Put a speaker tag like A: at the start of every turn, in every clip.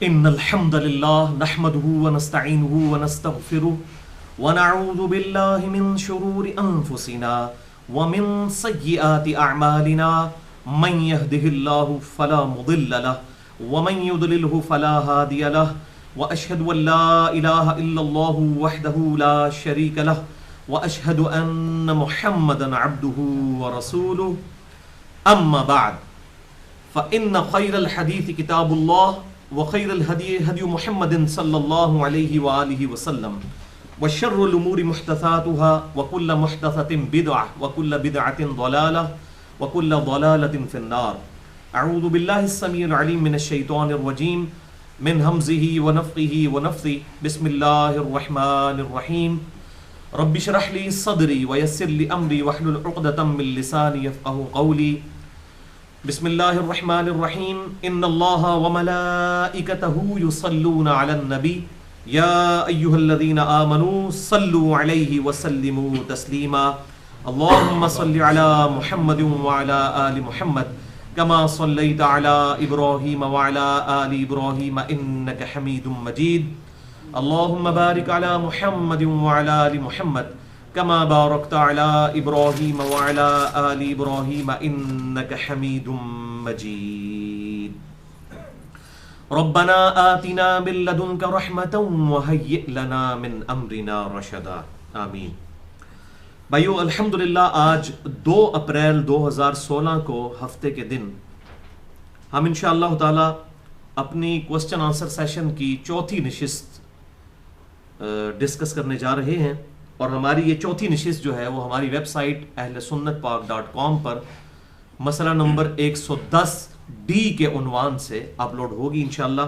A: إن الحمد لله نحمده ونستعينه ونستغفره ونعوذ بالله من شرور أنفسنا ومن سيئات أعمالنا من يهده الله فلا مضل له ومن يضلله فلا هادي له وأشهد أن لا إله إلا الله وحده لا شريك له وأشهد أن محمدا عبده ورسوله أما بعد فإن خير الحديث كتاب الله وخير الهدي هدي محمد صلى الله عليه وآله وسلم وشر الأمور محدثاتها وكل محدثة بدعة وكل بدعة ضلالة وكل ضلالة في النار. أعوذ بالله السميع العليم من الشيطان الرجيم من همزه ونفخه ونفثه. بسم الله الرحمن الرحيم. رب اشرح لي صدري ويسر لي أمري واحلل عقدة من لساني يفقهوا قولي. بسم اللہ الرحمن الرحیم. ان اللہ وملائکتہ یصلون علی النبی یا ایہا الذین آمنوا صلوا علیہ وسلموا تسلیما. اللہم صل علی محمد وعلی آل محمد کما صلیت علی ابراہیم وعلی آل ابراہیم انک حمید مجید. اللہم بارک علی محمد وعلی آل محمد كما باركت على إبراهيم وعلى آل إبراهيم إنك حميد مجيد. ربنا آتنا من لدنك رحمة وهيئ لنا من أمرنا رشدا. آمین. بھائیو الحمدللہ آج 2 اپریل 2016 کو ہفتے کے دن ہم انشاءاللہ تعالی اپنی کوسچن آنسر سیشن کی چوتھی نشست ڈسکس کرنے جا رہے ہیں، اور ہماری یہ چوتھی نشست جو ہے وہ ہماری ویب سائٹ ahlsunnatpak.com پر مسئلہ نمبر 110D کے عنوان سے اپلوڈ ہوگی انشاءاللہ.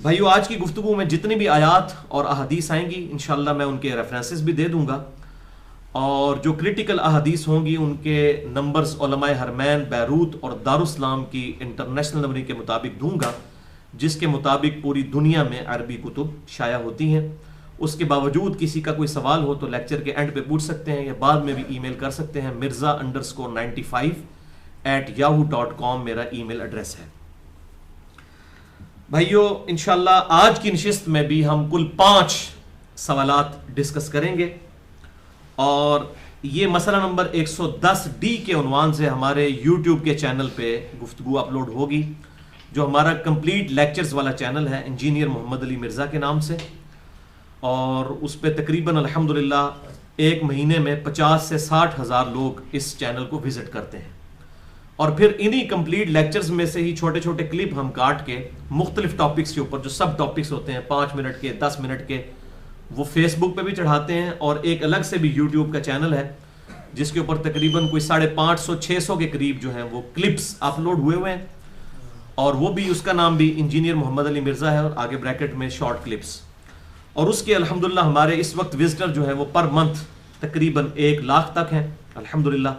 A: بھائیو آج کی گفتگو میں جتنی بھی آیات اور احادیث آئیں گی انشاءاللہ میں ان کے ریفرنسز بھی دے دوں گا، اور جو کریٹیکل احادیث ہوں گی ان کے نمبرز علماء حرمین بیروت اور دارالاسلام کی انٹرنیشنل نمبرنگ کے مطابق دوں گا، جس کے مطابق پوری دنیا میں عربی کتب شائع ہوتی ہیں. اس کے باوجود کسی کا کوئی سوال ہو تو لیکچر کے اینڈ پہ پوچھ سکتے ہیں یا بعد میں بھی ای میل کر سکتے ہیں. mirza_95@yahoo.com میرا ای میل ایڈریس ہے. بھائیو انشاءاللہ آج کی نشست میں بھی ہم کل 5 سوالات ڈسکس کریں گے، اور یہ مسئلہ نمبر 110D کے عنوان سے ہمارے یوٹیوب کے چینل پہ گفتگو اپلوڈ ہوگی، جو ہمارا کمپلیٹ لیکچرز والا چینل ہے انجینئر محمد علی مرزا کے نام سے، اور اس پہ تقریباً الحمدللہ ایک مہینے میں 50 سے 60 ہزار لوگ اس چینل کو وزٹ کرتے ہیں. اور پھر انہی کمپلیٹ لیکچرز میں سے ہی چھوٹے چھوٹے کلپ ہم کاٹ کے مختلف ٹاپکس کے اوپر جو سب ٹاپکس ہوتے ہیں 5 منٹ کے 10 منٹ کے، وہ فیس بک پہ بھی چڑھاتے ہیں، اور ایک الگ سے بھی یوٹیوب کا چینل ہے جس کے اوپر تقریباً کوئی 550-600 کے قریب جو ہیں وہ کلپس اپلوڈ ہوئے ہیں، اور وہ بھی اس کا نام بھی انجینئر محمد علی مرزا ہے، اور آگے بریکٹ میں شارٹ کلپس. اور اس کے الحمدللہ ہمارے اس وقت وزٹر جو ہے وہ پر منتھ تقریباً 1 لاکھ تک ہیں الحمدللہ.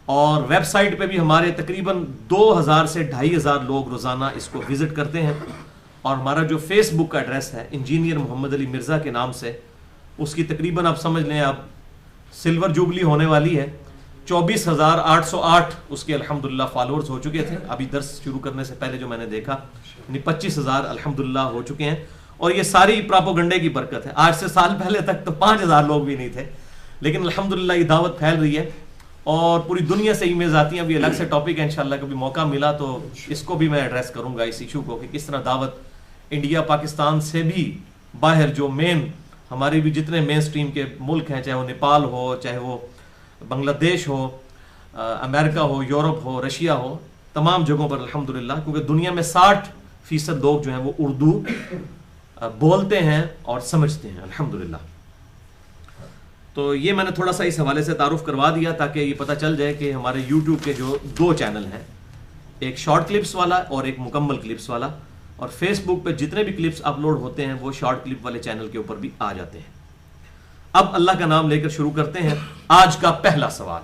A: اور ویب سائٹ پہ بھی ہمارے تقریباً 2000 سے 2500 لوگ روزانہ اس کو وزٹ کرتے ہیں. اور ہمارا جو فیس بک کا ایڈریس ہے انجینئر محمد علی مرزا کے نام سے، اس کی تقریباً آپ سمجھ لیں اب سلور جوبلی ہونے والی ہے. 24808 اس کے الحمدللہ فالوورز ہو چکے تھے ابھی درس شروع کرنے سے پہلے، جو میں نے دیکھا یعنی 25000 الحمدللہ ہو چکے ہیں. اور یہ ساری پراپوگنڈے کی برکت ہے. آج سے سال پہلے تک تو 5000 لوگ بھی نہیں تھے، لیکن الحمدللہ یہ دعوت پھیل رہی ہے اور پوری دنیا سے ای میلز آتی ہیں. ابھی الگ سے ٹاپک ہے انشاءاللہ، کبھی موقع ملا تو اس کو بھی میں ایڈریس کروں گا، اس ایشو کو، کہ کس طرح دعوت انڈیا پاکستان سے بھی باہر جو مین ہمارے بھی جتنے مین سٹریم کے ملک ہیں، چاہے وہ نیپال ہو، چاہے وہ بنگلہ دیش ہو، امریکہ ہو، یورپ ہو، رشیا ہو، تمام جگہوں پر الحمدللہ، کیونکہ دنیا میں 60% لوگ جو ہیں وہ اردو بولتے ہیں اور سمجھتے ہیں الحمدللہ. تو یہ میں نے تھوڑا سا اس حوالے سے تعارف کروا دیا تاکہ یہ پتہ چل جائے کہ ہمارے یوٹیوب کے جو 2 چینل ہیں، ایک شارٹ کلپس والا اور ایک مکمل کلپس والا، اور فیس بک پہ جتنے بھی کلپس اپلوڈ ہوتے ہیں وہ شارٹ کلپ والے چینل کے اوپر بھی آ جاتے ہیں. اب اللہ کا نام لے کر شروع کرتے ہیں. آج کا پہلا سوال،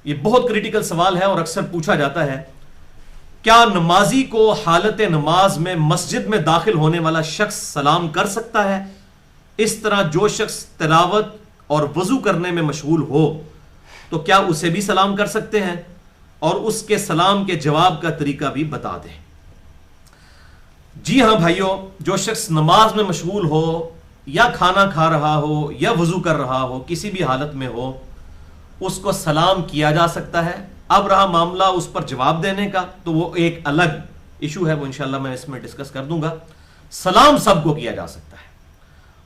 A: یہ بہت کریٹیکل سوال ہے اور اکثر پوچھا جاتا ہے، کیا نمازی کو حالت نماز میں مسجد میں داخل ہونے والا شخص سلام کر سکتا ہے؟ اس طرح جو شخص تلاوت اور وضو کرنے میں مشغول ہو تو کیا اسے بھی سلام کر سکتے ہیں؟ اور اس کے سلام کے جواب کا طریقہ بھی بتا دیں. جی ہاں بھائیوں، جو شخص نماز میں مشغول ہو یا کھانا کھا رہا ہو یا وضو کر رہا ہو، کسی بھی حالت میں ہو، اس کو سلام کیا جا سکتا ہے۔ اب رہا معاملہ اس پر جواب دینے کا، تو وہ ایک الگ ایشو ہے، وہ انشاءاللہ میں اس میں ڈسکس کر دوں گا۔ سلام سب کو کیا جا سکتا ہے،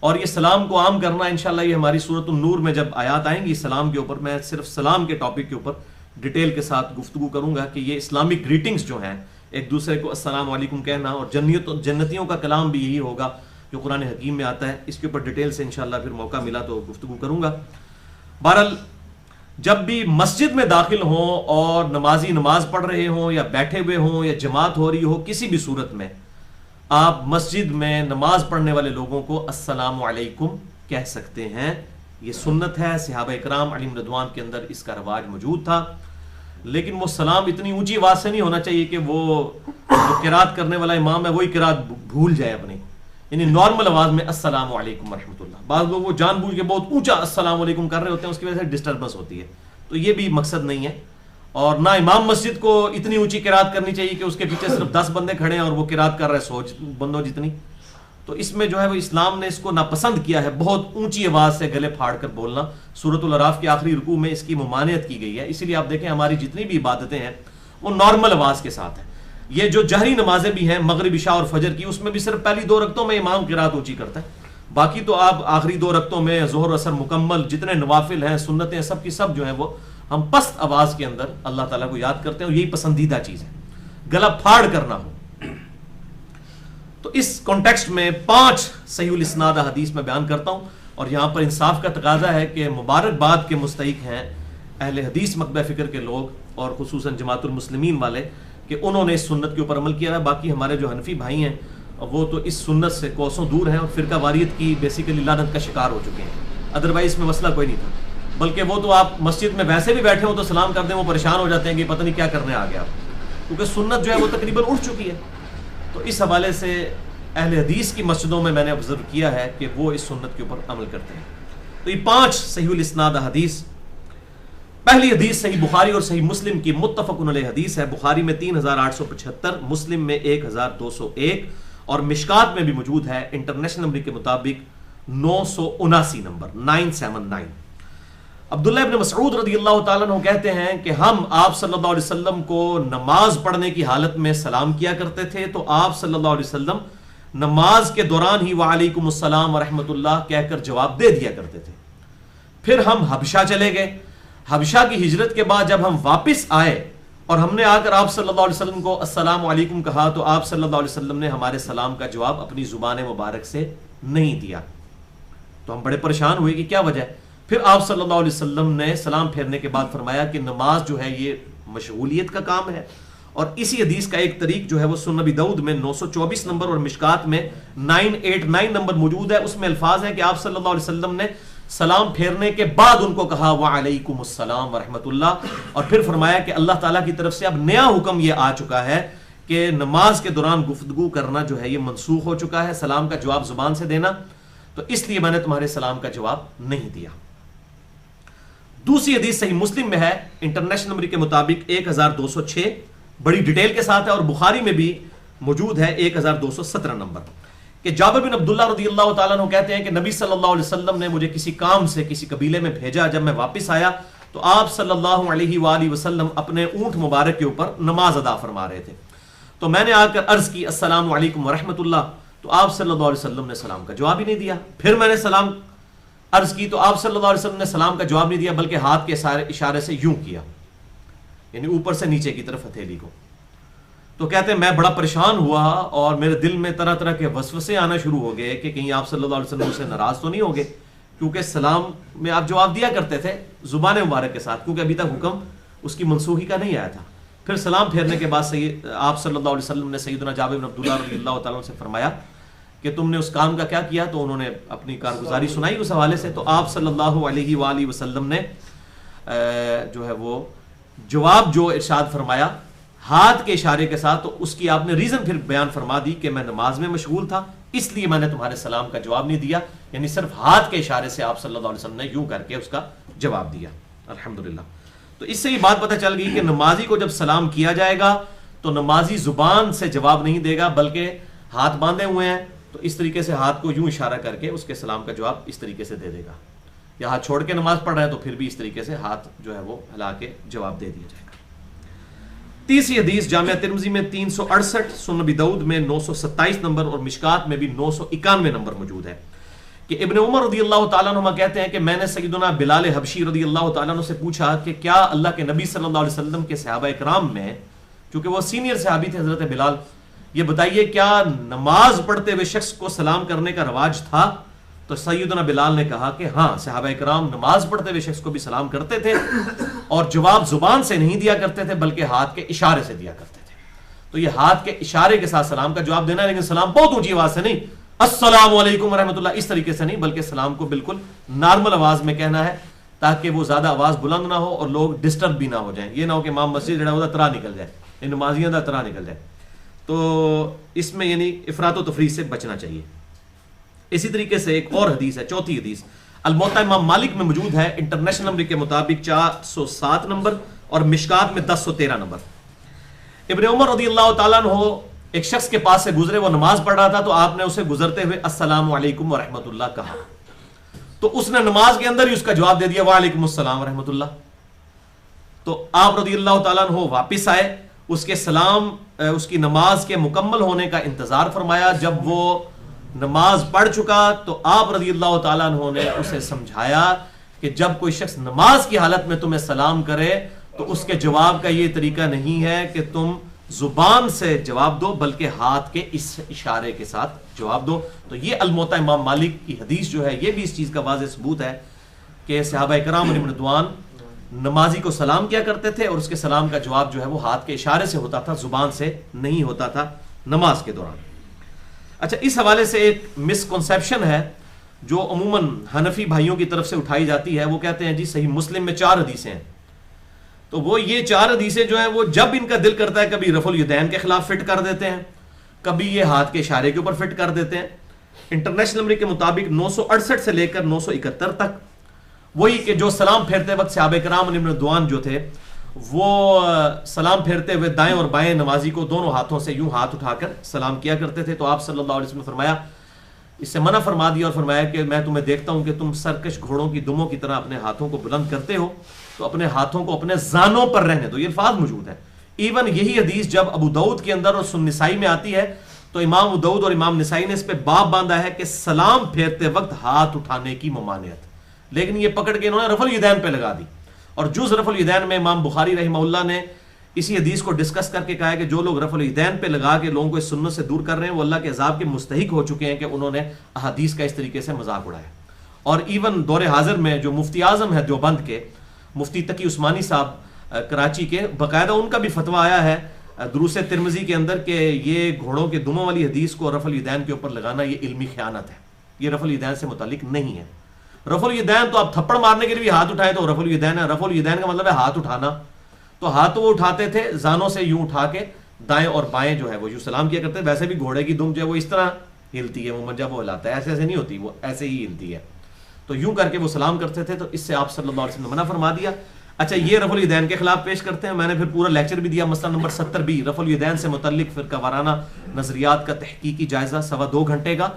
A: اور یہ سلام کو عام کرنا انشاءاللہ یہ ہماری سورۃ النور میں جب آیات آئیں گی سلام کے اوپر، میں صرف سلام کے ٹاپک کے اوپر ڈیٹیل کے ساتھ گفتگو کروں گا کہ یہ اسلامک گریٹنگز جو ہیں، ایک دوسرے کو السلام علیکم کہنا، اور جنتیوں کا کلام بھی یہی ہوگا جو قرآن حکیم میں آتا ہے، اس کے اوپر ڈیٹیل سے انشاءاللہ پھر موقع ملا تو گفتگو کروں گا۔ بہرحال جب بھی مسجد میں داخل ہوں اور نمازی نماز پڑھ رہے ہوں یا بیٹھے ہوئے ہوں یا جماعت ہو رہی ہو، کسی بھی صورت میں آپ مسجد میں نماز پڑھنے والے لوگوں کو السلام علیکم کہہ سکتے ہیں۔ یہ سنت ہے، صحابہ اکرام علیہم رضوان کے اندر اس کا رواج موجود تھا، لیکن وہ سلام اتنی اونچی آواز سے نہیں ہونا چاہیے کہ وہ قرات کرنے والا امام ہے وہی قرات بھول جائے اپنی، یعنی نارمل آواز میں السلام علیکم ورحمۃ اللہ۔ بعض لوگ وہ جان بوجھ کے بہت اونچا السلام علیکم کر رہے ہوتے ہیں، اس کی وجہ سے ڈسٹربنس ہوتی ہے، تو یہ بھی مقصد نہیں ہے۔ اور نہ امام مسجد کو اتنی اونچی قرات کرنی چاہیے کہ اس کے پیچھے صرف 10 بندے کھڑے ہیں اور وہ قرات کر رہے 100 بندوں جتنی، تو اس میں جو ہے وہ اسلام نے اس کو ناپسند کیا ہے، بہت اونچی آواز سے گلے پھاڑ کر بولنا۔ سورۃ الاعراف کے آخری رکوع میں اس کی ممانعت کی گئی ہے، اسی لیے آپ دیکھیں ہماری جتنی بھی عبادتیں ہیں وہ نارمل آواز کے ساتھ ہیں۔ یہ جو جہری نمازیں بھی ہیں مغرب عشاء اور فجر کی، اس میں بھی صرف پہلی 2 رکعتوں میں امام قرات اونچی کرتا ہے، باقی تو آپ آخری 2 رکعتوں میں ظہر اثر مکمل جتنے نوافل ہیں سنتیں سب کی سب جو ہیں وہ ہم پست آواز کے اندر اللہ تعالیٰ کو یاد کرتے ہیں، اور یہی پسندیدہ چیز ہے، گلا پھاڑ کرنا ہو۔ تو اس کانٹیکسٹ میں 5 صحیح الاسناد حدیث میں بیان کرتا ہوں، اور یہاں پر انصاف کا تقاضا ہے کہ مبارکباد کے مستحق ہیں اہل حدیث مکتبہ فکر کے لوگ، اور خصوصاً جماعت المسلمین والے، کہ انہوں نے اس سنت کے اوپر عمل کیا ہے۔ باقی ہمارے جو حنفی بھائی ہیں وہ تو اس سنت سے کوسوں دور ہیں اور فرقہ واریت کی بیسیکلی لعنت کا شکار ہو چکے ہیں، ادروائز اس میں مسئلہ کوئی نہیں تھا، بلکہ وہ تو آپ مسجد میں ویسے بھی بیٹھے ہو تو سلام کر دیں وہ پریشان ہو جاتے ہیں کہ پتہ نہیں کیا کرنے آ گیا آپ، کیونکہ سنت جو ہے وہ تقریباً اٹھ چکی ہے۔ تو اس حوالے سے اہل حدیث کی مسجدوں میں نے آبزرو کیا ہے کہ وہ اس سنت کے اوپر عمل کرتے ہیں۔ تو یہ 5 صحیح الاسناد حدیث، پہلی حدیث صحیح بخاری اور صحیح مسلم کی متفق علیہ حدیث ہے، بخاری میں 3875، مسلم میں 1201، اور مشکات میں بھی موجود ہے انٹرنیشنل نمبر کے مطابق 979 نمبر 979۔ عبداللہ ابن مسعود رضی اللہ تعالیٰ عنہ کہتے ہیں کہ ہم آپ صلی اللہ علیہ وسلم کو نماز پڑھنے کی حالت میں سلام کیا کرتے تھے، تو آپ صلی اللہ علیہ وسلم نماز کے دوران ہی وعلیکم السلام ورحمۃ اللہ کہہ کر جواب دے دیا کرتے تھے۔ پھر ہم حبشہ چلے گئے، حبشہ کی ہجرت کے بعد جب ہم واپس آئے اور ہم نے آ کر آپ صلی اللہ علیہ وسلم کو السلام علیکم کہا، تو آپ صلی اللہ علیہ وسلم نے ہمارے سلام کا جواب اپنی زبان مبارک سے نہیں دیا، تو ہم بڑے پریشان ہوئے کہ کیا وجہ ہے۔ پھر آپ صلی اللہ علیہ وسلم نے سلام پھیرنے کے بعد فرمایا کہ نماز جو ہے یہ مشغولیت کا کام ہے، اور اسی حدیث کا ایک طریق جو ہے وہ سنن نبی داؤد میں 924 نمبر اور مشکات میں 989 نمبر موجود ہے، اس میں الفاظ ہیں کہ آپ صلی اللہ علیہ وسلم نے سلام پھیرنے کے بعد ان کو کہا وعلیکم السلام ورحمۃ اللہ، اور پھر فرمایا کہ اللہ تعالیٰ کی طرف سے اب نیا حکم یہ آ چکا ہے کہ نماز کے دوران گفتگو کرنا جو ہے یہ منسوخ ہو چکا ہے، سلام کا جواب زبان سے دینا، تو اس لیے میں نے تمہارے سلام کا جواب نہیں دیا۔ دوسری حدیث صحیح مسلم میں ہے انٹرنیشنل نمبر کے مطابق 1206، بڑی ڈیٹیل کے ساتھ ہے، اور بخاری میں بھی موجود ہے 1217 نمبر، کہ جابر بن عبداللہ رضی اللہ تعالیٰ عنہ کہتے ہیں کہ نبی صلی اللہ علیہ وسلم نے مجھے کسی کام سے کسی قبیلے میں بھیجا، جب میں واپس آیا تو آپ صلی اللہ علیہ وآلہ وسلم اپنے اونٹ مبارک کے اوپر نماز ادا فرما رہے تھے، تو میں نے آ کر عرض کی السلام علیکم ورحمۃ اللہ، تو آپ صلی اللہ علیہ وسلم نے سلام کا جواب ہی نہیں دیا۔ پھر میں نے سلام عرض کی تو آپ صلی اللہ علیہ وسلم نے سلام کا جواب نہیں دیا، بلکہ ہاتھ کے اشارے سے یوں کیا، یعنی اوپر سے نیچے کی طرف ہتھیلی کو۔ تو کہتے ہیں میں بڑا پریشان ہوا اور میرے دل میں طرح طرح کے وسوسے آنا شروع ہو گئے کہ کہیں آپ صلی اللہ علیہ وسلم سے ناراض تو نہیں ہو گئے، کیونکہ سلام میں آپ جواب دیا کرتے تھے زبان مبارک کے ساتھ، کیونکہ ابھی تک حکم اس کی منسوخی کا نہیں آیا تھا۔ پھر سلام پھیرنے کے بعد آپ صلی اللہ علیہ وسلم نے سیدنا جابر بن عبداللہ رضی اللہ تعالیٰ عنہ سے فرمایا کہ تم نے اس کام کا کیا کیا، تو انہوں نے اپنی کارگزاری سنائی اس حوالے سے، تو آپ صلی اللہ علیہ وآلہ وسلم نے جو ہے وہ جواب جو ارشاد فرمایا ہاتھ کے اشارے کے ساتھ، تو اس کی آپ نے ریزن پھر بیان فرما دی کہ میں نماز میں مشغول تھا اس لیے میں نے تمہارے سلام کا جواب نہیں دیا، یعنی صرف ہاتھ کے اشارے سے آپ صلی اللہ علیہ وسلم نے یوں کر کے اس کا جواب دیا۔ الحمدللہ، تو اس سے یہ بات پتہ چل گئی کہ نمازی کو جب سلام کیا جائے گا تو نمازی زبان سے جواب نہیں دے گا، بلکہ ہاتھ باندھے ہوئے ہیں تو اس طریقے سے ہاتھ کو یوں اشارہ کر کے اس کے سلام کا جواب اس طریقے سے دے دے گا، یا ہاتھ چھوڑ کے نماز پڑھ رہا ہے تو پھر بھی اس طریقے سے ہاتھ جو ہے وہ ہلا کے جواب دے دیا جائے گا۔ تیسری حدیث جامعہ ترمذی میں 368، سنن ابی داؤد میں 927 نمبر اور مشکات میں بھی 991 نمبر موجود ہے کہ ابن عمر رضی اللہ تعالیٰ عنہ کہتے ہیں کہ میں نے سیدنا بلال حبشی رضی اللہ تعالیٰ عنہ سے پوچھا کہ کیا اللہ کے نبی صلی اللہ علیہ وسلم کے صحابہ کرام میں، چونکہ وہ سینئر صحابی تھے حضرت بلال، یہ بتائیے کیا نماز پڑھتے ہوئے شخص کو سلام کرنے کا رواج تھا؟ تو سیدنا بلال نے کہا کہ ہاں، صحابہ کرام نماز پڑھتے ہوئے شخص کو بھی سلام کرتے تھے اور جواب زبان سے نہیں دیا کرتے تھے بلکہ ہاتھ کے اشارے سے دیا کرتے تھے۔ تو یہ ہاتھ کے اشارے کے ساتھ سلام کا جواب دینا ہے، لیکن سلام بہت اونچی آواز سے نہیں، السلام علیکم ورحمۃ اللہ، اس طریقے سے نہیں، بلکہ سلام کو بالکل نارمل آواز میں کہنا ہے تاکہ وہ زیادہ آواز بلند نہ ہو اور لوگ ڈسٹرب بھی نہ ہو جائیں۔ یہ نہ ہو کہ امام مسجد جڑا ترا نکل جائے، نمازیاں دا ترا نکل جائے، تو اس میں یعنی افراط و تفریط سے بچنا چاہیے۔ اسی طریقے سے ایک اور حدیث ہے، چوتھی حدیث الموطا امام مالک میں موجود ہے، انٹرنیشنل نمبر کے مطابق 407 نمبر اور مشکات میں 1013 نمبر۔ ابن عمر رضی اللہ تعالیٰ عنہ ایک شخص کے پاس سے گزرے، وہ نماز پڑھ رہا تھا تو آپ نے اسے گزرتے ہوئے السلام علیکم ورحمۃ اللہ کہا، تو اس نے نماز کے اندر ہی اس کا جواب دے دیا وعلیکم السلام ورحمۃ اللہ۔ تو آپ رضی اللہ تعالیٰ عنہ واپس آئے، اس کے سلام اس کی نماز کے مکمل ہونے کا انتظار فرمایا۔ جب وہ نماز پڑھ چکا تو آپ رضی اللہ تعالیٰ عنہ نے اسے سمجھایا کہ جب کوئی شخص نماز کی حالت میں تمہیں سلام کرے تو اس کے جواب کا یہ طریقہ نہیں ہے کہ تم زبان سے جواب دو بلکہ ہاتھ کے اس اشارے کے ساتھ جواب دو۔ تو یہ الموطا امام مالک کی حدیث جو ہے یہ بھی اس چیز کا واضح ثبوت ہے کہ صحابہ کرام علیہم رضوان نمازی کو سلام کیا کرتے تھے اور اس کے سلام کا جواب جو ہے وہ ہاتھ کے اشارے سے ہوتا تھا، زبان سے نہیں ہوتا تھا نماز کے دوران۔ اچھا، اس حوالے سے ایک مسکنسیپشن ہے جو عموماً حنفی بھائیوں کی طرف سے اٹھائی جاتی ہے، وہ کہتے ہیں جی صحیح مسلم میں 4 حدیثیں ہیں، تو وہ یہ 4 حدیثیں جو ہیں وہ جب ان کا دل کرتا ہے کبھی رفع الیدین کے خلاف فٹ کر دیتے ہیں، کبھی یہ ہاتھ کے اشارے کے اوپر فٹ کر دیتے ہیں۔ انٹرنیشنل نمبر کے مطابق 968 سے لے کر 971 تک وہی کہ جو سلام پھیرتے وقت صحابہ کرام علیہم رضوان جو تھے وہ سلام پھیرتے ہوئے دائیں اور بائیں نمازی کو دونوں ہاتھوں سے یوں ہاتھ اٹھا کر سلام کیا کرتے تھے، تو آپ صلی اللہ علیہ وسلم نے فرمایا، اس سے منع فرما دیا اور فرمایا کہ میں تمہیں دیکھتا ہوں کہ تم سرکش گھوڑوں کی دموں کی طرح اپنے ہاتھوں کو بلند کرتے ہو، تو اپنے ہاتھوں کو اپنے زانوں پر رہنے دو۔ یہ الفاظ موجود ہیں۔ ایون یہی حدیث جب ابو داؤد کے اندر اور سنن نسائی میں آتی ہے تو امام ابو داؤد اور امام نسائی نے اس پہ باب باندھا ہے کہ سلام پھیرتے وقت ہاتھ اٹھانے کی ممانعت، لیکن یہ پکڑ کے انہوں نے رفع الیدین پہ لگا دی، اور جز رفع الیدین میں امام بخاری رحمہ اللہ نے اسی حدیث کو ڈسکس کر کے کہا ہے کہ جو لوگ رفع الیدین پہ لگا کے لوگوں کو اس سنت سے دور کر رہے ہیں وہ اللہ کے عذاب کے مستحق ہو چکے ہیں کہ انہوں نے احادیث کا اس طریقے سے مذاق اڑایا۔ اور ایون دور حاضر میں جو مفتی اعظم ہے دیوبند کے، مفتی تقی عثمانی صاحب کراچی کے، باقاعدہ ان کا بھی فتویٰ آیا ہے دروس ترمذی کے اندر کہ یہ گھوڑوں کے دموں والی حدیث کو رفع الیدین کے اوپر لگانا یہ علمی خیانت ہے، یہ رفع الیدین سے متعلق نہیں ہے۔ رفع الیدین تو آپ تھپڑ مارنے کے لیے بھی ہاتھ اٹھائے تو رفع الیدین ہے، رفع الیدین کا مطلب ہے ہاتھ اٹھانا، تو ہاتھ وہ اٹھاتے تھے زانوں سے یوں اٹھا کے دائیں اور بائیں جو ہے وہ یوں سلام کیا کرتے ہیں۔ ویسے بھی گھوڑے کی دم جو ہے وہ اس طرح ہلتی ہے، وہ جب وہ ہلاتا ہے ایسے ایسے نہیں ہوتی، وہ ایسے ہی ہلتی ہے، تو یوں کر کے وہ سلام کرتے تھے، تو اس سے آپ صلی اللہ علیہ وسلم نے منع فرما دیا۔ اچھا، یہ رفع الیدین کے خلاف پیش کرتے ہیں، میں نے پھر پورا لیکچر بھی دیا، مسئلہ نمبر 70 بھی رفع الیدین سے متعلق فرقہ وارانہ نظریات کا تحقیقی جائزہ 2.25 گھنٹے کا،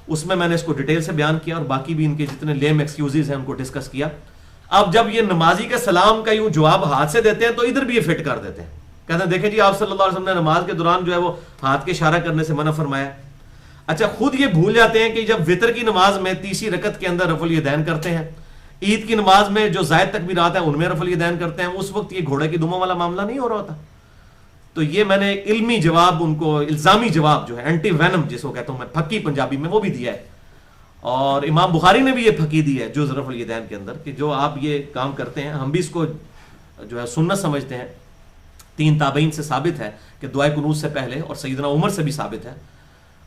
A: اس میں نے اس کو ڈیٹیل سے بیان کیا اور باقی بھی ان کے جتنے لیم ایکسکیوزز ہیں ان کو ڈسکس کیا۔ اب جب یہ نمازی کے سلام کا یوں جواب ہاتھ سے دیتے ہیں تو ادھر بھی یہ فٹ کر دیتے ہیں، کہتے ہیں دیکھیں جی آپ صلی اللہ علیہ وسلم نے نماز کے دوران جو ہے وہ ہاتھ کے اشارہ کرنے سے منع فرمایا۔ اچھا، خود یہ بھول جاتے ہیں کہ جب وطر کی نماز میں تیسری رکعت کے اندر رفع الیدین کرتے ہیں، عید کی نماز میں جو زائد تکبیرات ہیں ان میں رفع الیدین کرتے ہیں، اس وقت یہ گھوڑے کی دموں والا معاملہ نہیں ہو رہا ہوتا۔ تو یہ میں نے علمی جواب ان کو، الزامی جواب جو ہے اینٹی وینم جس کو کہتا ہوں میں، پھکی پنجابی میں، وہ بھی دیا ہے، اور امام بخاری نے بھی یہ پھکی دی ہے جز رفع الیدین کے اندر کہ جو آپ یہ کام کرتے ہیں، ہم بھی اس کو جو ہے سنت سمجھتے ہیں۔ 3 تابعین سے ثابت ہے کہ دعائے قنوت سے پہلے، اور سیدنا عمر سے بھی ثابت ہے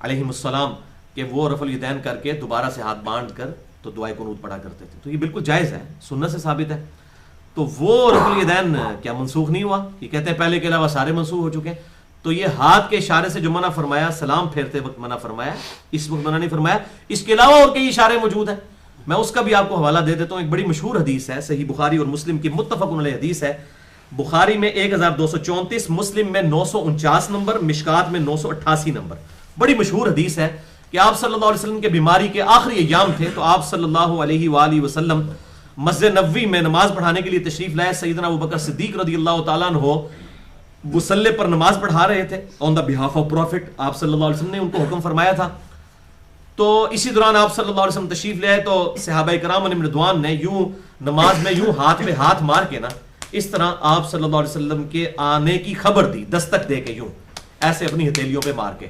A: علیہم السلام کہ وہ رفع الیدین کر کے دوبارہ سے ہاتھ باندھ کر تو دعائے قنوت پڑھا کرتے تھے، تو یہ بالکل جائز ہے، سنت سے ثابت ہے۔ تو وہ رفع الیدین کیا منسوخ نہیں ہوا؟ یہ کہتے ہیں پہلے کے علاوہ سارے منسوخ ہو چکے ہیں، تو یہ ہاتھ کے اشارے سے جو منع فرمایا، سلام پھیرتے وقت منع فرمایا، اس وقت منع نہیں فرمایا۔ اس کے علاوہ اور کئی اشارے موجود ہیں، میں اس کا بھی آپ کو حوالہ دے دیتا ہوں۔ ایک بڑی مشہور حدیث ہے، صحیح بخاری اور مسلم کی متفق علیہ حدیث ہے، بخاری میں 1234، مسلم میں 949 نمبر، مشکات میں 988 نمبر۔ بڑی مشہور حدیث ہے کہ آپ صلی اللہ علیہ وسلم کے بیماری کے آخری ایام تھے، تو آپ صلی اللہ علیہ وآلہ وسلم مسجد نبوی میں نماز پڑھانے کے لیے تشریف لائے. سیدنا ابوبکر صدیق رضی اللہ تعالیٰ عنہ مصلی پر نماز پڑھا رہے تھے آن دا بہاف آف پروفٹ. آپ صلی اللہ علیہ وسلم نے ان کو حکم فرمایا تھا. تو اسی دوران آپ صلی اللہ علیہ وسلم تشریف لے آئے تو صحابہ کرام علیہم رضوان نے یوں نماز میں یوں ہاتھ پہ ہاتھ مار کے نا اس طرح آپ صلی اللہ علیہ وسلم کے آنے کی خبر دی، دستک دے کے یوں ایسے اپنی ہتھیلیوں پہ مار کے،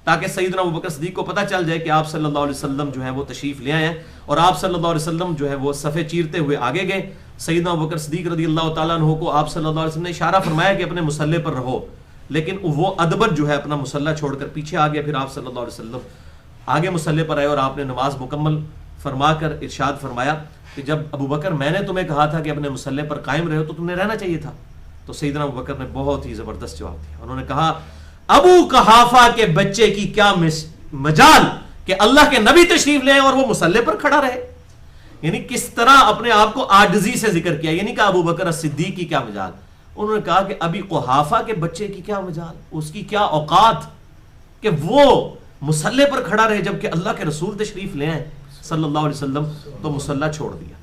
A: تاکہ سیدنا ابوبکر صدیق کو پتہ چل جائے کہ آپ صلی اللہ علیہ وسلم جو ہے وہ تشریف لے آئے ہیں. اور آپ صلی اللہ علیہ وسلم جو ہے وہ صفے چیرتے ہوئے آگے گئے. سیدنا ابوبکر صدیق رضی اللہ تعالیٰ عنہ کو آپ صلی اللہ علیہ وسلم نے اشارہ فرمایا کہ اپنے مصلی پر رہو، لیکن وہ ادبر جو ہے اپنا مصلی چھوڑ کر پیچھے آ گیا. پھر آپ صلی اللہ علیہ وسلم آگے مصلی پر آئے اور آپ نے نماز مکمل فرما کر ارشاد فرمایا کہ جب ابوبکر میں نے تمہیں کہا تھا کہ اپنے مصلی پر قائم رہو تو تم نے رہنا چاہیے تھا. تو سیدنا ابوبکر نے بہت ہی زبردست جواب دیا. انہوں نے کہا ابو قحافہ کے بچے کی کیا مجال کہ اللہ کے نبی تشریف لے اور وہ مصلی پر کھڑا رہے. یعنی کس طرح اپنے آپ کو عاجزی سے ذکر کیا. یعنی کہا ابو بکر الصدیق کی کیا مجال. انہوں نے کہا کہ ابی قحافہ کے بچے کی کیا مجال، اس کی کیا اوقات کہ وہ مصلی پر کھڑا رہے جبکہ اللہ کے رسول تشریف لے آئے صلی اللہ علیہ وسلم. تو مصلی چھوڑ دیا.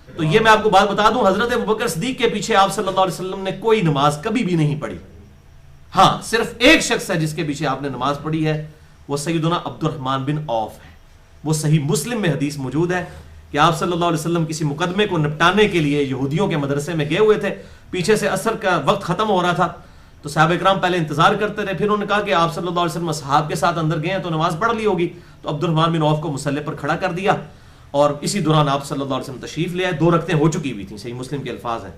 A: تو یہ میں آپ کو بات بتا دوں، حضرت ابوبکر صدیق کے پیچھے آپ صلی اللہ علیہ وسلم نے کوئی نماز کبھی بھی نہیں پڑھی. ہاں صرف ایک شخص ہے جس کے پیچھے آپ نے نماز پڑھی ہے، وہ سیدنا عبد الرحمن بن عوف ہے. وہ صحیح مسلم میں حدیث موجود ہے کہ آپ صلی اللہ علیہ وسلم کسی مقدمے کو نپٹانے کے لیے یہودیوں کے مدرسے میں گئے ہوئے تھے. پیچھے سے عصر کا وقت ختم ہو رہا تھا تو صحابہ کرام پہلے انتظار کرتے رہے. پھر انہوں نے کہا کہ آپ صلی اللہ علیہ وسلم اصحاب کے ساتھ اندر گئے ہیں تو نماز پڑھ لی ہوگی. تو عبد الرحمن بن عوف کو مصلی پر کھڑا کر دیا اور اسی دوران آپ صلی اللہ علیہ وسلم تشریف لے آئے. 2 رکعتیں ہو چکی ہوئی تھیں، صحیح مسلم کے الفاظ ہیں.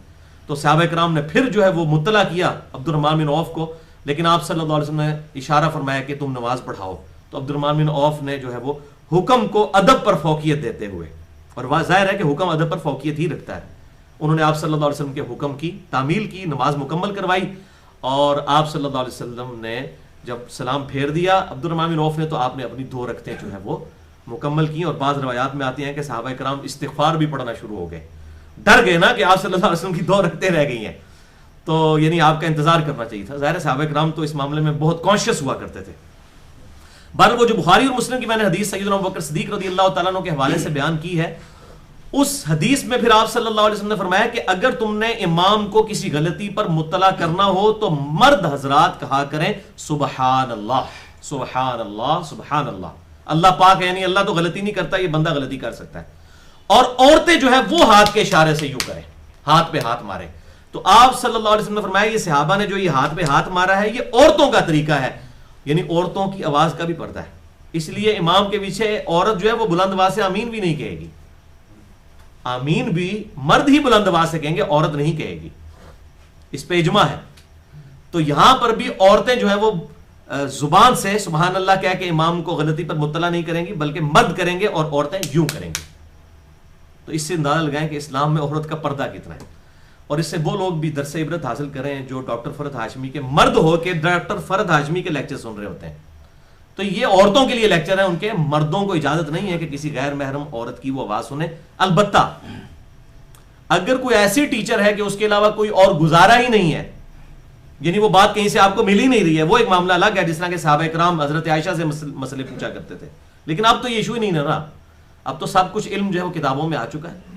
A: تو صحابہ کرام نے پھر جو ہے وہ مطلع کیا عبد الرحمن بن عوف کو، لیکن آپ صلی اللہ علیہ وسلم نے اشارہ فرمایا کہ تم نماز پڑھاؤ. تو عبد الرحمن بن عوف نے جو ہے وہ حکم کو ادب پر فوقیت دیتے ہوئے، اور ظاہر ہے کہ حکم ادب پر فوقیت ہی رکھتا ہے، انہوں نے آپ صلی اللہ علیہ وسلم کے حکم کی تعمیل کی، نماز مکمل کروائی. اور آپ صلی اللہ علیہ وسلم نے جب سلام پھیر دیا عبد الرحمن بن عوف نے، تو آپ نے اپنی 2 رکعتیں جو ہے وہ مکمل کی. اور بعض روایات میں آتی ہیں کہ صحابہ کرام استغفار بھی پڑھنا شروع ہو گئے، ڈر گئے نا کہ آپ صلی اللہ علیہ وسلم کی 2 رکعتیں رہ گئی ہیں. تو یعنی آپ کا انتظار کرنا چاہیے تھا. ظاہر صحابہ کرام تو اس معاملے میں بہت کانشیس ہوا کرتے تھے. بہرحال وہ جو بخاری اور مسلم کی میں نے حدیث سیدنا ابوبکر صدیق رضی اللہ تعالیٰ عنہ کے حوالے سے بیان کی ہے، اس حدیث میں پھر آپ صلی اللہ علیہ وسلم نے فرمایا کہ اگر تم نے امام کو کسی غلطی پر مطلع کرنا ہو تو مرد حضرات کہا کریں سبحان اللہ سبحان اللہ سبحان اللہ. اللہ پاک ہے، یعنی اللہ تو غلطی نہیں کرتا، یہ بندہ غلطی کر سکتا ہے. اور عورتیں جو ہے وہ ہاتھ کے اشارے سے یوں کریں، ہاتھ پہ ہاتھ مارے. تو آپ صلی اللہ علیہ وسلم نے فرمایا یہ صحابہ نے جو یہ ہاتھ پہ ہاتھ مارا ہے یہ عورتوں کا طریقہ ہے، یعنی عورتوں کی آواز کا بھی پردہ ہے. اس لیے امام کے پیچھے عورت جو ہے وہ بلند آواز سے آمین بھی نہیں کہے گی. آمین بھی مرد ہی بلند آواز سے کہیں گے، عورت نہیں کہے گی، اس پہ اجماع ہے. تو یہاں پر بھی عورتیں جو ہے وہ زبان سے سبحان اللہ کہہ کے امام کو غلطی پر مطلع نہیں کریں گی، بلکہ مرد کریں گے اور عورتیں یوں کریں گی. تو اس سے اندازہ لگائیں کہ اسلام میں عورت کا پردہ کتنا ہے. اور اس سے وہ لوگ بھی درس عبرت حاصل کریں جو ڈاکٹر فرحت ہاشمی کے مرد ہو کے ڈاکٹر فرحت ہاشمی کے لیکچر سن رہے ہوتے ہیں. تو یہ عورتوں کے لیے لیکچر ہے، ان کے مردوں کو اجازت نہیں ہے کہ کسی غیر محرم عورت کی وہ آواز سنیں. البتہ اگر کوئی ایسی ٹیچر ہے کہ اس کے علاوہ کوئی اور گزارا ہی نہیں ہے، یعنی وہ بات کہیں سے آپ کو مل ہی نہیں رہی ہے، وہ ایک معاملہ الگ ہے. جس طرح کہ صحابہ کرام حضرت عائشہ سے مسئلے پوچھا کرتے تھے، لیکن اب تو یہ ایشو ہی نہیں رہا. اب تو سب کچھ علم جو ہے وہ کتابوں میں آ چکا ہے،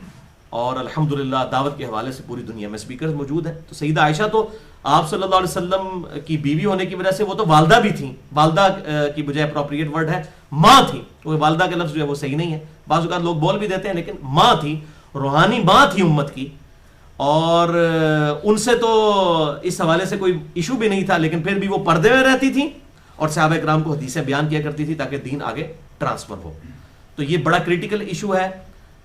A: اور الحمدللہ دعوت کے حوالے سے پوری دنیا میں سپیکرز موجود ہیں. تو سیدہ عائشہ تو آپ صلی اللہ علیہ وسلم کی بیوی ہونے کی وجہ سے وہ تو والدہ بھی تھیں، والدہ کی بجائے اپروپریٹ ورڈ ہے ماں تھی. وہ والدہ کا لفظ جو ہے وہ صحیح نہیں ہے، بعض اوقات لوگ بول بھی دیتے ہیں، لیکن ماں تھی، روحانی ماں تھی امت کی. اور ان سے تو اس حوالے سے کوئی ایشو بھی نہیں تھا، لیکن پھر بھی وہ پردے میں رہتی تھیں اور صحابہ کرام کو حدیثیں بیان کیا کرتی تھی تاکہ دین آگے ٹرانسفر ہو. تو یہ بڑا کریٹیکل ایشو ہے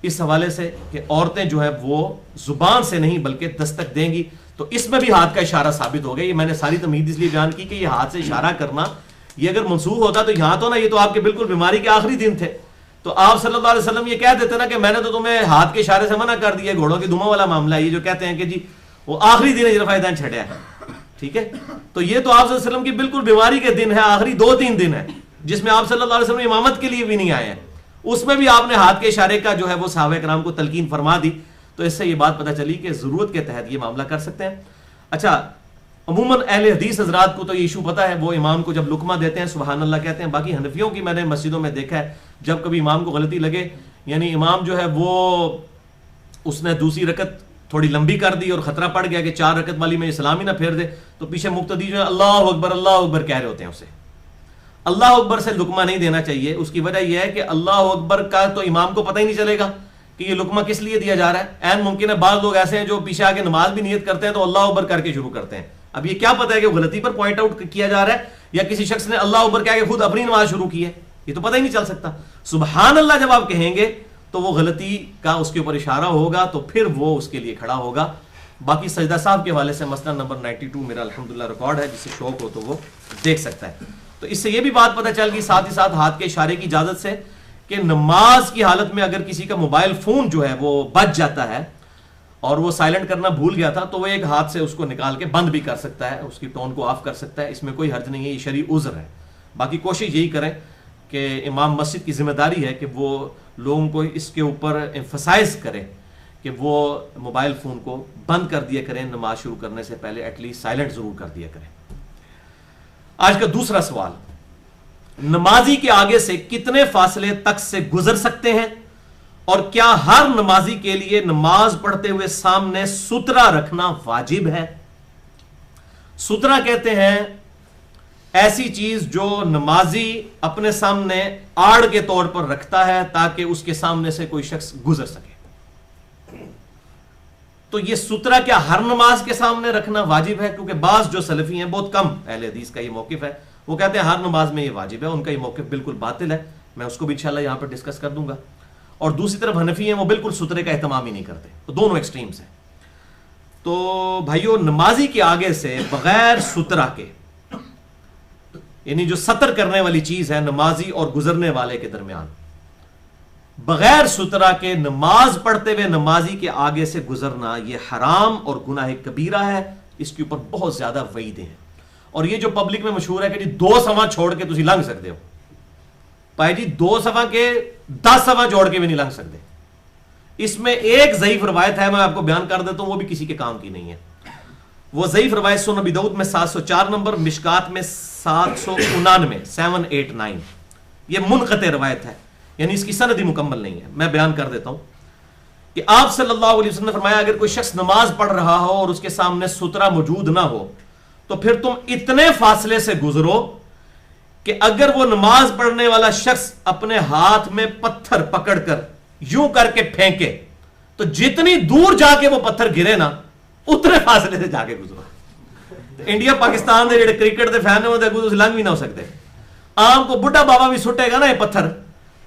A: اس حوالے سے کہ عورتیں جو ہے وہ زبان سے نہیں بلکہ دستک دیں گی. تو اس میں بھی ہاتھ کا اشارہ ثابت ہو گیا. یہ میں نے ساری تمہید اس لیے بیان کی کہ یہ ہاتھ سے اشارہ کرنا یہ اگر منسوخ ہوتا تو یہاں تو نا، یہ تو آپ کے بالکل بیماری کے آخری دن تھے، تو آپ صلی اللہ علیہ وسلم یہ کہہ دیتے نا کہ میں نے تو تمہیں ہاتھ کے اشارے سے منع کر دیا. گھوڑوں کی دھما والا معاملہ ہے یہ جو کہتے ہیں کہ جی وہ آخری دن اجرفہ دین چھڑیا ہے، ٹھیک ہے. تو یہ تو آپ صلی اللہ علیہ وسلم کی بالکل بیماری کے دن ہے، آخری 2-3 دن ہے جس میں آپ صلی اللہ علیہ وسلم امامت کے لیے بھی نہیں آئے ہیں. اس میں بھی آپ نے ہاتھ کے اشارے کا جو ہے وہ صحابہ کرام کو تلقین فرما دی. تو اس سے یہ بات پتہ چلی کہ ضرورت کے تحت یہ معاملہ کر سکتے ہیں. اچھا، عموماً اہل حدیث حضرات کو تو یہ ایشو پتہ ہے، وہ امام کو جب لقمہ دیتے ہیں سبحان اللہ کہتے ہیں. باقی حنفیوں کی میں نے مسجدوں میں دیکھا ہے جب کبھی امام کو غلطی لگے، یعنی امام جو ہے وہ اس نے دوسری رکعت تھوڑی لمبی کر دی اور خطرہ پڑ گیا کہ 4 رکعت والی میں اسلام ہی نہ پھیر دے، تو پیچھے مقتدی جو ہے اللہ اکبر کہہ رہے ہوتے ہیں. اسے اللہ اکبر سے لقمہ نہیں دینا چاہیے. اس کی وجہ یہ ہے کہ اللہ اکبر کا تو امام کو پتہ ہی نہیں چلے گا کہ یہ لقمہ کس لیے دیا جا رہا ہے. عین ممکن ہے بعض لوگ ایسے ہیں جو پیچھے آ کے نماز بھی نیت کرتے ہیں تو اللہ اکبر کر کے شروع کرتے ہیں. اب یہ کیا پتہ ہے کہ وہ غلطی پر پوائنٹ آؤٹ کیا جا رہا ہے یا کسی شخص نے اللہ اکبر کہہ کے خود اپنی نماز شروع کی ہے، یہ تو پتہ ہی نہیں چل سکتا. سبحان اللہ جب آپ کہیں گے تو وہ غلطی کا اس کے اوپر اشارہ ہوگا تو پھر وہ اس کے لیے کھڑا ہوگا. باقی سجدہ صاحب کے حوالے سے مسئلہ نمبر 92 میرا الحمدللہ ریکارڈ ہے، جسے شوق ہو تو وہ دیکھ سکتا ہے. تو اس سے یہ بھی بات پتہ چل گئی ساتھ ہی ساتھ ہاتھ کے اشارے کی اجازت سے کہ نماز کی حالت میں اگر کسی کا موبائل فون جو ہے وہ بج جاتا ہے اور وہ سائلنٹ کرنا بھول گیا تھا تو وہ ایک ہاتھ سے اس کو نکال کے بند بھی کر سکتا ہے، اس کی ٹون کو آف کر سکتا ہے. اس میں کوئی حرج نہیں ہے، یہ شرعی عذر ہے. باقی کوشش یہی کریں کہ امام مسجد کی ذمہ داری ہے کہ وہ لوگوں کو اس کے اوپر ایمفسائز کرے کہ وہ موبائل فون کو بند کر دیا کریں، نماز شروع کرنے سے پہلے ایٹ لیسٹ سائلنٹ ضرور کر دیا کریں. آج کا دوسرا سوال، نمازی کے آگے سے کتنے فاصلے تک سے گزر سکتے ہیں اور کیا ہر نمازی کے لیے نماز پڑھتے ہوئے سامنے سترا رکھنا واجب ہے؟ سترا کہتے ہیں ایسی چیز جو نمازی اپنے سامنے آڑ کے طور پر رکھتا ہے تاکہ اس کے سامنے سے کوئی شخص گزر سکے. تو یہ سترا کیا ہر نماز کے سامنے رکھنا واجب ہے؟ کیونکہ بعض جو سلفی ہیں، بہت کم اہل حدیث کا یہ موقف ہے، وہ کہتے ہیں ہر نماز میں یہ واجب ہے. ان کا یہ موقف بالکل باطل ہے، میں اس کو بھی انشاءاللہ یہاں پر ڈسکس کر دوں گا. اور دوسری طرف حنفی ہیں، وہ بالکل سترے کا اہتمام ہی نہیں کرتے. تو دونوں ایکسٹریمز ہیں. تو بھائیو، نمازی کے آگے سے بغیر سترا کے، یعنی جو ستر کرنے والی چیز ہے نمازی اور گزرنے والے کے درمیان، بغیر سترا کے نماز پڑھتے ہوئے نمازی کے آگے سے گزرنا یہ حرام اور گناہ کبیرہ ہے. اس کے اوپر بہت زیادہ وعیدیں ہیں. اور یہ جو پبلک میں مشہور ہے کہ جی 2 صفحہ چھوڑ کے تسی لنگ سکتے ہو، بھائی جی 2 صفحہ کے 10 صفحہ چھوڑ کے بھی نہیں لنگ سکتے. اس میں ایک ضعیف روایت ہے، میں آپ کو بیان کر دیتا ہوں، وہ بھی کسی کے کام کی نہیں ہے. وہ ضعیف روایت سنن ابی داؤد میں 704 نمبر، مشکات میں 799 789. یہ منقطع روایت ہے، یعنی اس کی سند ہی مکمل نہیں ہے. میں بیان کر دیتا ہوں کہ آپ صلی اللہ علیہ وسلم نے فرمایا اگر کوئی شخص نماز پڑھ رہا ہو اور اس کے سامنے سترا موجود نہ ہو تو پھر تم اتنے فاصلے سے گزرو کہ اگر وہ نماز پڑھنے والا شخص اپنے ہاتھ میں پتھر پکڑ کر یوں کر کے پھینکے تو جتنی دور جا کے وہ پتھر گرے نا اتنے فاصلے سے جا کے گزرو. انڈیا پاکستان دے جڑے کرکٹ دے فین ہوندے کوئی لنگ بھی نہ ہو سکتے. عام کو بڈھا بابا بھی سٹے گا نا یہ پتھر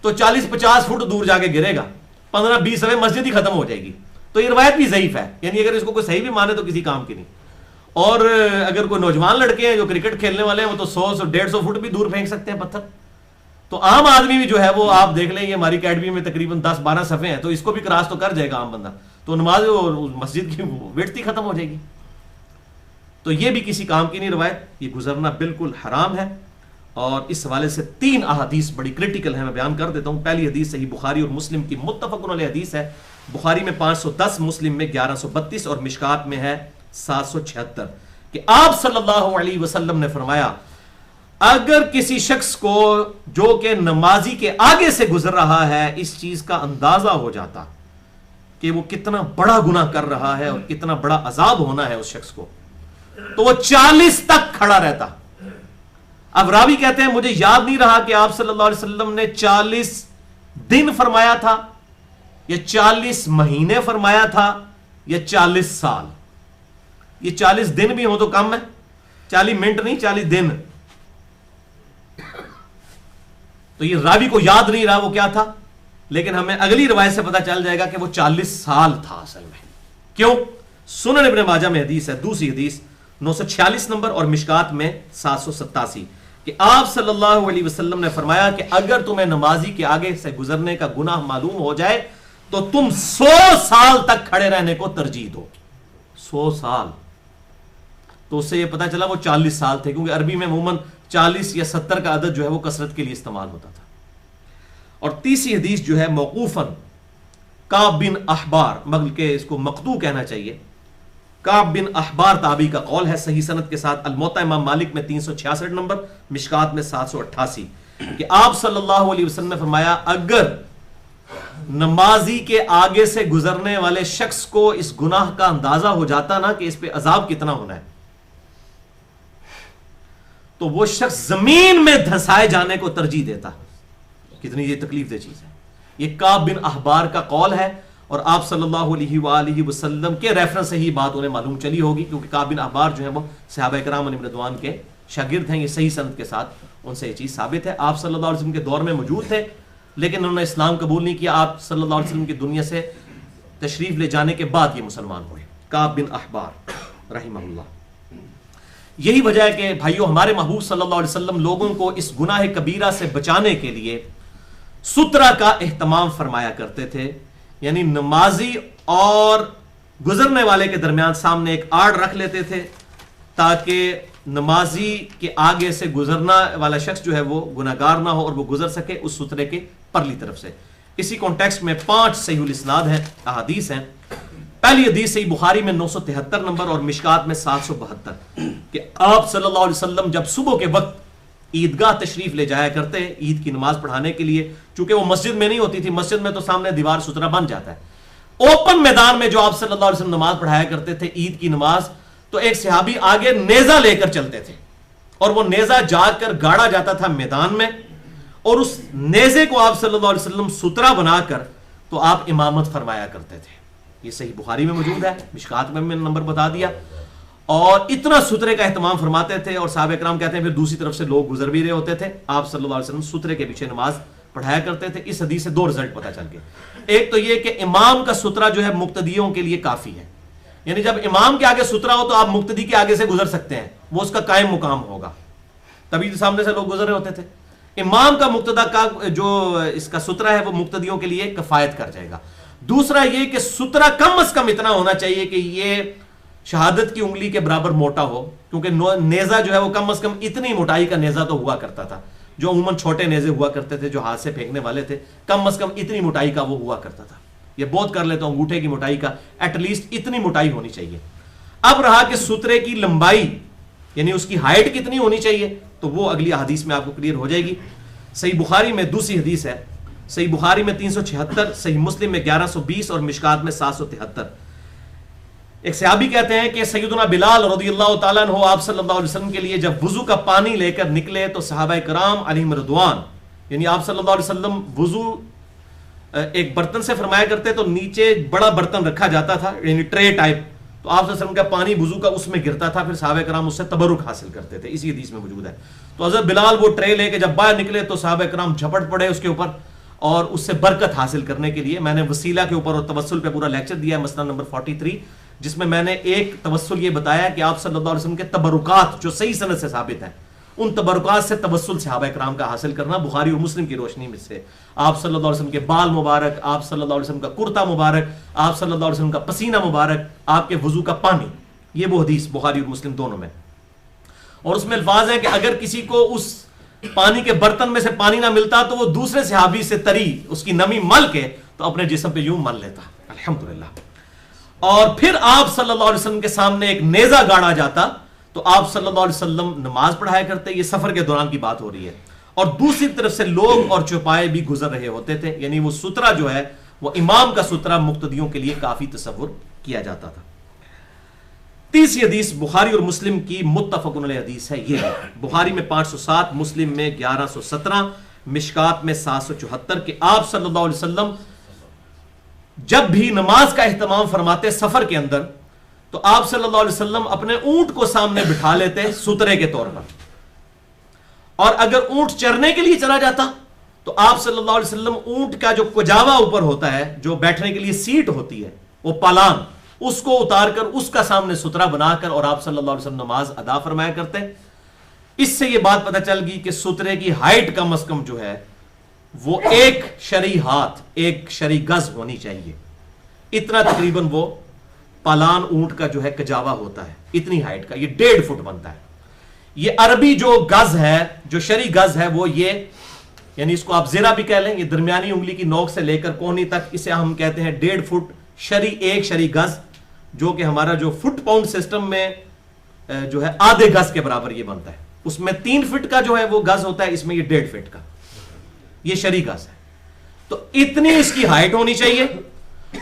A: تو 40-50 فٹ دور جا کے گرے گا، 15-20 صفحے مسجد ہی ختم ہو جائے گی. تو یہ روایت بھی ضعیف ہے، یعنی اگر اس کو کوئی صحیح بھی مانے تو کسی کام کی نہیں. اور اگر کوئی نوجوان لڑکے ہیں جو کرکٹ کھیلنے والے ہیں وہ تو 100-150 فٹ بھی دور پھینک سکتے ہیں پتھر. تو عام آدمی بھی جو ہے وہ آپ دیکھ لیں، یہ ہماری اکیڈمی میں تقریباً 10-12 صفحے ہیں، تو اس کو بھی کراس تو کر جائے گا عام بندہ، تو نماز مسجد کی ویڈتھ ہی ختم ہو جائے گی. تو یہ بھی کسی کام کی نہیں روایت، یہ گزرنا بالکل حرام ہے. اور اس حوالے سے 3 احادیث بڑی کرٹیکل ہیں، میں بیان کر دیتا ہوں. پہلی حدیث صحیح بخاری اور مسلم کی متفق علیہ حدیث ہے. بخاری میں 510، مسلم میں 1132 اور مشکات میں ہے 776 کہ آپ صلی اللہ علیہ وسلم نے فرمایا اگر کسی شخص کو جو کہ نمازی کے آگے سے گزر رہا ہے اس چیز کا اندازہ ہو جاتا کہ وہ کتنا بڑا گناہ کر رہا ہے اور کتنا بڑا عذاب ہونا ہے اس شخص کو، تو وہ 40 تک کھڑا رہتا. اب راوی کہتے ہیں مجھے یاد نہیں رہا کہ آپ صلی اللہ علیہ وسلم نے 40 دن فرمایا تھا یا 40 مہینے فرمایا تھا یا 40 سال. یہ 40 دن بھی ہو تو کم ہے، 40 منٹ نہیں 40 دن. تو یہ راوی کو یاد نہیں رہا وہ کیا تھا، لیکن ہمیں اگلی روایت سے پتا چل جائے گا کہ وہ 40 سال تھا اصل میں. کیوں؟ سنن ابن ماجہ میں حدیث ہے، دوسری حدیث 946 نمبر اور مشکات میں 787 کہ آپ صلی اللہ علیہ وسلم نے فرمایا کہ اگر تمہیں نمازی کے آگے سے گزرنے کا گناہ معلوم ہو جائے تو تم 100 سال تک کھڑے رہنے کو ترجیح دو. 100 سال. تو اس سے یہ پتا چلا وہ 40 سال تھے، کیونکہ عربی میں عموماً 40 یا 70 کا عدد جو ہے وہ کثرت کے لیے استعمال ہوتا تھا. اور تیسری حدیث جو ہے موقوفاً کعب بن احبار، بلکہ اس کو مقطوع کہنا چاہیے، کعب بن احبار تابعی کا قول ہے صحیح سند کے ساتھ، الموطا امام مالک میں 366 نمبر، مشکات میں 788، کہ آپ صلی اللہ علیہ وسلم نے فرمایا اگر نمازی کے آگے سے گزرنے والے شخص کو اس گناہ کا اندازہ ہو جاتا نا کہ اس پہ عذاب کتنا ہونا ہے، تو وہ شخص زمین میں دھسائے جانے کو ترجیح دیتا۔ کتنی یہ تکلیف دہ چیز ہے۔ یہ کعب بن احبار کا قول ہے، اور آپ صلی اللہ علیہ وآلہ وسلم کے ریفرنس سے ہی بات انہیں معلوم چلی ہوگی، کیونکہ کعب بن احبار جو ہیں وہ صحابہ کرام علیہم رضوان کے شاگرد ہیں۔ یہ صحیح سند کے ساتھ ان سے یہ چیز ثابت ہے۔ آپ صلی اللہ علیہ وسلم کے دور میں موجود تھے، لیکن انہوں نے اسلام قبول نہیں کیا۔ آپ صلی اللہ علیہ وسلم کی دنیا سے تشریف لے جانے کے بعد یہ مسلمان ہوئے، کعب بن احبار رحمہ اللہ۔ یہی وجہ ہے کہ بھائیو، ہمارے محبوب صلی اللہ علیہ وسلم لوگوں کو اس گناہ کبیرہ سے بچانے کے لیے سترہ کا اہتمام فرمایا کرتے تھے، یعنی نمازی اور گزرنے والے کے درمیان سامنے ایک آڑ رکھ لیتے تھے تاکہ نمازی کے آگے سے گزرنا والا شخص جو ہے وہ گناہگار نہ ہو اور وہ گزر سکے اس سترے کے پرلی طرف سے۔ اسی کانٹیکسٹ میں 5 صحیح الاسناد ہیں، احادیث ہیں۔ پہلی حدیث صحیح بخاری میں 973 نمبر اور مشکات میں 772، کہ آپ صلی اللہ علیہ وسلم جب صبح کے وقت عیدگاہ تشریف لے جایا کرتے عید کی نماز پڑھانے کے لیے، چونکہ وہ مسجد میں نہیں ہوتی تھی، مسجد میں تو سامنے دیوار سترہ بن جاتا ہے، اوپن میدان میں جو آپ صلی اللہ علیہ وسلم نماز پڑھایا کرتے تھے عید کی نماز، تو ایک صحابی آگے نیزہ لے کر چلتے تھے، اور وہ نیزہ جا کر گاڑا جاتا تھا میدان میں، اور اس نیزے کو آپ صلی اللہ علیہ وسلم سترہ بنا کر تو آپ امامت فرمایا کرتے تھے۔ یہ صحیح بخاری میں موجود ہے، مشکات میں میں نے نمبر بتا دیا، اور اتنا سترے کا اہتمام فرماتے تھے، اور صحابہ کرام کہتے ہیں پھر دوسری طرف سے لوگ گزر بھی رہے ہوتے تھے، آپ صلی اللہ علیہ وسلم سترے کے پیچھے نماز پڑھایا کرتے تھے۔ اس حدیث سے 2 رزلٹ پتہ چل گئے۔ ایک تو یہ کہ امام کا سترہ جو ہے مقتدیوں کے لیے کافی ہے، یعنی جب امام کے آگے سترہ ہو تو آپ مقتدی کے آگے سے گزر سکتے ہیں، وہ اس کا قائم مقام ہوگا، تبھی سامنے سے لوگ گزر رہے ہوتے تھے۔ امام کا مقتدا کا جو اس کا سترہ ہے وہ مقتدیوں کے لیے کفایت کر جائے گا۔ دوسرا یہ کہ سترہ کم از کم اتنا ہونا چاہیے کہ یہ شہادت کی انگلی کے برابر موٹا ہو، کیونکہ نیزہ جو ہے وہ کم از کم اتنی موٹائی کا نیزہ تو ہوا کرتا تھا، جو عموماً چھوٹے نیزے ہوا کرتے تھے جو ہاتھ سے پھینکنے والے تھے، کم از کم اتنی موٹائی کا وہ ہوا کرتا تھا۔ یہ بہت کر لیتا ہوں انگوٹھے کی موٹائی کا، ایٹ لیسٹ اتنی موٹائی ہونی چاہیے۔ اب رہا کہ سترے کی لمبائی یعنی اس کی ہائٹ کتنی ہونی چاہیے، تو وہ اگلی حدیث میں آپ کو کلیئر ہو جائے گی۔ صحیح بخاری میں دوسری حدیث ہے، صحیح بخاری میں 376، صحیح مسلم میں 1120 اور مشکات میں 773۔ ایک صحابی کہتے ہیں کہ سیدنا بلال رضی اللہ تعالیٰ عنہ آپ صلی اللہ علیہ وسلم کے لیے جب وضو کا پانی لے کر نکلے تو صحابہ کرام علیہم رضوان، یعنی آپ صلی اللہ علیہ وسلم وضو ایک برتن سے فرمایا کرتے تو نیچے بڑا برتن رکھا جاتا تھا یعنی ٹرے ٹائپ، تو آپ صلی اللہ علیہ وسلم کا پانی وضو کا اس میں گرتا تھا، پھر صحابہ کرام اس سے تبرک حاصل کرتے تھے، اسی حدیث میں موجود ہے۔ تو حضرت بلال وہ ٹرے لے کے جب باہر نکلے تو صحابہ کرام جھپٹ پڑے اس کے اوپر، اور اس سے برکت حاصل کرنے کے لیے میں نے وسیلہ کے اوپر اور توسل پہ پورا لیکچر دیا ہے، مسئلہ نمبر 43، جس میں میں نے ایک توسل یہ بتایا کہ آپ صلی اللہ علیہ وسلم کے تبرکات جو صحیح سند سے ثابت ہیں، ان تبرکات سے توسل صحابہ کرام کا حاصل کرنا بخاری اور مسلم کی روشنی میں سے، آپ صلی اللہ علیہ وسلم کے بال مبارک، آپ صلی اللہ علیہ وسلم کا کرتا مبارک، آپ صلی اللہ علیہ وسلم کا پسینہ مبارک، آپ کے وضو کا پانی، یہ وہ حدیث بخاری اور مسلم دونوں میں، اور اس میں الفاظ ہیں کہ اگر کسی کو اس پانی کے برتن میں سے پانی نہ ملتا تو وہ دوسرے صحابی سے تری اس کی نمی مل کے تو اپنے جسم پہ یوں مل لیتا، الحمدللہ۔ اور پھر آپ صلی اللہ علیہ وسلم کے سامنے ایک نیزہ گاڑا جاتا تو آپ صلی اللہ علیہ وسلم نماز پڑھایا کرتے، یہ سفر کے دوران کی بات ہو رہی ہے، اور دوسری طرف سے لوگ اور چوپائے بھی گزر رہے ہوتے تھے، یعنی وہ سترہ جو ہے وہ امام کا سترہ مقتدیوں کے لیے کافی تصور کیا جاتا تھا۔ تیسری حدیث بخاری اور مسلم کی متفق علیہ حدیث ہے، یہ ہے بخاری میں 507، مسلم میں 1117، مشکات میں 774، کہ آپ صلی اللہ علیہ وسلم جب بھی نماز کا اہتمام فرماتے سفر کے اندر تو آپ صلی اللہ علیہ وسلم اپنے اونٹ کو سامنے بٹھا لیتے سترے کے طور پر، اور اگر اونٹ چرنے کے لیے چلا جاتا تو آپ صلی اللہ علیہ وسلم اونٹ کا جو کجاوا اوپر ہوتا ہے جو بیٹھنے کے لیے سیٹ ہوتی ہے وہ پالان، اس کو اتار کر اس کا سامنے سترہ بنا کر اور آپ صلی اللہ علیہ وسلم نماز ادا فرمایا کرتے۔ اس سے یہ بات پتہ چل گئی کہ سترے کی ہائٹ کم از کم جو ہے وہ 1 شرعی ہاتھ 1 شرعی گز ہونی چاہیے، اتنا تقریباً وہ پالان اونٹ کا جو ہے کجاوا ہوتا ہے، اتنی ہائٹ کا، یہ 1.5 فٹ بنتا ہے۔ یہ عربی جو گز ہے جو شرعی گز ہے وہ یہ، یعنی اس کو آپ زیرہ بھی کہہ لیں، یہ درمیانی انگلی کی نوک سے لے کر کوہنی تک، اسے ہم کہتے ہیں 1.5 فٹ شرعی 1 شرعی گز جو کہ ہمارا جو فٹ پاؤنڈ سسٹم میں جو ہے آدھے گز کے برابر یہ بنتا ہے. اس میں 3 فٹ کا جو ہے وہ گز ہوتا ہے, اس میں یہ 1.5 فٹ کا, یہ شرعی گز ہے. تو اتنی اس کی ہائٹ ہونی چاہیے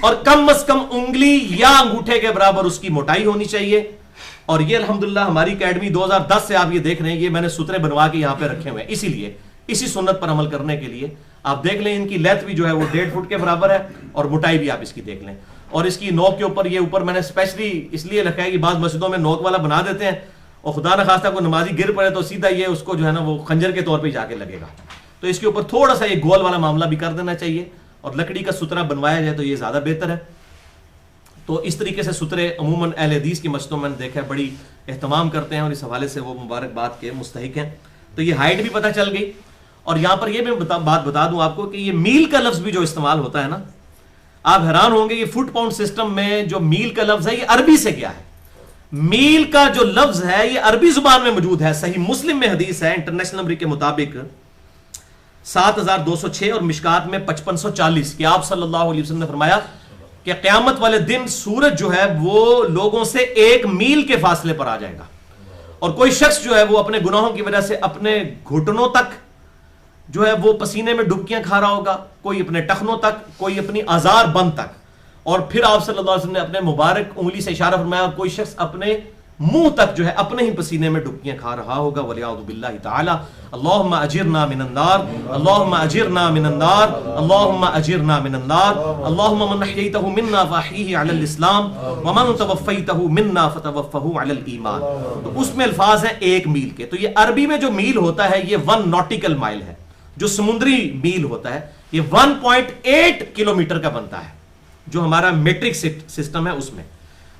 A: اور کم از کم انگلی یا انگوٹھے کے برابر اس کی موٹائی ہونی چاہیے. اور یہ الحمدللہ ہماری اکیڈمی 2010 سے آپ یہ دیکھ رہے ہیں, یہ میں نے سترے بنوا کے یہاں پہ رکھے ہوئے ہیں, اسی لیے اسی سنت پر عمل کرنے کے لیے. آپ دیکھ لیں ان کی لیتھ بھی جو ہے وہ 1.5 فٹ کے برابر ہے اور موٹائی بھی آپ اس کی دیکھ لیں. اور اس کی نوک کے اوپر, یہ اوپر میں نے اسپیشلی اس لیے رکھا ہے کہ بعض مسجدوں میں نوک والا بنا دیتے ہیں اور خدا نہ خواستہ کوئی نمازی گر پڑے تو سیدھا یہ اس کو جو ہے نا وہ خنجر کے طور پہ جا کے لگے گا. تو اس کے اوپر تھوڑا سا یہ گول والا معاملہ بھی کر دینا چاہیے اور لکڑی کا سترہ بنوایا جائے تو یہ زیادہ بہتر ہے. تو اس طریقے سے سترے عموماً اہل حدیث کی مسجدوں میں دیکھا ہے بڑی اہتمام کرتے ہیں اور اس حوالے سے وہ مبارکباد کے مستحق ہیں. تو یہ ہائٹ بھی پتہ چل گئی. اور یہاں پر یہ میں بات بتا دوں آپ کو کہ یہ میل کا لفظ بھی جو استعمال ہوتا ہے نا, آپ حیران ہوں گے یہ فٹ پاؤنڈ سسٹم میں جو میل کا لفظ ہے یہ عربی سے کیا ہے. میل کا جو لفظ ہے یہ عربی زبان میں موجود ہے. صحیح مسلم میں حدیث ہے انٹرنیشنل نمبر کے مطابق 7206 اور مشکات میں 5540 کہ آپ صلی اللہ علیہ وسلم نے فرمایا کہ قیامت والے دن سورج جو ہے وہ لوگوں سے 1 میل کے فاصلے پر آ جائے گا اور کوئی شخص جو ہے وہ اپنے گناہوں کی وجہ سے اپنے گھٹنوں تک جو ہے وہ پسینے میں ڈبکیاں کھا رہا ہوگا, کوئی اپنے ٹخنوں تک, کوئی اپنی آزار بند تک. اور پھر آپ صلی اللہ علیہ وسلم نے اپنے مبارک انگلی سے اشارہ فرمایا کوئی شخص اپنے منہ تک جو ہے اپنے ہی پسینے میں ڈبکیاں کھا رہا ہوگا. وَلِعَوْذُ بِاللَّهِ تَعَالَى اللہم اجرنا من النار اللہم اجرنا من النار اللہم اجرنا من النار اللہم من احییتہ منا فاحیہ علی الاسلام ومن توفیتہ منا فتوفہ علی الایمان. تو اس میں الفاظ ہیں 1 میل کے. تو یہ عربی میں جو میل ہوتا ہے یہ 1 نوٹیکل مائل ہے. جو سمندری میل ہوتا ہے یہ 1.8 کلومیٹر کا بنتا ہے جو ہمارا میٹرک سسٹم ہے اس میں.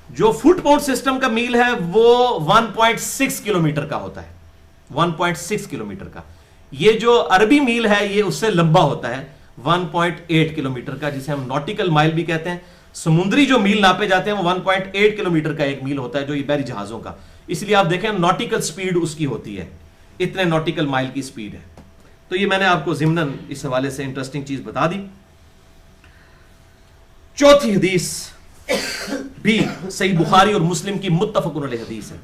A: جو فٹ پاؤنڈ سسٹم کا میل ہے وہ 1.6 کلومیٹر کا ہوتا ہے, 1.6 کلومیٹر کا. یہ جو عربی میل ہے یہ اس سے لمبا ہوتا ہے 1.8 کلومیٹر کا, جسے ہم نوٹیکل مائل بھی کہتے ہیں. سمندری جو میل ناپے جاتے ہیں وہ 1.8 کلومیٹر کا ایک میل ہوتا ہے جو یہ بحری جہازوں کا. اس لیے آپ دیکھیں نوٹیکل سپیڈ اس کی ہوتی ہے, اتنے نوٹیکل مائل کی سپیڈ ہے. تو یہ میں نے آپ کو ضمناً اس حوالے سے انٹرسٹنگ چیز بتا دی. چوتھی حدیث بھی صحیح بخاری اور مسلم کی متفق علیہ حدیث ہے.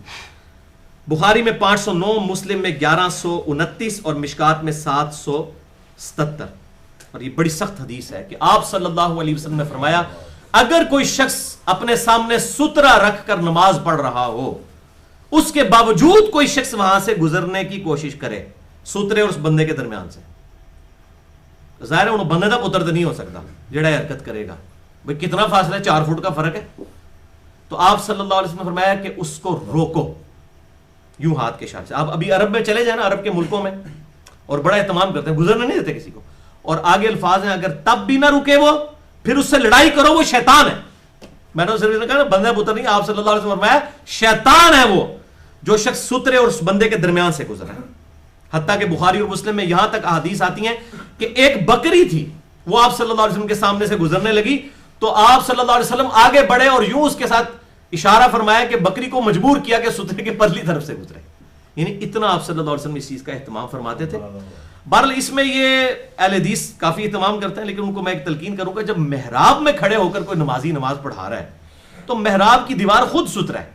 A: بخاری میں 509, مسلم میں 1129 اور مشکات میں 777. اور یہ بڑی سخت حدیث ہے کہ آپ صلی اللہ علیہ وسلم نے فرمایا اگر کوئی شخص اپنے سامنے سترہ رکھ کر نماز پڑھ رہا ہو, اس کے باوجود کوئی شخص وہاں سے گزرنے کی کوشش کرے سترے اور اس بندے کے درمیان سے, ظاہر ہے انہوں بندے تک اتر تو نہیں ہو سکتا جڑا حرکت کرے گا. بھئی کتنا فاصلہ ہے, 4 فٹ کا فرق ہے. تو آپ صلی اللہ علیہ وسلم نے فرمایا کہ اس کو روکو یوں ہاتھ کے اشارے سے. آپ ابھی عرب میں چلے جائیں نا, عرب کے ملکوں میں, اور بڑا اہتمام کرتے ہیں, گزرنے نہیں دیتے کسی کو. اور آگے الفاظ ہیں اگر تب بھی نہ رکے وہ, پھر اس سے لڑائی کرو, وہ شیطان ہے. میں نے صرف کہا نا بندے پتر نہیں, آپ صلی اللہ علیہ وسلم نے فرمایا شیطان ہے وہ جو شخص سترے اور اس بندے کے درمیان سے گزرا ہے. حتیٰ کہ بخاری اور مسلم میں یہاں تک احادیث آتی ہیں کہ ایک بکری تھی, وہ آپ صلی اللہ علیہ وسلم کے سامنے سے گزرنے لگی تو آپ صلی اللہ علیہ وسلم آگے بڑھے اور یوں اس کے ساتھ اشارہ فرمایا کہ بکری کو مجبور کیا کہ سترے کے پرلی طرف سے گزرے. یعنی اتنا آپ صلی اللہ علیہ وسلم اس چیز کا اہتمام فرماتے تھے. بہرحال اس میں یہ اہل حدیث کافی اہتمام کرتے ہیں, لیکن ان کو میں ایک تلقین کروں گا, جب محراب میں کھڑے ہو کر کوئی نمازی نماز پڑھا رہا ہے تو محراب کی دیوار خود سترا ہے,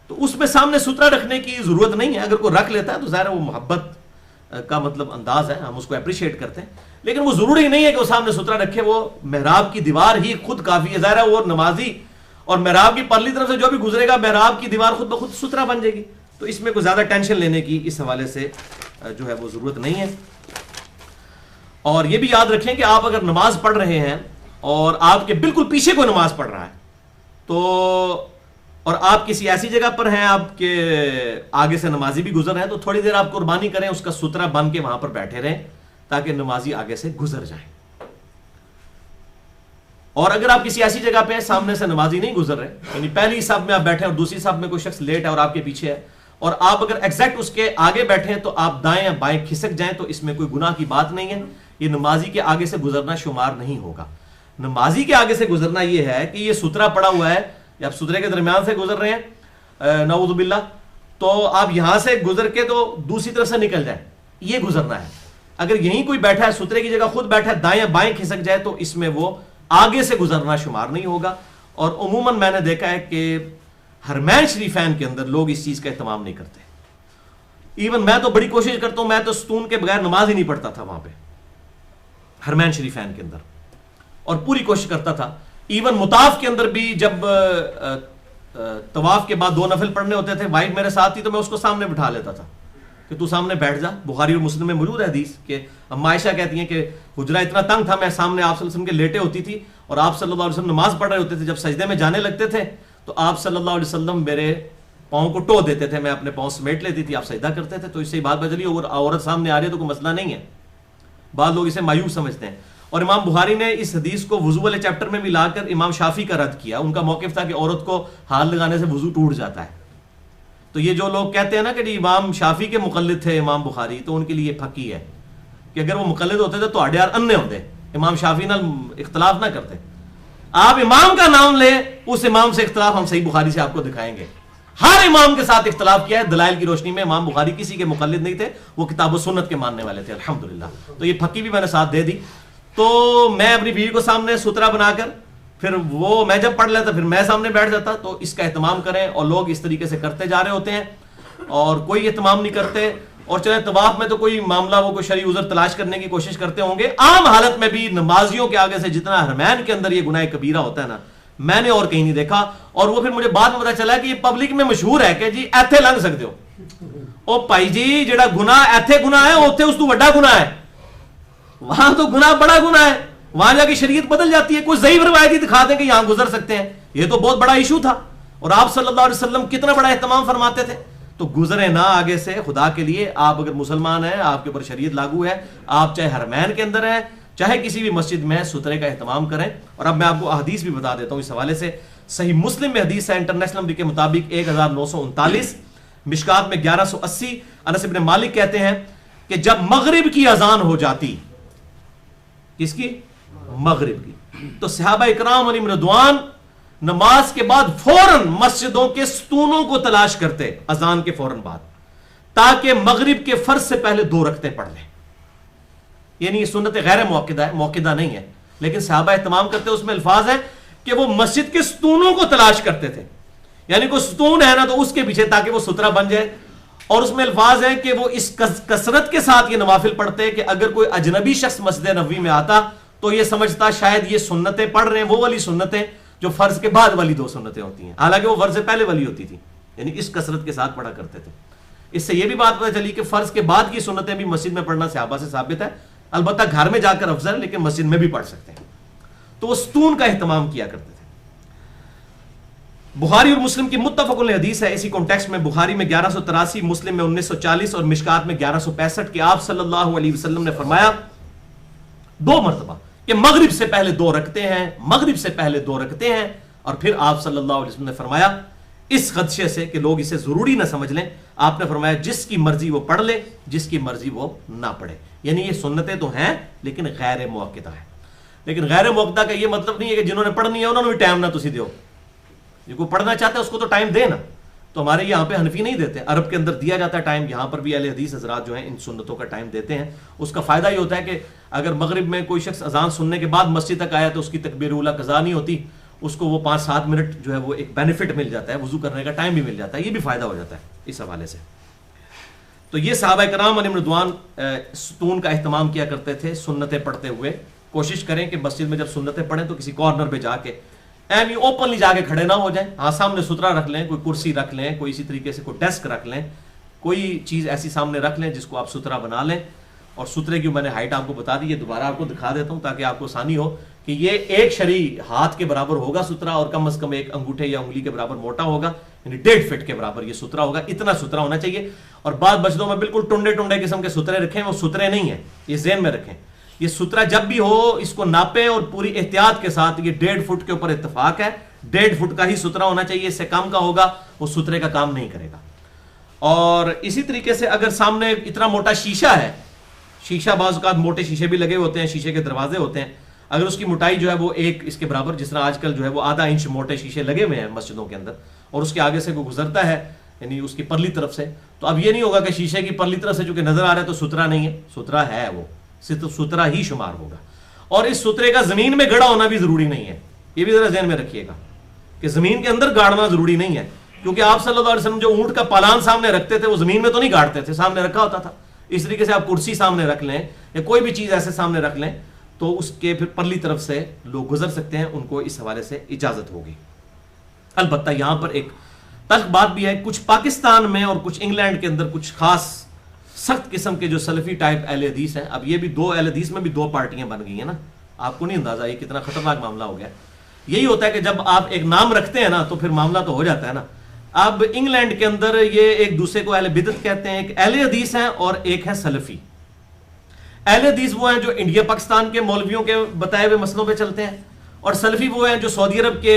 A: تو اس میں سامنے سترا رکھنے کی ضرورت نہیں ہے. اگر کوئی رکھ لیتا ہے تو ظاہر ہے وہ محبت کا مطلب انداز ہے, ہم اس کو اپریشیٹ کرتے ہیں, لیکن وہ ضروری نہیں ہے کہ وہ سامنے سترا رکھے. وہ محراب کی دیوار ہی خود کافی ہے. ظاہر ہے وہ نمازی اور محراب کی پرلی طرف سے جو بھی گزرے گا محراب کی دیوار خود بخود سترا بن جائے گی. تو اس میں کوئی زیادہ ٹینشن لینے کی اس حوالے سے جو ہے وہ ضرورت نہیں ہے. اور یہ بھی یاد رکھیں کہ آپ اگر نماز پڑھ رہے ہیں اور آپ کے بالکل پیچھے کوئی نماز پڑھ رہا ہے تو, اور آپ کسی ایسی جگہ پر ہیں, آپ کے آگے سے نمازی بھی گزر رہے ہیں, تو تھوڑی دیر آپ قربانی کریں, اس کا سترا بن کے وہاں پر بیٹھے رہیں تاکہ نمازی آگے سے گزر جائیں. اور اگر آپ کسی ایسی جگہ پہ ہیں سامنے سے نمازی نہیں گزر رہے, یعنی پہلی صف میں آپ بیٹھے ہیں اور دوسری صف میں کوئی شخص لیٹ ہے اور آپ کے پیچھے ہے, اور آپ اگر ایگزیکٹ اس کے آگے بیٹھے ہیں تو آپ دائیں یا بائیں کھسک جائیں, تو اس میں کوئی گناہ کی بات نہیں ہے. یہ نمازی کے آگے سے گزرنا شمار نہیں ہوگا. نمازی کے آگے سے گزرنا یہ ہے کہ یہ سترا پڑا ہوا ہے یا آپ سترے کے درمیان سے گزر رہے ہیں نعوذ باللہ, تو آپ یہاں سے گزر کے تو دوسری طرف سے نکل جائیں, یہ گزرنا ہے. اگر یہیں کوئی بیٹھا ہے سترے کی جگہ خود بیٹھا ہے, دائیں بائیں کھسک جائے تو اس میں وہ آگے سے گزرنا شمار نہیں ہوگا. اور عموماً میں نے دیکھا ہے کہ حرمین شریفین کے اندر لوگ اس چیز کا اہتمام نہیں کرتے. ایون میں تو بڑی کوشش کرتا ہوں, میں تو ستون کے بغیر نماز ہی نہیں پڑھتا تھا وہاں پہ حرمین شریفین کے اندر, اور پوری کوشش کرتا تھا. ایون مطاف کے اندر بھی جب طواف کے بعد 2 نفل پڑھنے ہوتے تھے, وائف میرے ساتھ تھی تو میں اس کو سامنے بٹھا لیتا تھا کہ تو سامنے بیٹھ جا. بخاری اور مسلم میں موجود ہے حدیث کہ اما عائشہ کہتی ہیں کہ حجرہ اتنا تنگ تھا, میں سامنے آپ صلی اللہ علیہ وسلم کے لیٹے ہوتی تھی اور آپ صلی اللہ علیہ وسلم نماز پڑھ رہے ہوتے تھے. جب سجدے میں جانے لگتے تھے تو آپ صلی اللہ علیہ وسلم میرے پاؤں کو ٹو دیتے تھے, میں اپنے پاؤں سمیٹ لیتی تھی, آپ سجدہ کرتے تھے. تو اس سے بات بدلی, اور عورت سامنے آ رہی ہے تو کوئی مسئلہ نہیں ہے. بعض لوگ اسے مایوس سمجھتے ہیں. اور امام بخاری نے اس حدیث کو وضو والے چیپٹر میں بھی لا کر امام شافعی کا رد کیا. ان کا موقف تھا کہ عورت کو ہاتھ لگانے سے وضو ٹوٹ جاتا ہے. تو یہ جو لوگ کہتے ہیں نا کہ جی امام شافعی کے مقلد تھے امام بخاری, تو ان کے لیے پھکی ہے کہ اگر وہ مقلد ہوتے تھے تو اڈے یار انے ہوتے, امام شافعی نال اختلاف نہ کرتے. آپ امام کا نام لیں, اس امام سے اختلاف ہم صحیح بخاری سے آپ کو دکھائیں گے. ہر امام کے ساتھ اختلاف کیا ہے دلائل کی روشنی میں. امام بخاری کسی کے مقلد نہیں تھے, وہ کتاب و سنت کے ماننے والے تھے الحمدللہ. تو یہ پھکی بھی میں نے ساتھ دے دی. تو میں اپنی بیوی کو سامنے سترا بنا کر پھر وہ میں جب پڑھ لیتا پھر میں سامنے بیٹھ جاتا. تو اس کا اہتمام کریں, اور لوگ اس طریقے سے کرتے جا رہے ہوتے ہیں اور کوئی اہتمام نہیں کرتے. اور چلے طواف میں تو کوئی معاملہ وہ کوئی شرعی عذر تلاش کرنے کی کوشش کرتے ہوں گے. عام حالت میں بھی نمازیوں کے آگے سے جتنا حرمین کے اندر یہ گناہ کبیرہ ہوتا ہے نا, میں نے اور کہیں نہیں دیکھا. اور وہ پھر مجھے بعد میں پتا چلا کہ یہ پبلک میں مشہور ہے کہ جی ایتھے لنگ سکتے ہو. او بھائی جی جڑا گناہ ایتھے گناہ ہے اوتھے اس تو بڑا گناہ ہے, وہاں تو گناہ بڑا گناہ ہے, وہاں جا کے شریعت بدل جاتی ہے. کوئی ضعیف روایت ہی دکھا دیں کہ یہاں گزر سکتے ہیں, یہ تو بہت بڑا ایشو تھا. اور آپ صلی اللہ علیہ وسلم کتنا بڑا اہتمام فرماتے تھے. تو گزرے نہ آگے سے خدا کے لیے. آپ اگر مسلمان ہیں, آپ کے اوپر شریعت لاگو ہے, آپ چاہے حرمین کے اندر ہیں چاہے کسی بھی مسجد میں, سترے کا اہتمام کریں. اور اب میں آپ کو احادیث بھی بتا دیتا ہوں اس حوالے سے. صحیح مسلم میں حدیث ہے انٹرنیشنل نمبر کے مطابق 1939, مشکات میں 1180. انس بن مالک کہتے ہیں کہ جب مغرب کی اذان ہو جاتی, کس کی؟ مغرب کی, تو صحابہ اکرام علیہم رضوان نماز کے بعد فوراً مسجدوں کے ستونوں کو تلاش کرتے اذان کے فوراً بعد, تاکہ مغرب کے فرض سے پہلے 2 رکعتیں پڑھ لیں. یعنی یہ سنت غیر موقدہ ہے, موقدہ نہیں ہے, لیکن صحابہ اہتمام کرتے. اس میں الفاظ ہیں کہ وہ مسجد کے ستونوں کو تلاش کرتے تھے, یعنی کوئی ستون ہے نا تو اس کے پیچھے تاکہ وہ سترا بن جائے. اور اس میں الفاظ ہیں کہ وہ اس کثرت کے ساتھ یہ نوافل پڑھتے کہ اگر کوئی اجنبی شخص مسجد نبوی میں آتا تو یہ سمجھتا شاید یہ سنتیں پڑھ رہے ہیں, وہ والی سنتیں جو فرض کے بعد والی 2 سنتیں ہوتی ہیں, حالانکہ وہ فرض سے پہلے والی ہوتی تھی. یعنی اس کثرت کے ساتھ پڑھا کرتے تھے. اس سے یہ بھی بات پتہ چلی کہ فرض کے بعد کی سنتیں بھی مسجد میں پڑھنا صحابہ سے ثابت ہے. البتہ گھر میں جا کر افضل ہے, لیکن مسجد میں بھی پڑھ سکتے ہیں. تو وہ ستون کا اہتمام کیا کرتے تھے. بخاری اور مسلم کی متفق علیہ حدیث ہے اسی کانٹیکسٹ میں, بخاری میں 1183, مسلم میں 1940 اور مشکات میں 1165 کہ آپ صلی اللہ علیہ وسلم نے فرمایا 2 مرتبہ کہ مغرب سے پہلے 2 رکعتیں ہیں, مغرب سے پہلے 2 رکعتیں ہیں. اور پھر آپ صلی اللہ علیہ وسلم نے فرمایا اس خدشے سے کہ لوگ اسے ضروری نہ سمجھ لیں, آپ نے فرمایا جس کی مرضی وہ پڑھ لے, جس کی مرضی وہ نہ پڑھے. یعنی یہ سنتیں تو ہیں لیکن غیر موقدہ ہیں. لیکن غیر موقدہ کا یہ مطلب نہیں ہے کہ جنہوں نے پڑھنی ہے انہوں نے بھی ٹائم نہ تسی دیو. جو کوئی پڑھنا چاہتا ہے اس کو تو ٹائم دے نا. تو ہمارے یہاں پہ حنفی نہیں دیتے, عرب کے اندر دیا جاتا ہے ٹائم. یہاں پر بھی اہل حدیث حضرات جو ہیں ان سنتوں کا ٹائم دیتے ہیں. اس کا فائدہ یہ ہوتا ہے کہ اگر مغرب میں کوئی شخص اذان سننے کے بعد مسجد تک آیا تو اس کی تکبیر اولیٰ قضا نہیں ہوتی, اس کو وہ 5-7 منٹ جو ہے وہ ایک بینیفٹ مل جاتا ہے, وضو کرنے کا ٹائم بھی مل جاتا ہے. یہ بھی فائدہ ہو جاتا ہے اس حوالے سے. تو یہ صحابہ کرام علیہم رضوان ستون کا اہتمام کیا کرتے تھے سنتیں پڑھتے ہوئے. کوشش کریں کہ مسجد میں جب سنتیں پڑھیں تو کسی کارنر پہ جا کے ایویں اوپنلی جا کے کھڑے نہ ہو جائیں. ہاں سامنے سترا رکھ لیں, کوئی کرسی رکھ لیں, کوئی اسی طریقے سے کوئی ڈیسک رکھ لیں, کوئی چیز ایسی سامنے رکھ لیں جس کو آپ سترا بنا لیں. اور سترے کی میں نے ہائٹ آپ کو بتا دی, یہ دوبارہ آپ کو دکھا دیتا ہوں تاکہ آپ کو آسانی ہو کہ یہ ایک شرعی ہاتھ کے برابر ہوگا سترا, اور کم از کم ایک انگوٹھے یا انگلی کے برابر موٹا ہوگا, یعنی 1.5 فٹ کے برابر یہ سترا ہوگا. اتنا سترا ہونا چاہیے. اور بعض مسجدوں میں بالکل ٹنڈے ٹنڈے قسم کے سترے رکھیں, وہ سترے نہیں ہیں, یہ ذہن میں رکھیں. یہ سترا جب بھی ہو اس کو ناپیں اور پوری احتیاط کے ساتھ. یہ 1.5 فٹ کے اوپر اتفاق ہے, 1.5 فٹ کا ہی سترا ہونا چاہیے. اس سے کم کا ہوگا وہ سترے کا کام نہیں کرے گا. اور اسی طریقے سے اگر سامنے اتنا موٹا شیشہ ہے, شیشہ بعض اوقات موٹے شیشے بھی لگے ہوتے ہیں, شیشے کے دروازے ہوتے ہیں, اگر اس کی موٹائی جو ہے وہ 1 اس کے برابر, جس طرح آج کل جو ہے وہ ½ انچ موٹے شیشے لگے ہوئے ہیں مسجدوں کے اندر, اور اس کے آگے سے کوئی گزرتا ہے یعنی اس کی پرلی طرف سے, تو اب یہ نہیں ہوگا کہ شیشے کی پرلی طرف سے چونکہ نظر آ رہا ہے تو سترا نہیں ہے, سترا ہے, وہ سترا ہی شمار ہوگا. اور اس سترے کا زمین میں گڑا ہونا بھی ضروری نہیں ہے, یہ بھی ذرا ذہن میں رکھیے گا. کہ زمین کے اندر گاڑنا ضروری نہیں ہے، کیونکہ آپ صلی اللہ علیہ وسلم جو اونٹ کا پالان سامنے رکھتے تھے وہ زمین میں تو نہیں گاڑتے تھے، سامنے رکھا ہوتا تھا. اس طریقے سے آپ کرسی سامنے رکھ لیں یا کوئی بھی چیز ایسے سامنے رکھ لیں تو اس کے پھر پرلی طرف سے لوگ گزر سکتے ہیں، ان کو اس حوالے سے اجازت ہوگی. البتہ یہاں پر ایک تلخ بات بھی ہے، کچھ پاکستان میں اور کچھ انگلینڈ کے اندر کچھ خاص سخت قسم کے جو سلفی ٹائپ اہل حدیث ہیں. اب یہ بھی دو اہل حدیث میں بھی دو پارٹیاں بن گئی ہیں نا، آپ کو نہیں اندازہ یہ کتنا خطرناک معاملہ ہو گیا. یہی ہوتا ہے کہ جب آپ ایک نام رکھتے ہیں نا تو پھر معاملہ تو ہو جاتا ہے نا. اب انگلینڈ کے اندر یہ ایک دوسرے کو اہل بدعت کہتے ہیں، ایک اہل حدیث ہیں اور ایک ہے سلفی. اہل حدیث وہ ہیں جو انڈیا پاکستان کے مولویوں کے بتائے ہوئے مسئلوں پہ چلتے ہیں، اور سلفی وہ ہیں جو سعودی عرب کے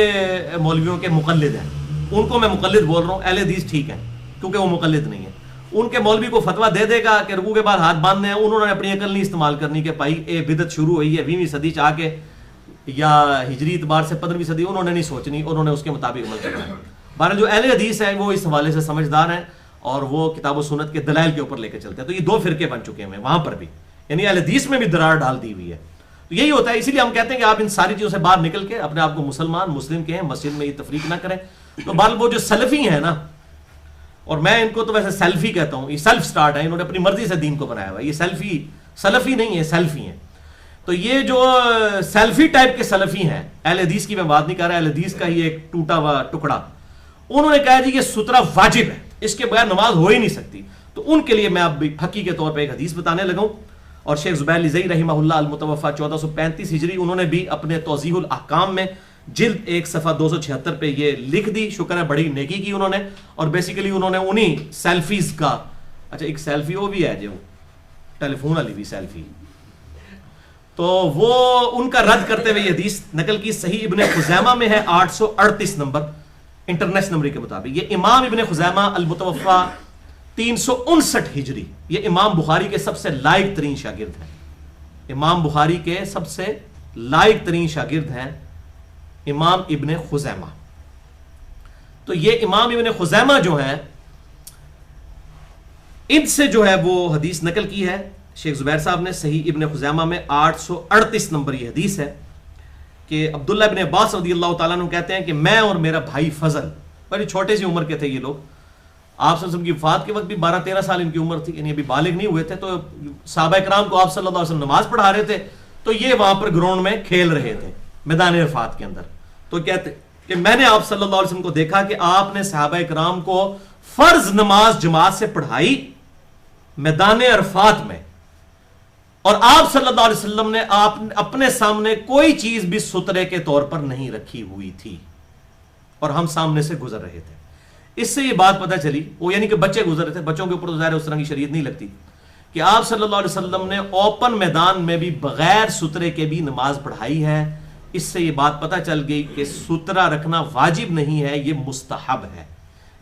A: مولویوں کے مقلد ہیں. ان کو میں مقلد بول رہا ہوں، اہل حدیث ٹھیک ہے کیونکہ وہ مقلد نہیں ہے. ان کے مولوی کو فتویٰ دے دے گا کہ رکوع کے بعد ہاتھ باندھنے ہیں، انہوں نے اپنی عقل نہیں استعمال کرنی کہ بھائی اے بدعت شروع ہوئی ہے 20ویں صدی چ آ کے یا ہجری اعتبار سے 15ویں صدی، انہوں نے نہیں سوچنی، انہوں نے اس کے مطابق عمل کرنا ہے. بہرحال جو اہل حدیث ہیں وہ اس حوالے سے سمجھدار ہیں اور وہ کتاب و سنت کے دلائل کے اوپر لے کے چلتے ہیں. تو یہ دو فرقے بن چکے ہیں وہاں پر بھی، یعنی اہل حدیث میں بھی درار ڈال دی ہوئی ہے. تو یہی ہوتا ہے، اسی لیے ہم کہتے ہیں کہ آپ ان ساری چیزوں سے باہر نکل کے اپنے آپ کو مسلمان مسلم کہیں، مسجد میں یہ تفریق نہ کریں. تو بہرحال وہ جو سلفی ہیں نا، اور میں ان کو تو ویسے سیلفی کہتا ہوں، یہ سیلف سٹارٹ ہے، انہوں نے اپنی مرضی سے دین کو بنایا ہوا ہے. یہ سلفی نہیں ہے، سیلفی ہیں. تو یہ جو سیلفی ٹائپ کے سلفی ہیں، اہل حدیث کی میں بات نہیں کر رہا، اہل حدیث کا ہی ایک ٹوٹا ہوا ٹکڑا، انہوں نے کہا جی یہ سترہ واجب ہے، اس کے بغیر نماز ہو ہی نہیں سکتی. تو ان کے لیے میں اب حقیقی کے طور پہ ایک حدیث بتانے لگا ہوں. اور شیخ زبیر الزئی رحمہ اللہ المتوفی 1435 ہجری، انہوں نے بھی اپنے توضیح الاحکام میں جلد 1 صفحہ 276 پہ یہ لکھ دی. شکر ہے، بڑی نیکی کی انہوں نے. اور بیسیکلی انہوں نے انہی سیلفیز کا، اچھا ایک سیلفی وہ بھی ہے جو ٹیلی فون والی بھی سیلفی، تو وہ ان کا رد کرتے ہوئے یہ حدیث نقل کی. صحیح ابن خزیمہ میں ہے 838 نمبر انٹرنیشنل نمبر کے مطابق. یہ امام ابن خزیمہ المتوفی 359 ہجری، یہ امام بخاری کے سب سے لائق ترین شاگرد ہیں. امام بخاری کے سب سے لائق ترین شاگرد ہیں امام ابن خزیمہ. تو یہ امام ابن خزیمہ جو ہیں، ان سے جو ہے وہ حدیث نقل کی ہے شیخ زبیر صاحب نے. صحیح ابن خزیمہ میں 838 نمبر یہ حدیث ہے کہ عبداللہ ابن عباس رضی اللہ تعالیٰ عنہ کہتے ہیں کہ میں اور میرا بھائی فضل، بڑی چھوٹے سی عمر کے تھے یہ لوگ، آپ صلی اللہ علیہ وسلم کی وفات کے وقت بھی 12-13 سال ان کی عمر تھی، یعنی ابھی بالغ نہیں ہوئے تھے. تو صحابہ کرام کو آپ صلی اللہ علیہ وسلم نماز پڑھا رہے تھے، تو یہ وہاں پر گراؤنڈ میں کھیل رہے تھے میدان عرفات کے اندر. تو کہتے کہ میں نے آپ صلی اللہ علیہ وسلم کو دیکھا کہ آپ نے صحابہ کرام کو فرض نماز جماعت سے پڑھائی میدان عرفات میں، اور آپ صلی اللہ علیہ وسلم نے اپنے سامنے کوئی چیز بھی سترے کے طور پر نہیں رکھی ہوئی تھی، اور ہم سامنے سے گزر رہے تھے. اس سے یہ بات پتہ چلی، وہ یعنی کہ بچے گزر رہے تھے، بچوں کے اوپر تو ظاہر اس طرح کی شریعت نہیں لگتی، کہ آپ صلی اللہ علیہ وسلم نے اوپن میدان میں بھی بغیر سترے کے بھی نماز پڑھائی ہے. اس سے یہ بات پتہ چل گئی کہ سترہ رکھنا واجب نہیں ہے، یہ مستحب ہے.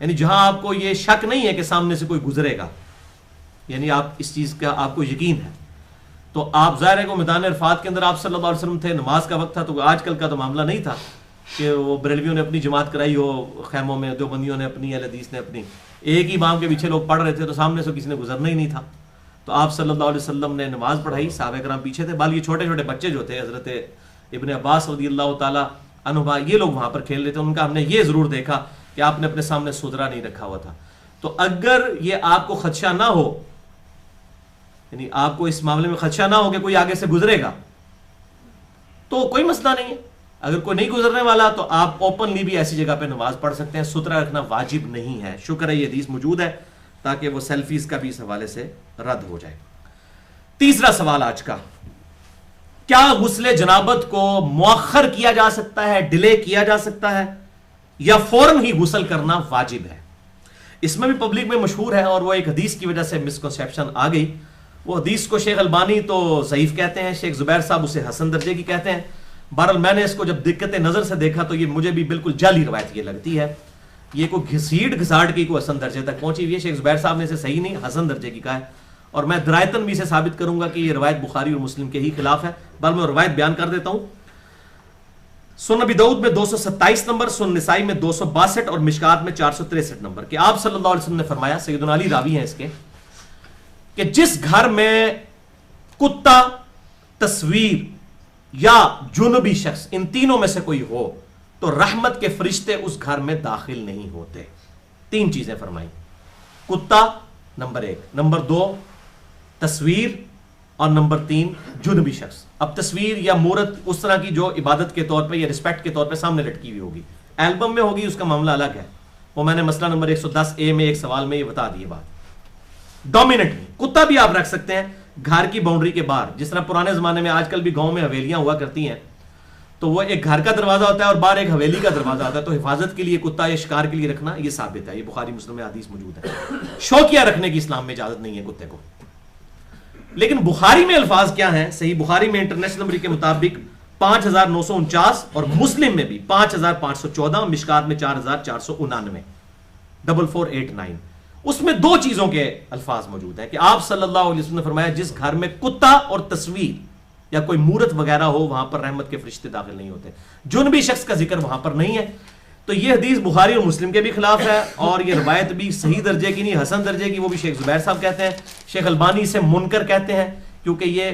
A: یعنی جہاں آپ کو یہ شک نہیں ہے کہ سامنے سے کوئی گزرے گا، یعنی آپ اس چیز کا آپ کو یقین ہے، تو آپ ظاہر ہے کہ میدان عرفات کے اندر آپ صلی اللہ علیہ وسلم تھے، نماز کا وقت تھا. تو آج کل کا تو معاملہ نہیں تھا کہ وہ بریلویوں نے اپنی جماعت کرائی ہو خیموں میں، دیوبندیوں نے اپنی، اہل حدیث نے اپنی، ایک ہی امام کے پیچھے لوگ پڑھ رہے تھے تو سامنے سے کسی نے گزرنا ہی نہیں تھا. تو آپ صلی اللہ علیہ وسلم نے نماز پڑھائی، صحابہ کرام پیچھے تھے. بال یہ چھوٹے چھوٹے بچے جو تھے، حضرت ابن عباس رضی اللہ تعالیٰ عنہ، یہ لوگ وہاں پر کھیل رہے تھے. ان کا ہم نے یہ ضرور دیکھا کہ آپ نے اپنے سامنے سترہ نہیں رکھا ہوا تھا. تو اگر یہ آپ کو خدشہ نہ ہو، یعنی آپ کو اس معاملے میں خدشہ نہ ہو کہ کوئی آگے سے گزرے گا، تو کوئی مسئلہ نہیں ہے. اگر کوئی نہیں گزرنے والا تو آپ اوپنلی بھی ایسی جگہ پہ نماز پڑھ سکتے ہیں. سترہ رکھنا واجب نہیں ہے. شکر ہے یہ حدیث موجود ہے تاکہ وہ سیلفیز کا بھی اس حوالے سے رد ہو جائے. تیسرا سوال آج کا، کیا غسل جنابت کو مؤخر کیا جا سکتا ہے، ڈیلے کیا جا سکتا ہے، یا فوراً ہی غسل کرنا واجب ہے؟ اس میں بھی پبلک میں مشہور ہے، اور وہ ایک حدیث کی وجہ سے مسکنسیپشن آ گئی. وہ حدیث کو شیخ البانی تو ضعیف کہتے ہیں، شیخ زبیر صاحب اسے حسن درجے کی کہتے ہیں. بہرحال میں نے اس کو جب دقت نظر سے دیکھا تو یہ مجھے بھی بالکل جعلی روایت یہ لگتی ہے. یہ کوئی گھسیٹ گھساٹ کی کوئی حسن درجے تک پہنچی ہوئی ہے. شیخ زبیر صاحب نے اسے صحیح نہیں، حسن درجے کی کہا ہے، اور میں درایتن بھی اسے ثابت کروں گا کہ یہ روایت بخاری اور مسلم کے ہی خلاف ہے. بہرحال میں روایت بیان کر دیتا ہوں. سنن ابی داؤد میں 227 نمبر، سنن نسائی میں 262 اور مشکات میں 463 نمبر، کہ آپ صلی اللہ علیہ وسلم نے فرمایا، سیدنا علی راوی ہیں اس کے، کہ جس گھر میں کتا، تصویر یا جنبی شخص، ان تینوں میں سے کوئی ہو، تو رحمت کے فرشتے اس گھر میں داخل نہیں ہوتے. 3 چیزیں فرمائی. کتا نمبر 1، نمبر 2 تصویر، اور نمبر 3 جنبی شخص. اب تصویر یا مورت اس طرح کی جو عبادت کے طور پہ یا رسپیکٹ کے طور پہ سامنے لٹکی ہوئی ہوگی، البم میں ہوگی، اس کا معاملہ الگ ہے. وہ میں نے مسئلہ نمبر 110A میں ایک سوال میں یہ بتا دی بات. ڈومیننٹلی کتا بھی آپ رکھ سکتے ہیں گھر کی باؤنڈری کے باہر. جس طرح پرانے زمانے میں، آج کل بھی گاؤں میں حویلیاں ہوا کرتی ہیں، تو وہ ایک گھر کا دروازہ ہوتا ہے اور باہر ایک حویلی کا دروازہ ہوتا ہے، تو حفاظت کے لیے کتا یا شکار کے لیے رکھنا یہ ثابت ہے. یہ بخاری مسلم میں حدیث موجود ہے. شوقیہ رکھنے کی اسلام میں اجازت نہیں ہے کتے کو. لیکن بخاری میں الفاظ کیا ہیں؟ صحیح بخاری میں انٹرنیشنل نمبر کے مطابق 5949 اور مسلم میں بھی 5514، مشکات میں 4499، 4489. اس میں 2 چیزوں کے الفاظ موجود ہیں کہ آپ صلی اللہ علیہ وسلم نے فرمایا جس گھر میں کتا اور تصویر یا کوئی مورت وغیرہ ہو وہاں پر رحمت کے فرشتے داخل نہیں ہوتے. جنبی شخص کا ذکر وہاں پر نہیں ہے. تو یہ حدیث بخاری اور مسلم کے بھی خلاف ہے، اور یہ روایت بھی صحیح درجے کی نہیں، حسن درجے کی. وہ بھی شیخ زبیر صاحب کہتے ہیں، شیخ البانی سے منکر کہتے ہیں، کیونکہ یہ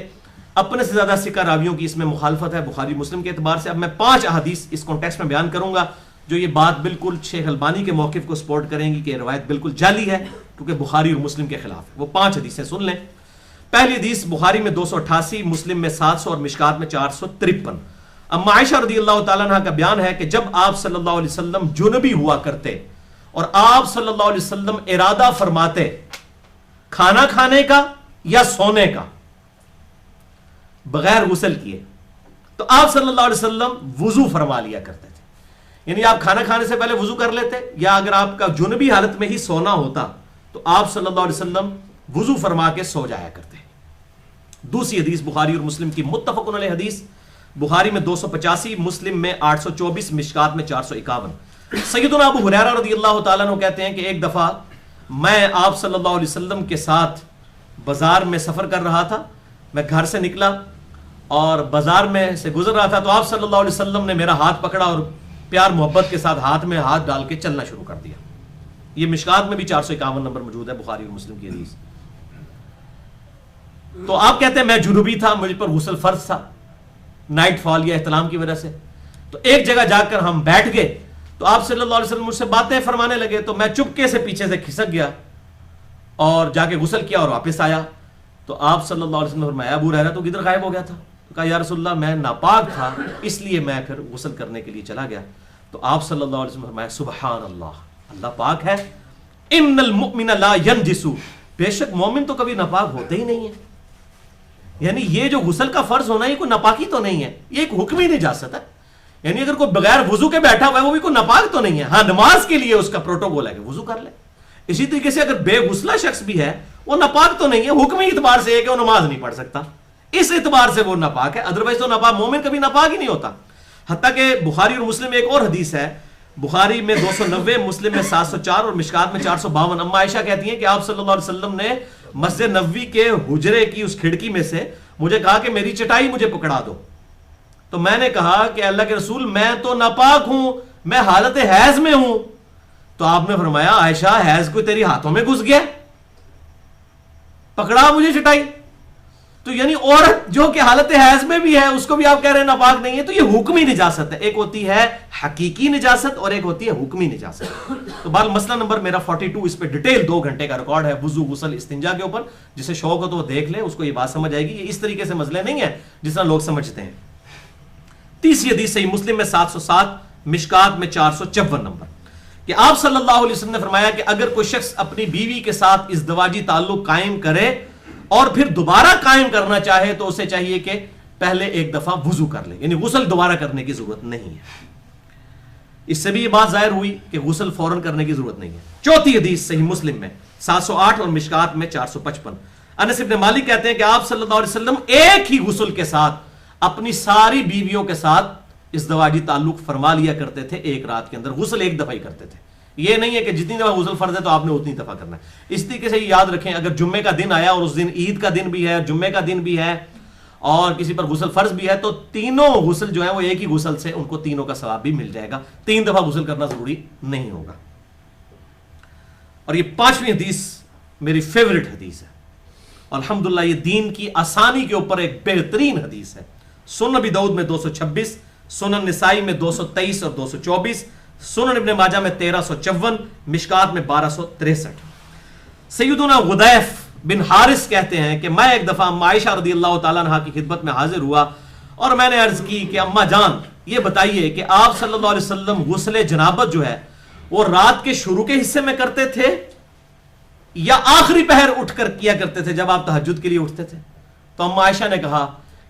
A: اپنے سے زیادہ ثقہ راویوں کی اس میں مخالفت ہے بخاری مسلم کے اعتبار سے. اب میں 5 احادیث اس کانٹیکسٹ میں بیان کروں گا جو یہ بات بالکل شیخ البانی کے موقف کو سپورٹ کریں گی کہ یہ روایت بالکل جعلی ہے کیونکہ بخاری اور مسلم کے خلاف ہے. وہ 5 حدیثیں سن لیں. پہلی حدیث بخاری میں 288، مسلم میں 700 اور مشکات میں 453. اما عائشہ رضی اللہ تعالیٰ عنہ کا بیان ہے کہ جب آپ صلی اللہ علیہ وسلم جنبی ہوا کرتے اور آپ صلی اللہ علیہ وسلم ارادہ فرماتے کھانا کھانے کا یا سونے کا بغیر غسل کیے، تو آپ صلی اللہ علیہ وسلم وضو فرما لیا کرتے تھے. یعنی آپ کھانا کھانے سے پہلے وضو کر لیتے، یا اگر آپ کا جنبی حالت میں ہی سونا ہوتا تو آپ صلی اللہ علیہ وسلم وضو فرما کے سو جایا کرتے. دوسری حدیث بخاری اور مسلم کی متفق علیہ حدیث، بخاری میں 285، مسلم میں 824، مشکات میں 451. سیدنا ابو ہریرہ رضی اللہ تعالیٰ عنہ کہتے ہیں کہ ایک دفعہ میں آپ صلی اللہ علیہ وسلم کے ساتھ بازار میں سفر کر رہا تھا. میں گھر سے نکلا اور بازار میں سے گزر رہا تھا تو آپ صلی اللہ علیہ وسلم نے میرا ہاتھ پکڑا اور پیار محبت کے ساتھ ہاتھ میں ہاتھ ڈال کے چلنا شروع کر دیا. یہ مشکات میں بھی 451 نمبر موجود ہے بخاری اور مسلم کی حدیث. تو آپ کہتے ہیں میں جنوبی تھا، مجھ پر غسل فرض تھا نائٹ فال یا احتلام کی وجہ سے. تو ایک جگہ جا کر ہم بیٹھ گئے تو آپ صلی اللہ علیہ وسلم مجھ سے باتیں فرمانے لگے، تو میں چپکے سے پیچھے سے کھسک گیا اور جا کے غسل کیا اور واپس آیا. تو آپ صلی اللہ علیہ وسلم نے فرمایا ابو ہریرہ تو کدھر غائب ہو گیا تھا؟ تو کہا یا رسول اللہ میں ناپاک تھا اس لیے میں پھر غسل کرنے کے لیے چلا گیا. تو آپ صلی اللہ علیہ وسلم نے فرمایا سبحان اللہ، اللہ پاک ہے. ان المؤمن لا ينجس، بے شک مومن تو کبھی ناپاک ہوتے ہی نہیں ہے. یعنی یہ جو غسل کا فرض ہونا یہ کوئی ناپاکی تو نہیں ہے، یہ ایک حکمی نجاست ہے. یعنی اگر کوئی بغیر وضو کے بیٹھا ہوا ہے وہ بھی کوئی ناپاک تو نہیں ہے. ہاں نماز کے لیے اس کا پروٹوکول ہے کہ وضو کر لے. اسی طریقے سے اگر بے غسلہ شخص بھی ہے وہ ناپاک تو نہیں ہے، حکمی اعتبار سے ہے کہ وہ نماز نہیں پڑھ سکتا، اس اعتبار سے وہ ناپاک ہے. ادروائز تو ناپاک مومن کبھی ناپاک ہی نہیں ہوتا. حتیٰ کہ بخاری اور مسلم میں ایک اور حدیث ہے، بخاری میں 290، مسلم میں 704 اور مشکات میں 452. اما عائشہ کہتی ہیں کہ آپ صلی اللہ علیہ وسلم نے مسجد نبوی کے حجرے کی اس کھڑکی میں سے مجھے کہا کہ میری چٹائی مجھے پکڑا دو. تو میں نے کہا کہ اللہ کے رسول میں تو ناپاک ہوں، میں حالت حیض میں ہوں. تو آپ نے فرمایا عائشہ حیض کوئی تیری ہاتھوں میں گھس گیا، پکڑا مجھے چٹائی. تو یعنی عورت جو کہ حالت حیض میں بھی ہے اس کو بھی آپ کہہ رہے ہیں ناپاک نہیں ہے. تو یہ حکمی نجاست ہے، ایک ہوتی ہے حقیقی نجاست اور ایک ہوتی ہے حکمی نجاست. تو بال مسئلہ نمبر میرا 42، اس پہ ڈیٹیل 2 گھنٹے کا ریکارڈ ہے وضو غسل استنجا کے اوپر. جسے شوق ہو تو وہ دیکھ لے، اس کو یہ بات سمجھ آئے گی. یہ اس طریقے سے مسئلے نہیں ہیں جس طرح لوگ سمجھتے ہیں. تیسری حدیث صحیح مسلم میں 707، مشکات میں 454 نمبر، کہ آپ صلی اللہ علیہ وسلم نے فرمایا کہ اگر کوئی شخص اپنی بیوی کے ساتھ ازدواجی تعلق قائم کرے اور پھر دوبارہ قائم کرنا چاہے تو اسے چاہیے کہ پہلے ایک دفعہ وضو کر لے، یعنی غسل دوبارہ کرنے کی ضرورت نہیں ہے. اس سے بھی یہ بات ظاہر ہوئی کہ غسل فوراً کرنے کی ضرورت نہیں ہے. چوتھی حدیث صحیح مسلم میں 708 اور مشکات میں 455، انس بن مالک کہتے ہیں کہ آپ صلی اللہ علیہ وسلم ایک ہی غسل کے ساتھ اپنی ساری بیویوں کے ساتھ ازدواجی تعلق فرما لیا کرتے تھے ایک رات کے اندر. غسل ایک دفعہ ہی کرتے تھے. یہ نہیں ہے کہ جتنی دفعہ غسل فرض ہے تو آپ نے اتنی دفعہ کرنا ہے. اس طریقے سے یاد رکھیں اگر جمعے کا دن آیا اور اس دن عید کا دن بھی ہے، جمعے کا دن بھی ہے اور کسی پر غسل فرض بھی ہے تو تینوں غسل جو ہے وہ ایک ہی غسل سے ان کو تینوں کا ثواب بھی مل جائے گا. 3 دفعہ غسل کرنا ضروری نہیں ہوگا. اور یہ 5ویں حدیث میری فیوریٹ حدیث ہے. الحمدللہ یہ دین کی آسانی کے اوپر ایک بہترین حدیث ہے. سنن نبی داؤد میں 226، سنن نسائی میں 223 اور 224، سنن ابن ماجہ میں 1354، مشکات میں 1263۔ سیدنا غدیف بن حارث کہتے ہیں کہ میں ایک دفعہ اما عائشہ رضی اللہ تعالیٰ عنہ کی خدمت میں حاضر ہوا اور میں نے عرض کی کہ اما جان یہ بتائیے کہ آپ صلی اللہ علیہ وسلم غسل جنابت جو ہے وہ رات کے شروع کے حصے میں کرتے تھے یا آخری پہر اٹھ کر کیا کرتے تھے جب آپ تہجد کے لیے اٹھتے تھے؟ تو اما عائشہ نے کہا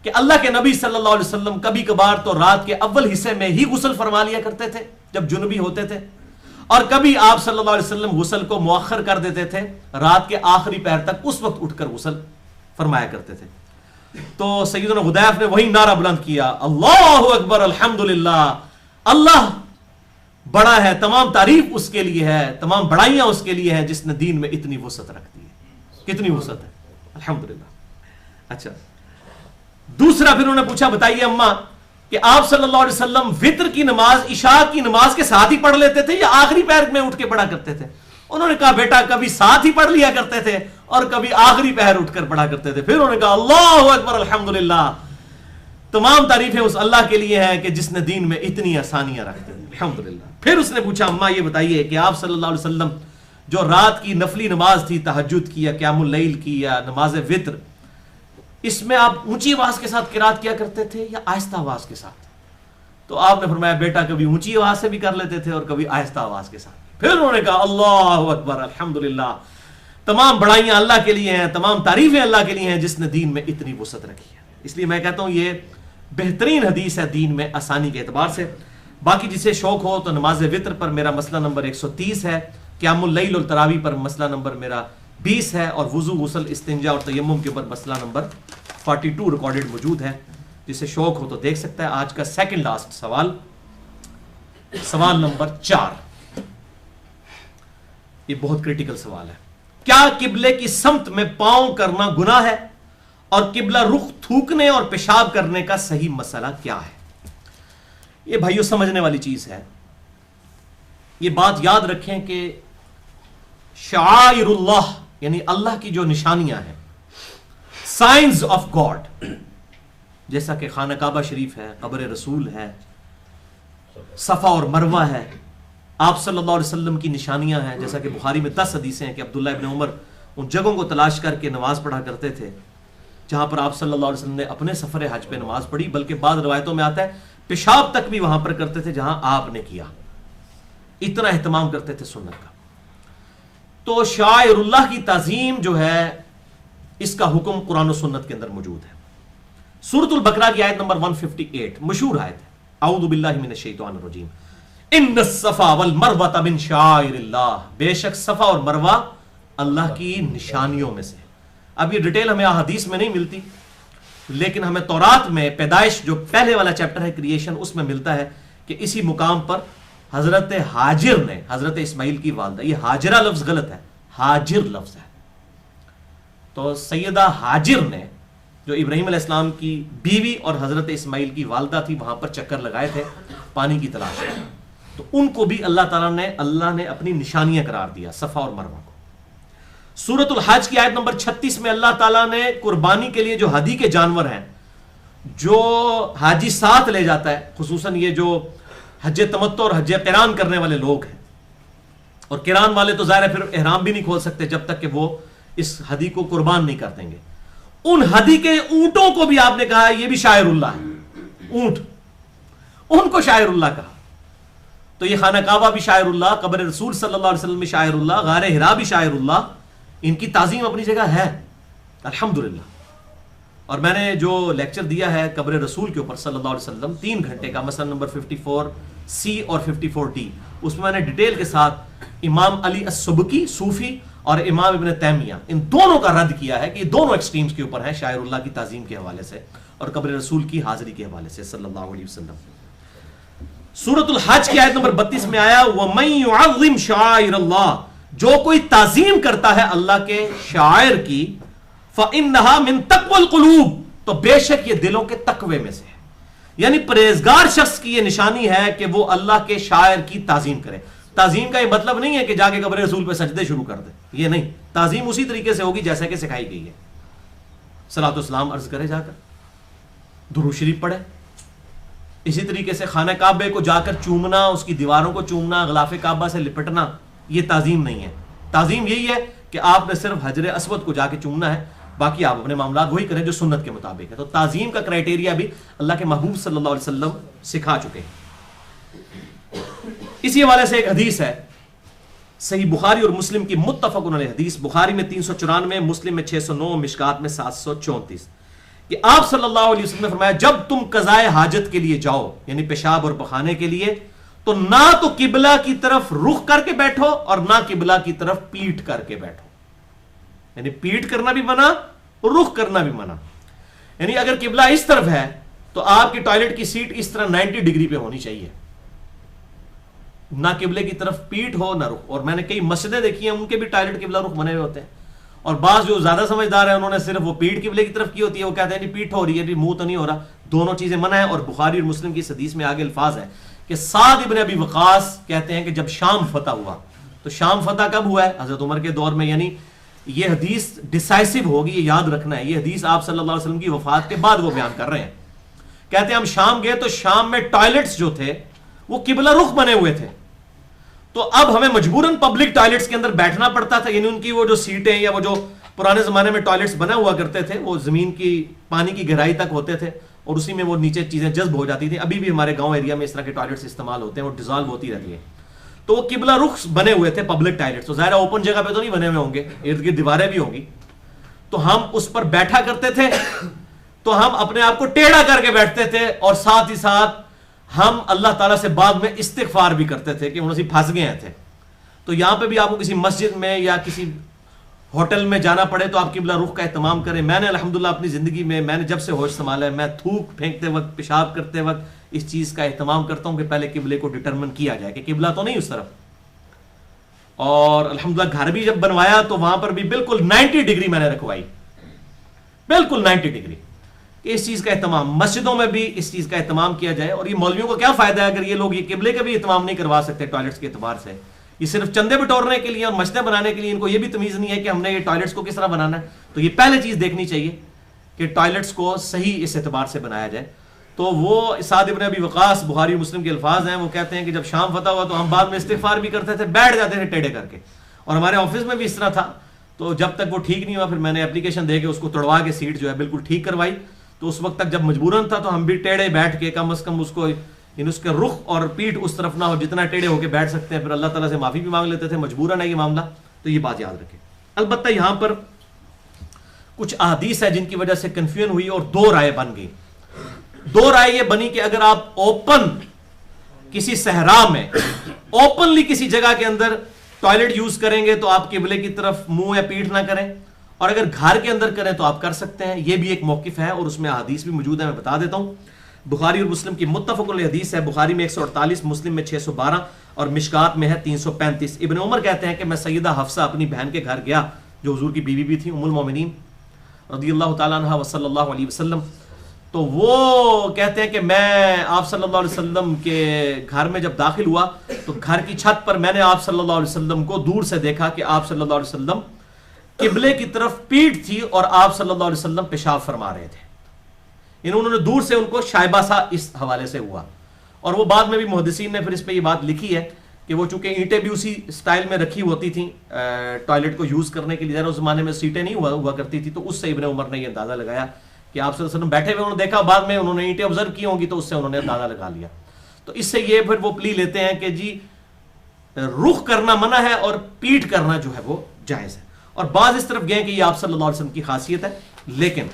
A: کہ اللہ کے نبی صلی اللہ علیہ وسلم کبھی کبھار تو رات کے اول حصے میں ہی غسل فرما لیا کرتے تھے جب جنبی ہوتے تھے، اور کبھی آپ صلی اللہ علیہ وسلم غسل کو مؤخر کر دیتے تھے رات کے آخری پہر تک، اس وقت اٹھ کر غسل فرمایا کرتے تھے۔ تو سیدنا غدیف نے وہی نعرہ بلند کیا، اللہ اکبر الحمدللہ، اللہ بڑا ہے، تمام تعریف اس کے لیے ہے، تمام بڑائیاں اس کے لیے ہیں جس نے دین میں اتنی وسعت رکھ دی ہے۔ کتنی وسعت ہے، الحمدللہ۔ اچھا دوسرا پھر انہوں نے پوچھا بتائیے اماں کہ آپ صلی اللہ علیہ وسلم وتر کی نماز عشاء کی نماز کے ساتھ ہی پڑھ لیتے تھے یا آخری پہر میں اٹھ کے پڑھا کرتے تھے؟ انہوں نے کہا بیٹا کبھی ساتھ ہی پڑھ لیا کرتے تھے اور کبھی آخری پہر اٹھ کر پڑھا کرتے تھے۔ پھر انہوں نے کہا اللہ اکبر الحمدللہ، تمام تعریفیں اس اللہ کے لیے ہیں کہ جس نے دین میں اتنی آسانیاں رکھ دی، الحمدللہ۔ پھر اس نے پوچھا اماں یہ بتائیے کہ آپ صلی اللہ علیہ وسلم جو رات کی نفلی نماز تھی، تہجد کی یا قیام اللیل کی یا نماز وتر، اس میں آپ اونچی آواز کے ساتھ قرات کیا کرتے تھے یا آہستہ آواز کے ساتھ؟ تو آپ نے فرمایا بیٹا کبھی اونچی آواز سے بھی کر لیتے تھے اور کبھی آہستہ آواز کے ساتھ۔ پھر انہوں نے کہا اللہ اکبر الحمدللہ، تمام بڑائیاں اللہ کے لیے ہیں، تمام تعریفیں اللہ کے لیے ہیں جس نے دین میں اتنی وسعت رکھی ہے۔ اس لیے میں کہتا ہوں یہ بہترین حدیث ہے دین میں آسانی کے اعتبار سے۔ باقی جسے شوق ہو تو نماز وتر پر میرا مسئلہ نمبر 130 ہے، قیام اللیل اور تراویح پر مسئلہ نمبر میرا 20 ہے، اور وضو غسل استنجا اور تیمم کے اوپر مسئلہ نمبر 42 ریکارڈڈ موجود ہے، جسے شوق ہو تو دیکھ سکتا ہے۔ آج کا سیکنڈ لاسٹ سوال، سوال نمبر 4، یہ بہت کریٹیکل سوال ہے۔ کیا قبلے کی سمت میں پاؤں کرنا گناہ ہے؟ اور قبلہ رخ تھوکنے اور پیشاب کرنے کا صحیح مسئلہ کیا ہے؟ یہ بھائیوں سمجھنے والی چیز ہے۔ یہ بات یاد رکھیں کہ شعائر اللہ یعنی اللہ کی جو نشانیاں ہیں، سائنز آف گاڈ، جیسا کہ خانہ کعبہ شریف ہے، قبر رسول ہے، صفا اور مروہ ہے، آپ صلی اللہ علیہ وسلم کی نشانیاں ہیں، جیسا کہ بخاری میں 10 حدیثیں ہیں کہ عبداللہ ابن عمر ان جگہوں کو تلاش کر کے نماز پڑھا کرتے تھے جہاں پر آپ صلی اللہ علیہ وسلم نے اپنے سفر حج پہ نماز پڑھی، بلکہ بعض روایتوں میں آتا ہے پیشاب تک بھی وہاں پر کرتے تھے جہاں آپ نے کیا، اتنا اہتمام کرتے تھے سنت کا۔ تو شاعر اللہ کی تعظیم جو ہے اس کا حکم قرآن و سنت کے اندر موجود ہے۔ سورۃ البقرہ کی آیت نمبر 158 مشہور آیت ہے، اعوذ باللہ من الشیطان الرجیم، ان الصفا والمروہ من شعائر اللہ، بے شک صفا اور مروہ اللہ کی نشانیوں میں سے۔ اب یہ ڈیٹیل ہمیں احادیث میں نہیں ملتی، لیکن ہمیں تورات میں پیدائش جو پہلے والا چیپٹر ہے کریشن، اس میں ملتا ہے کہ اسی مقام پر حضرت ہاجر نے، حضرت اسماعیل کی والدہ، یہ ہاجرہ لفظ غلط ہے، ہاجر لفظ ہے، تو سیدہ ہاجر نے جو ابراہیم علیہ السلام کی بیوی اور حضرت اسماعیل کی والدہ تھی، وہاں پر چکر لگائے تھے پانی کی تلاش میں، تو ان کو بھی اللہ نے اپنی نشانیاں قرار دیا، صفا اور مروہ کو۔ سورۃ الحج کی آیت نمبر 36 میں اللہ تعالیٰ نے قربانی کے لیے جو ہدی کے جانور ہیں جو حاجی ساتھ لے جاتا ہے، خصوصاً یہ جو حج تمتع اور حج قران کرنے والے لوگ ہیں، اور قران والے تو ظاہر ہے پھر احرام بھی نہیں کھول سکتے جب تک کہ وہ اس ہدی کو قربان نہیں کر دیں گے، ان ہدی کے اونٹوں کو بھی آپ نے کہا یہ بھی شاعر اللہ ہے، اونٹ، ان کو شاعر اللہ کہا۔ تو یہ خانہ کعبہ بھی شاعر اللہ، قبر رسول صلی اللہ علیہ وسلم بھی شاعر اللہ، غار حرا بھی شاعر اللہ، ان کی تعظیم اپنی جگہ ہے الحمدللہ۔ اور میں نے جو لیکچر دیا ہے قبر رسول کے اوپر صلی اللہ علیہ وسلم 3 گھنٹے کا، مثلا نمبر 54C اور 54D، اس میں نے ڈیٹیل کے ساتھ امام علی السبکی صوفی اور امام ابن تیمیہ ان دونوں کا رد کیا ہے کہ یہ دونوں ایکسٹریمز کے اوپر ہیں، شاعر اللہ کی تعظیم کے حوالے سے اور قبر رسول کی حاضری کے حوالے سے صلی اللہ علیہ وسلم۔ سورۃ الحج کی آیت نمبر 32 میں آیا وَمَن يُعَظِّمْ شَعَائِرَ اللَّهِ، جو کوئی تعظیم کرتا ہے اللہ کے شاعر کی، فَإِنَّهَا مِن تَقْوَى الْقُلُوبِ، تو بے شک یہ دلوں کے تقوی میں سے ہے، یعنی پرہیزگار شخص کی یہ نشانی ہے کہ وہ اللہ کے شاعر کی تعظیم کرے۔ تعظیم کا یہ مطلب نہیں ہے کہ جا کے قبر رسول پہ سجدے شروع کر دے، یہ نہیں، تعظیم اسی طریقے سے ہوگی جیسا کہ سکھائی گئی ہے، صلاۃ و سلام عرض کرے، جا کر درود شریف پڑھے، اسی طریقے سے خانہ کعبے کو جا کر چومنا، اس کی دیواروں کو چومنا، غلاف کعبہ سے لپٹنا، یہ تعظیم نہیں ہے. تعظیم یہی ہے کہ آپ نے صرف حجر اسود کو جا کے چومنا ہے، باقی آپ اپنے معاملات وہی کریں جو سنت کے مطابق ہے. تو تعظیم کا کرائٹیریا بھی اللہ کے محبوب صلی اللہ علیہ وسلم سکھا چکے ہیں. اسی حوالے سے ایک حدیث ہے صحیح بخاری اور مسلم کی متفق علیہ حدیث، بخاری میں 394، مسلم میں 609، مشکات میں 734، کہ آپ صلی اللہ علیہ وسلم نے فرمایا جب تم قضائے حاجت کے لیے جاؤ، یعنی پیشاب اور پخانے کے لیے، تو نہ تو قبلہ کی طرف رخ کر کے بیٹھو اور نہ قبلہ کی طرف پیٹ کر کے بیٹھو. یعنی پیٹ کرنا بھی منع، رخ کرنا بھی منع. یعنی اگر قبلہ اس طرف ہے تو آپ کی ٹوائلٹ کی سیٹ اس طرح 90 ڈگری پہ ہونی چاہیے، نہ قبلے کی طرف پیٹ ہو نہ رخ. اور میں نے کئی مسجدیں دیکھی ہیں ان کے بھی ٹوائلٹ قبلہ رخ بنے ہوئے ہوتے ہیں، اور بعض جو زیادہ سمجھدار ہیں انہوں نے صرف وہ پیٹ قبلے کی طرف کی ہوتی ہے، وہ کہتے ہیں کہ پیٹ ہو رہی ہے، منہ تو نہیں ہو رہا. دونوں چیزیں منع ہیں. اور بخاری اور مسلم کی اس حدیث میں آگے الفاظ ہے کہ سعد ابن ابی وقاص کہتے ہیں کہ جب شام فتح ہوا، تو شام فتح کب ہوا ہے؟ حضرت عمر کے دور میں. یعنی یہ حدیث ڈیسائسو ہوگی، یہ یاد رکھنا ہے. یہ حدیث آپ صلی اللہ علیہ وسلم کی وفات کے بعد وہ بیان کر رہے ہیں. کہتے ہیں ہم شام گئے تو شام میں ٹوائلٹس جو تھے وہ قبلہ رخ بنے ہوئے تھے، تو اب ہمیں مجبوراً پبلک ٹوائلٹس کے اندر بیٹھنا پڑتا تھا. یعنی ان کی وہ جو سیٹیں یا وہ جو پرانے زمانے میں ٹوائلٹس بنا ہوا کرتے تھے وہ زمین کی پانی کی گہرائی تک ہوتے تھے اور اسی میں وہ نیچے چیزیں جذب ہو جاتی تھیں. ابھی بھی ہمارے گاؤں ایریا میں اس طرح کے ٹوائلٹس استعمال ہوتے ہیں، وہ ڈیزالو ہوتی رہتی ہے. تو وہ قبلہ رخ بنے ہوئے تھے پبلک ٹوائلٹس. تو ظاہر اوپن جگہ پہ تو نہیں بنے ہوئے ہوں گے، ارد گرد دیواریں بھی ہوں گی. تو ہم اس پر بیٹھا کرتے تھے، تو ہم اپنے آپ کو ٹیڑھا کر کے بیٹھتے تھے اور ساتھ ہی ساتھ ہم اللہ تعالیٰ سے بعد میں استغفار بھی کرتے تھے کہ انہوں سے پھنس گئے تھے. تو یہاں پہ بھی آپ کو کسی مسجد میں یا کسی ہوٹل میں جانا پڑے تو آپ قبلہ رخ کا اہتمام کریں. میں نے الحمدللہ اپنی زندگی میں نے جب سے ہوش سنبھالا ہے، میں تھوک پھینکتے وقت، پیشاب کرتے وقت اس چیز کا اہتمام کرتا ہوں کہ پہلے قبلے کو ڈٹرمن کیا جائے کہ قبلہ تو نہیں اس طرف. اور الحمدللہ گھر بھی جب بنوایا تو وہاں پر بھی بالکل 90 ڈگری میں نے رکھوائی، بالکل 90 ڈگری. اس چیز کا اہتمام مسجدوں میں بھی اس چیز کا اہتمام کیا جائے. اور یہ مولویوں کو کیا فائدہ ہے اگر یہ لوگ یہ قبلے کا بھی اہتمام نہیں کروا سکتے ٹوائلٹس کے اعتبار سے؟ یہ صرف چندے بٹورنے کے لیے اور مسجدیں بنانے کے لیے، ان کو یہ بھی تمیز نہیں ہے کہ ہم نے یہ ٹوائلٹس کو کس طرح بنانا ہے. تو یہ پہلے چیز دیکھنی چاہیے کہ ٹوائلٹس کو صحیح اس اعتبار سے بنایا جائے. تو وہ سعد ابن ابی وقاص، بخاری مسلم کے الفاظ ہیں، وہ کہتے ہیں کہ جب شام فتح ہوا تو ہم بعد میں استغفار بھی کرتے تھے، بیٹھ جاتے تھے ٹیڑھے کر کے. اور ہمارے آفس میں بھی اس طرح تھا. تو جب تک وہ ٹھیک نہیں ہوا پھر میں نے اپلیکیشن دے کے اس کو توڑوا کے سیٹ جو ہے بالکل ٹھیک کروائی. تو اس وقت تک جب مجبوراً تھا تو ہم بھی ٹیڑھے بیٹھ کے کم از کم اس کو، یعنی اس کے رخ اور پیٹ اس طرف نہ ہو، جتنا ٹیڑھے ہو کے بیٹھ سکتے ہیں. پھر اللہ تعالیٰ سے معافی بھی مانگ لیتے تھے، مجبوراً ہے یہ معاملہ. تو یہ بات یاد رکھیں. البتہ یہاں پر کچھ احادیث ہے جن کی وجہ سے کنفیوژن ہوئی اور دو رائے بن گئی. دو رائے یہ بنی کہ اگر آپ اوپن کسی صحرا میں اوپنلی کسی جگہ کے اندر ٹوائلٹ یوز کریں گے تو آپ قبلے کی طرف منہ یا پیٹھ نہ کریں، اور اگر گھر کے اندر کریں تو آپ کر سکتے ہیں. یہ بھی ایک موقف ہے اور اس میں احادیث بھی موجود ہے، میں بتا دیتا ہوں. بخاری اور مسلم کی متفق علیہ حدیث ہے، بخاری میں 148، مسلم میں 612 اور مشکات میں ہے 335. ابن عمر کہتے ہیں کہ میں سیدہ حفصہ اپنی بہن کے گھر گیا جو حضور کی بیوی بھی تھی، ام المومنین رضی اللہ تعالیٰ عنہ وصلی اللہ علیہ وسلم. تو وہ کہتے ہیں کہ میں آپ صلی اللہ علیہ وسلم کے گھر میں جب داخل ہوا تو گھر کی چھت پر میں نے آپ صلی اللہ علیہ وسلم کو دور سے دیکھا کہ آپ صلی اللہ علیہ وسلم قبلے کی طرف پیٹ تھی اور آپ صلی اللہ علیہ وسلم پیشاب فرما رہے تھے. انہوں نے دور سے ان کو شائبہ سا اس حوالے سے ہوا. اور وہ بعد میں بھی محدثین نے پھر اس پہ یہ بات لکھی ہے کہ وہ چونکہ اینٹیں بھی اسی سٹائل میں رکھی ہوتی تھیں ٹوائلٹ کو یوز کرنے کے لیے، اس زمانے میں سیٹیں نہیں ہوا کرتی تھی، تو اس سے ابن عمر نے یہ اندازہ لگایا کہ آپ صلی اللہ علیہ وسلم بیٹھے ہوئے، انہوں نے دیکھا، بعد میں انہوں نے اینٹیں آبزرو کی ہوں گی تو اس سے انہوں نے اندازہ لگا لیا. تو اس سے یہ پھر وہ پلی لیتے ہیں کہ جی رخ کرنا منع ہے اور پیٹ کرنا جو ہے وہ جائز ہے. اور بعض اس طرف گئے کہ یہ آپ صلی اللہ علیہ وسلم کی خاصیت ہے. لیکن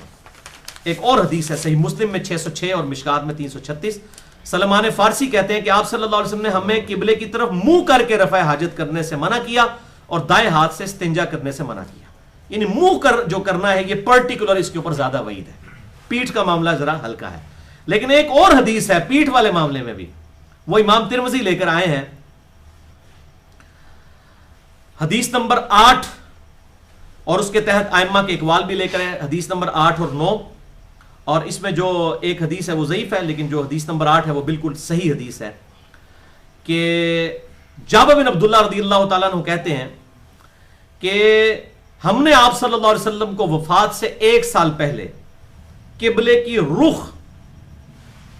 A: ایک اور حدیث ہے صحیح مسلم میں 606 اور مشکات میں 336. سلمان فارسی کہتے ہیں کہ آپ صلی اللہ علیہ وسلم نے ہمیں قبلے کی طرف منہ کر کے رفع حاجت کرنے سے منع کیا اور دائیں ہاتھ سے استنجا کرنے سے منع کیا. یعنی منہ کر جو کرنا ہے یہ پرٹیکولر اس کے اوپر زیادہ وعید ہے. پیٹھ کا معاملہ ذرا ہلکا ہے. لیکن ایک اور حدیث ہے پیٹھ والے معاملے میں بھی، وہ امام ترمذی لے کر آئے ہیں، حدیث نمبر 8، اور اس کے تحت ائمہ کے اقوال بھی لے کر آئے، حدیث نمبر 8 اور 9. اور اس میں جو ایک حدیث ہے وہ ضعیف ہے، لیکن جو حدیث نمبر 8 ہے وہ بالکل صحیح حدیث ہے کہ جابر بن عبداللہ رضی اللہ تعالیٰ عنہ کہتے ہیں کہ ہم نے آپ صلی اللہ علیہ وسلم کو وفات سے 1 سال پہلے قبلے کی رخ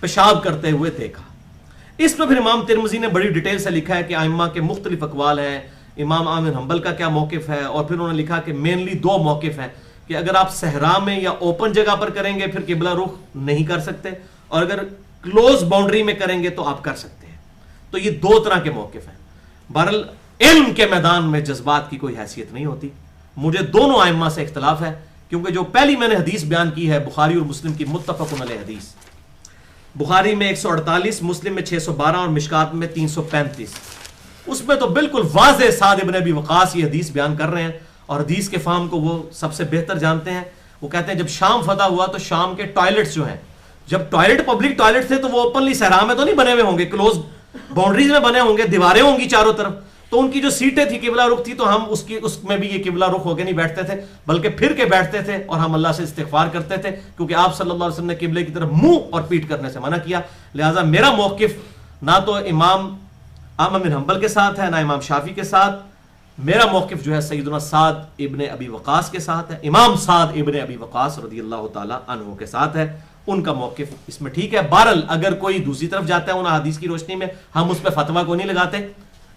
A: پیشاب کرتے ہوئے دیکھا. اس میں پھر امام ترمذی نے بڑی ڈیٹیل سے لکھا ہے کہ ائمہ کے مختلف اقوال ہیں, امام احمد بن حنبل کا کیا موقف ہے, اور پھر انہوں نے لکھا کہ مینلی 2 موقف ہیں کہ اگر آپ صحرا میں یا اوپن جگہ پر کریں گے پھر قبلہ رخ نہیں کر سکتے, اور اگر کلوز باؤنڈری میں کریں گے تو آپ کر سکتے ہیں. تو یہ 2 طرح کے موقف ہیں. بہرحال علم کے میدان میں جذبات کی کوئی حیثیت نہیں ہوتی. مجھے دونوں ائمہ سے اختلاف ہے, کیونکہ جو پہلی میں نے حدیث بیان کی ہے بخاری اور مسلم کی متفق علیہ حدیث, بخاری میں 148, مسلم میں 612 اور مشکات میں 335, اس میں تو بالکل واضح سعد ابن ابی وقاص یہ حدیث بیان کر رہے ہیں, اور حدیث کے فہم کو وہ سب سے بہتر جانتے ہیں. وہ کہتے ہیں جب شام فتح ہوا تو شام کے ٹوائلٹس جو ہیں, جب ٹوائلٹ پبلک ٹوائلٹ تھے تو وہ اوپنلی صحرا میں تو نہیں بنے ہوئے ہوں گے, کلوز باؤنڈریز میں بنے ہوں گے, دیواریں ہوں گی چاروں طرف, تو ان کی جو سیٹیں تھی قبلہ رخ تھی, تو ہم اس میں بھی یہ قبلہ رخ ہو کے نہیں بیٹھتے تھے بلکہ پھر کے بیٹھتے تھے, اور ہم اللہ سے استغفار کرتے تھے, کیونکہ آپ صلی اللہ علیہ وسلم نے قبلے کی طرف منہ اور پیٹ کرنے سے منع کیا. لہٰذا میرا موقف نہ تو امام احمد بن حنبل کے ساتھ ہے نہ امام شافعی کے ساتھ, میرا موقف جو ہے سیدنا سعد ابن ابی وقاص کے ساتھ ہے, امام سعد ابن ابی وقاص رضی اللہ تعالی عنہ کے ساتھ ہے. ان کا موقف اس میں ٹھیک ہے. بہرحال اگر کوئی دوسری طرف جاتا ہے ان حدیث کی روشنی میں, ہم اس پہ فتویٰ کو نہیں لگاتے,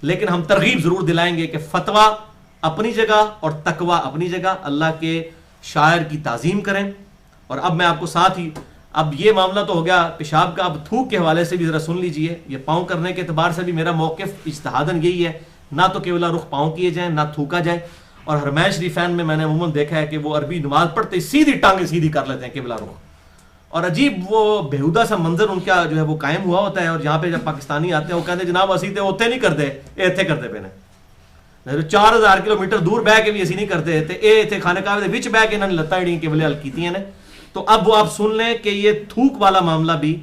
A: لیکن ہم ترغیب ضرور دلائیں گے کہ فتویٰ اپنی جگہ اور تقویٰ اپنی جگہ, اللہ کے شاعر کی تعظیم کریں. اور اب میں آپ کو ساتھ ہی, اب یہ معاملہ تو ہو گیا پیشاب کا, اب تھوک کے حوالے سے بھی ذرا سن لیجئے. یہ پاؤں کرنے کے اعتبار سے بھی میرا موقف اجتہاداً یہی ہے, نہ تو قبلہ رخ پاؤں کیے جائیں نہ تھوکا جائے. اور حرمین شریفین میں میں نے عموماً دیکھا ہے کہ وہ عربی نماز پڑھتے سیدھی ٹانگیں سیدھی کر لیتے ہیں قبلہ رخ, اور عجیب وہ بےہودہ سا منظر ان کا جو ہے وہ قائم ہوا ہوتا ہے. اور یہاں پہ جب پاکستانی آتے ہیں وہ کہتے ہیں جناب اسی تے اوتے نہیں کرتے, ایتھے کرتے پے نے 4000 کلومیٹر دور بہ کے بھی اسی نہیں کرتے تے اے تے خانہ کعبے دے وچ بہ کے انہاں نے لتاں جڑیاں قبلے ال کیتیاں نے. تو اب وہ آپ سن لیں کہ یہ تھوک والا معاملہ بھی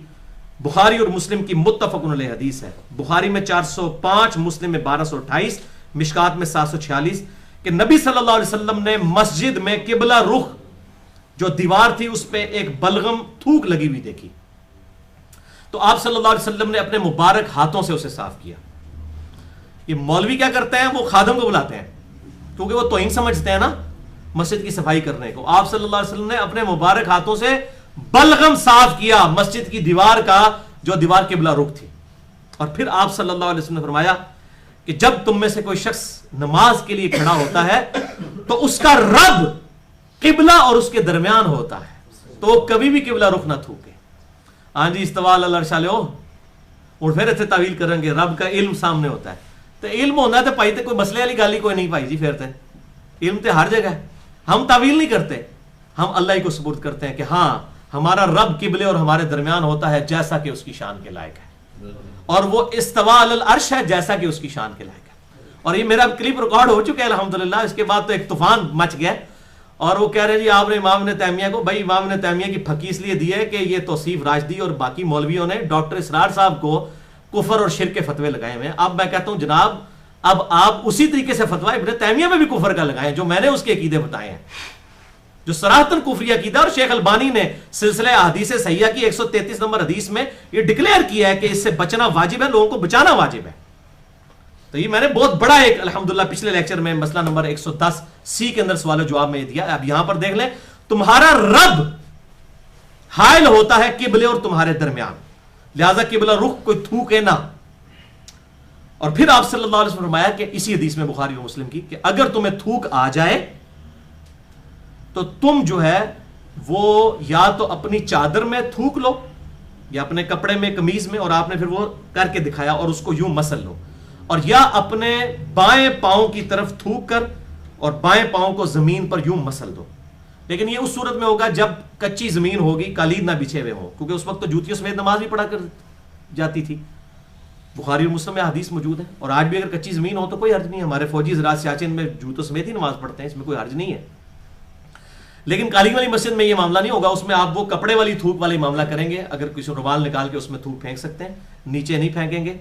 A: بخاری اور مسلم کی متفق علیہ حدیث ہے. بخاری میں 405, مسلم میں 1228, مشکات میں 746, کہ نبی صلی اللہ علیہ وسلم نے مسجد میں قبلہ رخ جو دیوار تھی اس پہ ایک بلغم تھوک لگی ہوئی دیکھی, تو آپ صلی اللہ علیہ وسلم نے اپنے مبارک ہاتھوں سے اسے صاف کیا. یہ مولوی کیا کرتے ہیں, وہ خادم کو بلاتے ہیں کیونکہ وہ توہین سمجھتے ہیں نا مسجد کی صفائی کرنے کو. آپ صلی اللہ علیہ وسلم نے اپنے مبارک ہاتھوں سے بلغم صاف کیا مسجد کی دیوار کا, جو دیوار قبلہ رخ تھی. اور پھر آپ صلی اللہ علیہ وسلم نے فرمایا کہ جب تم میں سے کوئی شخص نماز کے لیے کھڑا ہوتا ہے تو اس کا رب قبلہ اور اس کے درمیان ہوتا ہے, تو وہ کبھی بھی قبلہ رخ نہ تھوکے. ہاں جی استوا اللہ عرش علیہ, اور پھر اتنے تعویل کریں گے رب کا علم سامنے ہوتا ہے. تو علم ہونا ہے تو پائی تے کوئی مسئلے والی گالی کوئی نہیں پائی جی, پھر تے علم تے ہر جگہ ہے. ہم تعویل نہیں کرتے, ہم اللہ ہی کو سپرد کرتے ہیں کہ ہاں ہمارا رب قبلے اور ہمارے درمیان ہوتا ہے جیسا کہ اس کی شان کے لائق ہے, اور وہ استوا علی العرش ہے جیسا کہ اس کی شان کے لائق ہے. اور یہ میرا کلپ ریکارڈ ہو چکا ہے الحمدللہ. اس کے بعد تو ایک طوفان مچ گیا, اور وہ کہہ رہے ہیں جی آپ نے امام ابن تیمیہ کو, بھائی امام ابن تیمیہ کی پھکی اس لیے دی ہے کہ یہ توصیف راشدی اور باقی مولویوں نے ڈاکٹر اسرار صاحب کو کفر اور شرک کے فتوے لگائے ہوئے ہیں. اب میں کہتا ہوں جناب اب آپ اسی طریقے سے فتویٰ ابن تیمیہ میں بھی کفر کا لگائیں جو میں نے اس کے عقیدے بتائے ہیں, جو صراحتاً کفری عقیدہ. اور شیخ البانی نے سلسلہ احادیث صحیحہ کی 133 نمبر حدیث میں یہ ڈکلیئر کیا ہے کہ اس سے بچنا واجب ہے, لوگوں کو بچانا واجب ہے. تو یہ میں نے بہت بڑا ایک الحمدللہ پچھلے لیکچر میں مسئلہ نمبر 110C کے اندر سوال و جواب میں دیا. اب یہاں پر دیکھ لیں, تمہارا رب حائل ہوتا ہے قبلے اور تمہارے درمیان, لہذا قبلہ رخ کوئی تھوکے نہ. اور پھر آپ صلی اللہ علیہ وسلم نے فرمایا کہ اسی حدیث میں بخاری و مسلم کی, کہ اگر تمہیں تھوک آ جائے تو تم جو ہے وہ یا تو اپنی چادر میں تھوک لو یا اپنے کپڑے میں قمیض میں, اور آپ نے پھر وہ کر کے دکھایا, اور اس کو یوں مسل لو, اور یا اپنے بائیں پاؤں کی طرف تھوک کر اور بائیں پاؤں کو زمین پر یوں مسل دو. لیکن یہ اس صورت میں ہوگا جب کچی زمین ہوگی, قالین نہ بچھے ہوئے ہوں, کیونکہ اس وقت تو جوتیوں سمیت نماز بھی پڑھا کر جاتی تھی. بخاری اور مسلم میں حدیث موجود ہے, اور آج بھی اگر کچی زمین ہو تو کوئی حرج نہیں. ہمارے فوجی حضرات سیاچن میں جوتوں سمیت ہی نماز پڑھتے ہیں, اس میں کوئی حرج نہیں ہے. لیکن قالین والی مسجد میں یہ معاملہ نہیں ہوگا, اس میں آپ وہ کپڑے والی تھوک والی معاملہ کریں گے. اگر کسی رومال نکال کے اس میں تھوک پھینک سکتے ہیں, نیچے نہیں پھینکیں گے,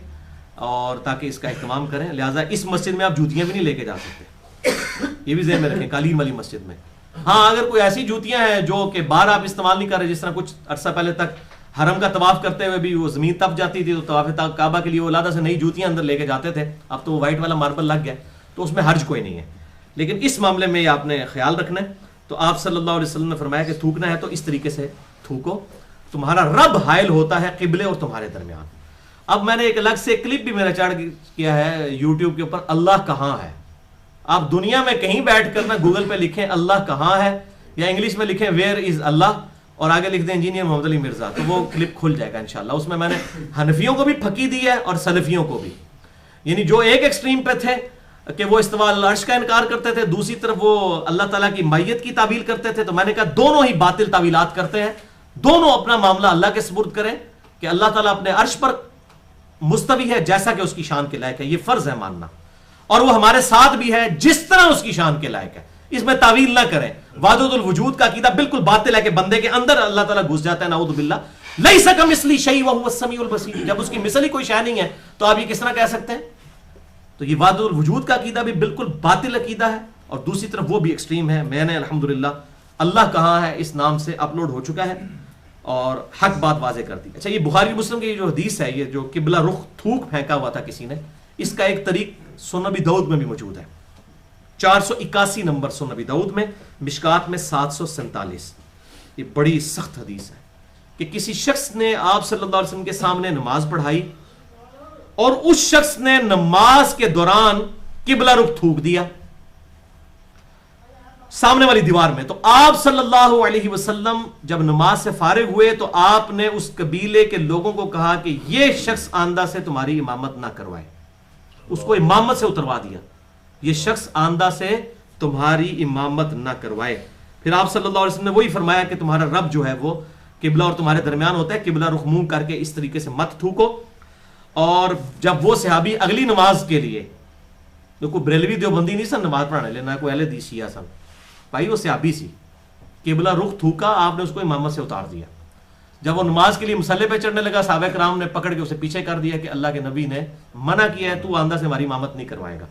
A: اور تاکہ اس کا اہتمام کریں. لہٰذا اس مسجد میں آپ جوتیاں بھی نہیں لے کے جا سکتے, یہ بھی ذہن میں رکھیں قالین والی مسجد میں. ہاں اگر کوئی ایسی جوتیاں ہیں جو کہ باہر آپ استعمال نہیں کر رہے, جس طرح کچھ عرصہ پہلے تک حرم کا طواف کرتے ہوئے بھی وہ زمین تپ جاتی تھی, تو طواف کعبہ کے لیے وہ علیحدہ سے نئی جوتیاں اندر لے کے جاتے تھے. اب تو وہ وائٹ والا ماربل لگ گیا, تو اس میں حرج کوئی نہیں ہے. لیکن اس معاملے میں یہ آپ نے خیال رکھنا ہے. تو آپ صلی اللہ علیہ وسلم نے فرمایا کہ تھوکنا ہے تو اس طریقے سے تھوکو. تمہارا رب حائل ہوتا ہے قبلے اور تمہارے درمیان. اب میں نے ایک الگ سے کلپ بھی میرا چڑھ کیا ہے یوٹیوب کے اوپر, اللہ کہاں ہے. آپ دنیا میں کہیں بیٹھ کر نا گوگل پہ لکھیں اللہ کہاں ہے, یا انگلش میں لکھیں ویئر از اللہ, اور آگے لکھ دیں انجینئر محمد علی مرزا, تو وہ کلپ کھل جائے گا انشاءاللہ. اس میں نے حنفیوں کو بھی پھکی دی ہے اور سلفیوں کو بھی, یعنی جو ایک ایکسٹریم پہ تھے کہ وہ استواء العرش کا انکار کرتے تھے, دوسری طرف وہ اللہ تعالیٰ کی مائیت کی تعویل کرتے تھے. تو میں نے کہا دونوں ہی باطل تعویلات کرتے ہیں, دونوں اپنا معاملہ اللہ کے سپرد کریں کہ اللہ تعالیٰ اپنے عرش پر مستوی ہے جیسا کہ اس کی شان کے لائق ہے, یہ فرض ہے ماننا, اور وہ ہمارے ساتھ بھی ہے جس طرح اس کی شان کے لائق ہے. اس میں تعویل نہ کریں. وحدت الوجود کا عقیدہ بالکل باطل ہے کہ بندے کے اندر اللہ تعالیٰ گھس جاتا ہے, نعوذ باللہ. لیس کمثلہ شیء وہو السمیع البصیر, جب اس کی مثل ہی کوئی شے نہیں ہے تو آپ یہ کس طرح کہہ سکتے ہیں. تو یہ وحدت الوجود کا عقیدہ بھی بالکل باطل عقیدہ ہے, اور دوسری طرف وہ بھی ایکسٹریم ہے. میں نے الحمدللہ اللہ کہاں ہے اس نام سے اپلوڈ ہو چکا ہے اور حق بات واضح کر دی. اچھا, یہ بخاری مسلم کی جو حدیث ہے, یہ جو قبلہ رخ تھوک پھینکا ہوا تھا کسی نے, اس کا ایک طریق سنن ابی داؤد میں بھی موجود ہے, 481 نمبر سنن ابی داؤد میں, مشکات میں 747. یہ بڑی سخت حدیث ہے کہ کسی شخص نے آپ صلی اللہ علیہ وسلم کے سامنے نماز پڑھائی اور اس شخص نے نماز کے دوران قبلہ رخ تھوک دیا سامنے والی دیوار میں. تو آپ صلی اللہ علیہ وسلم جب نماز سے فارغ ہوئے تو آپ نے اس قبیلے کے لوگوں کو کہا کہ یہ شخص آندہ سے تمہاری امامت نہ کروائے, اس کو امامت سے اتروا دیا, یہ شخص آندہ سے تمہاری امامت نہ کروائے. پھر آپ صلی اللہ علیہ وسلم نے وہی فرمایا کہ تمہارا رب جو ہے وہ قبلہ اور تمہارے درمیان ہوتا ہے, قبلہ رخ منہ کر کے اس طریقے سے مت تھوکو. اور جب وہ صحابی اگلی نماز کے لیے, کوئی بریلوی دیوبندی نہیں سن نماز پڑھانے لینا, کوئی اہل حدیث شیعہ سن, بھائی وہ صحابی سی, قبلہ رخ تھوکا, آپ نے اس کو امامت سے اتار دیا. جب وہ نماز کے لیے مصلی پہ چڑھنے لگا, صحابہ کرام نے پکڑ کے اسے پیچھے کر دیا کہ اللہ کے نبی نے منع کیا ہے, تو آندہ سے ہماری امامت نہیں کروائے گا.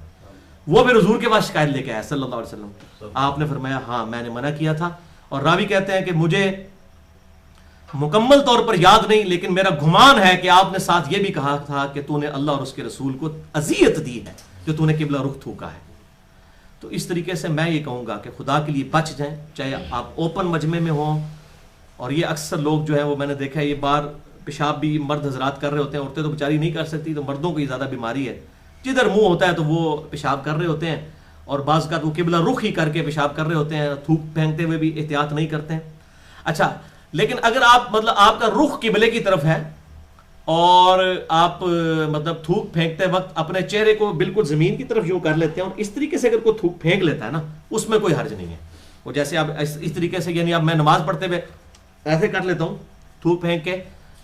A: وہ پھر حضور کے پاس شکایت لے کے آیا صلی اللہ علیہ وسلم. آپ نے فرمایا ہاں میں نے منع کیا تھا, اور راوی کہتے ہیں کہ مجھے مکمل طور پر یاد نہیں, لیکن میرا گمان ہے کہ آپ نے ساتھ یہ بھی کہا تھا کہ تو نے اللہ اور اس کے رسول کو اذیت دی ہے جو تو نے قبلہ رخ تھوکا ہے. تو اس طریقے سے میں یہ کہوں گا کہ خدا کے لیے بچ جائیں, چاہے آپ اوپن مجمع میں ہوں. اور یہ اکثر لوگ جو ہے وہ میں نے دیکھا ہے, یہ بار پیشاب بھی مرد حضرات کر رہے ہوتے ہیں, عورتیں تو بیچاری نہیں کر سکتی, تو مردوں کو یہ زیادہ بیماری ہے, جدھر منہ ہوتا ہے تو وہ پیشاب کر رہے ہوتے ہیں, اور بعض اوقات وہ قبلہ رخ ہی کر کے پیشاب کر رہے ہوتے ہیں, تھوک پھینکتے ہوئے بھی احتیاط نہیں کرتے ہیں. اچھا, لیکن اگر آپ مطلب آپ کا رخ قبلے کی طرف ہے اور آپ مطلب تھوک پھینکتے وقت اپنے چہرے کو بالکل زمین کی طرف یوں کر لیتے ہیں, اور اس طریقے سے اگر کوئی تھوک پھینک لیتا ہے نا, اس میں کوئی حرج نہیں ہے. وہ جیسے آپ اس طریقے سے, یعنی اب میں نماز پڑھتے ہوئے ایسے کر لیتا ہوں تھوک پھینک کے,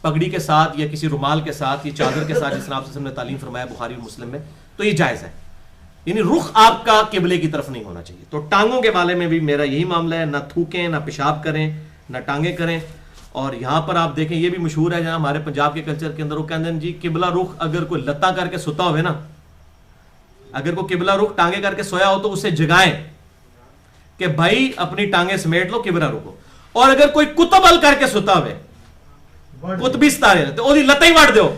A: پگڑی کے ساتھ یا کسی رومال کے ساتھ یا چادر کے ساتھ, جس طرح آپ نے تعلیم فرمایا بخاری اور مسلم میں, تو یہ جائز ہے. یعنی رخ آپ کا قبلے کی طرف نہیں ہونا چاہیے. تو ٹانگوں کے بارے میں بھی میرا یہی معاملہ ہے, نہ تھوکیں, نہ پیشاب کریں, نہ ٹانگیں کریں. اور یہاں پر آپ دیکھیں یہ بھی مشہور ہے جہاں ہمارے پنجاب کے کلچر کے اندر, وہ کہتے ہیں جی قبلہ رخ اگر کوئی لتا کر کے سوتا ہوئے نا, اگر کوئی قبلہ رخ ٹانگیں کر کے سویا ہو تو اسے جگائیں کہ بھائی اپنی ٹانگیں سمیٹ لو, قبلہ رخو. اور اگر کوئی کتب ال کر کے سوتا ہوئے, کتبی ستارے, تو وہ لتیں ہی وڑ دیو.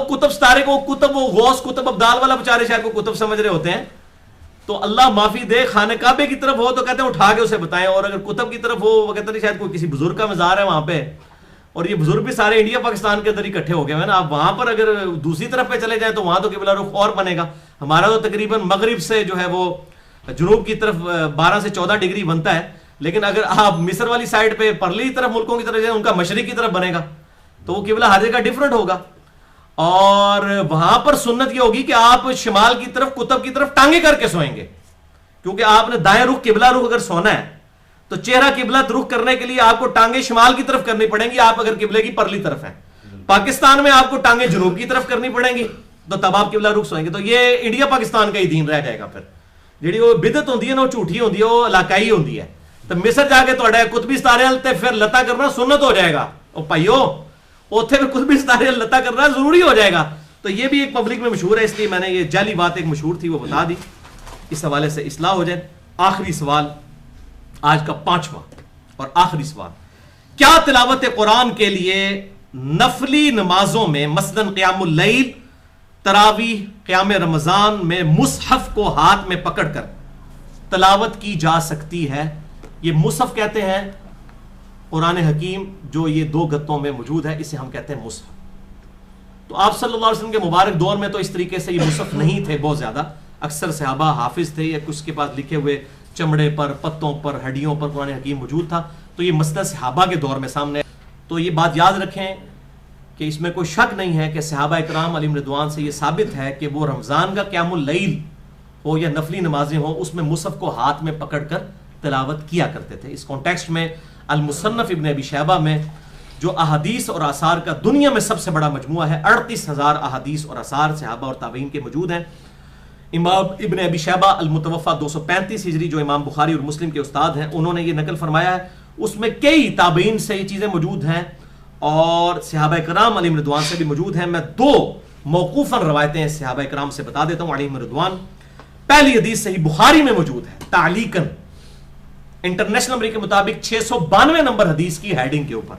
A: کتب ستارے کو کتب, وہ غوث کتب ابدال والا بیچارے شاید کو کتب سمجھ رہے ہوتے ہیں, تو اللہ معافی دے, خانہ کعبے کی طرف ہو تو کہتے ہیں اٹھا کے اسے بتائیں, اور اگر کتب کی طرف ہو وہ کہتے ہیں شاید کوئی کسی بزرگ کا مزار ہے وہاں پہ, اور یہ بزرگ بھی سارے انڈیا پاکستان کے اندر اکٹھے ہو گئے ہیں نا. آپ وہاں پر اگر دوسری طرف پہ چلے جائیں تو وہاں تو قبلہ رخ اور بنے گا. ہمارا تو تقریباً مغرب سے جو ہے وہ جنوب کی طرف 12 سے 14 ڈگری بنتا ہے, لیکن اگر آپ مصر والی سائڈ پہ پرلی طرف ملکوں کی طرف جائیں ان کا مشرق کی طرف بنے گا, تو وہ قبلہ ہر جگہ ڈیفرنٹ ہوگا. اور وہاں پر سنت یہ ہوگی کہ آپ شمال کی طرف قطب کی طرف ٹانگیں کر کے سوئیں گے, کیونکہ آپ نے دائیں رخ قبلہ رخ اگر سونا ہے تو چہرہ قبلہ رخ کرنے کے لیے آپ کو ٹانگیں شمال کی طرف کرنی پڑیں گی, آپ اگر قبلے کی پرلی طرف ہیں. پاکستان میں آپ کو ٹانگیں جنوب کی طرف کرنی پڑیں گی, تو تب آپ قبلہ رخ سوئیں گے. تو یہ انڈیا پاکستان کا ہی دین رہ جائے گا. پھر جیڑی وہ بدعت ہوندی ہے نا, وہ جھوٹی ہوندی ہے, وہ علاقائی ہوندی ہے. تو مصر جا کے تھوڑا قطبی ستارے تے پھر لتا کرنا سنت ہو جائے گا. او بھائیو اوتھے پھر قطبی ستارے لتا کرنا ضروری ہو جائے گا. تو یہ بھی ایک پبلک میں مشہور ہے, اس لیے میں نے یہ جعلی بات ایک مشہور تھی وہ بتا دی, اس حوالے سے اصلاح ہو جائے. آخری سوال, آج کا 5واں اور آخری سوال, کیا تلاوت قرآن کے لیے نفلی نمازوں میں مثلاً قیام اللیل, تراویح, قیام رمضان میں مصحف کو ہاتھ میں پکڑ کر تلاوت کی جا سکتی ہے؟ یہ مصحف کہتے ہیں قرآن حکیم جو یہ دو گتوں میں موجود ہے، اسے ہم کہتے ہیں مصحف۔ تو آپ صلی اللہ علیہ وسلم کے مبارک دور میں تو اس طریقے سے یہ مصحف نہیں تھے بہت زیادہ، اکثر صحابہ حافظ تھے یا کچھ کے پاس لکھے ہوئے چمڑے پر، پتوں پر، ہڈیوں پر قرآن حکیم موجود تھا۔ تو یہ مسئلہ صحابہ کے دور میں سامنے، تو یہ بات یاد رکھیں کہ اس میں کوئی شک نہیں ہے کہ صحابہ اکرام علیہم رضوان سے یہ ثابت ہے کہ وہ رمضان کا قیام اللیل ہو یا نفلی نمازیں ہوں، اس میں مصحف کو ہاتھ میں پکڑ کر تلاوت کیا کرتے تھے۔ اس کانٹیکسٹ میں المصنف ابن ابی شیبہ میں جو احادیث اور آثار کا دنیا میں سب سے بڑا مجموعہ ہے، 38,000 احادیث اور آثار صحابہ اور تابعین کے موجود ہیں۔ امام ابن ابی شیبہ المتوفی 235 ہجری جو امام بخاری اور مسلم کے استاد ہیں، انہوں نے یہ نقل فرمایا ہے، اس میں کئی تابعین سے یہ چیزیں موجود ہیں اور صحابہ کرام علیہم رضوان سے بھی موجود ہیں۔ میں 2 موقوفاً روایتیں صحابہ کرام سے بتا دیتا ہوں علیہم رضوان۔ پہلی حدیث صحیح بخاری میں موجود ہے تعلیقاً، انٹرنیشنل نمبر کے مطابق 692 نمبر حدیث کی ہیڈنگ کے اوپر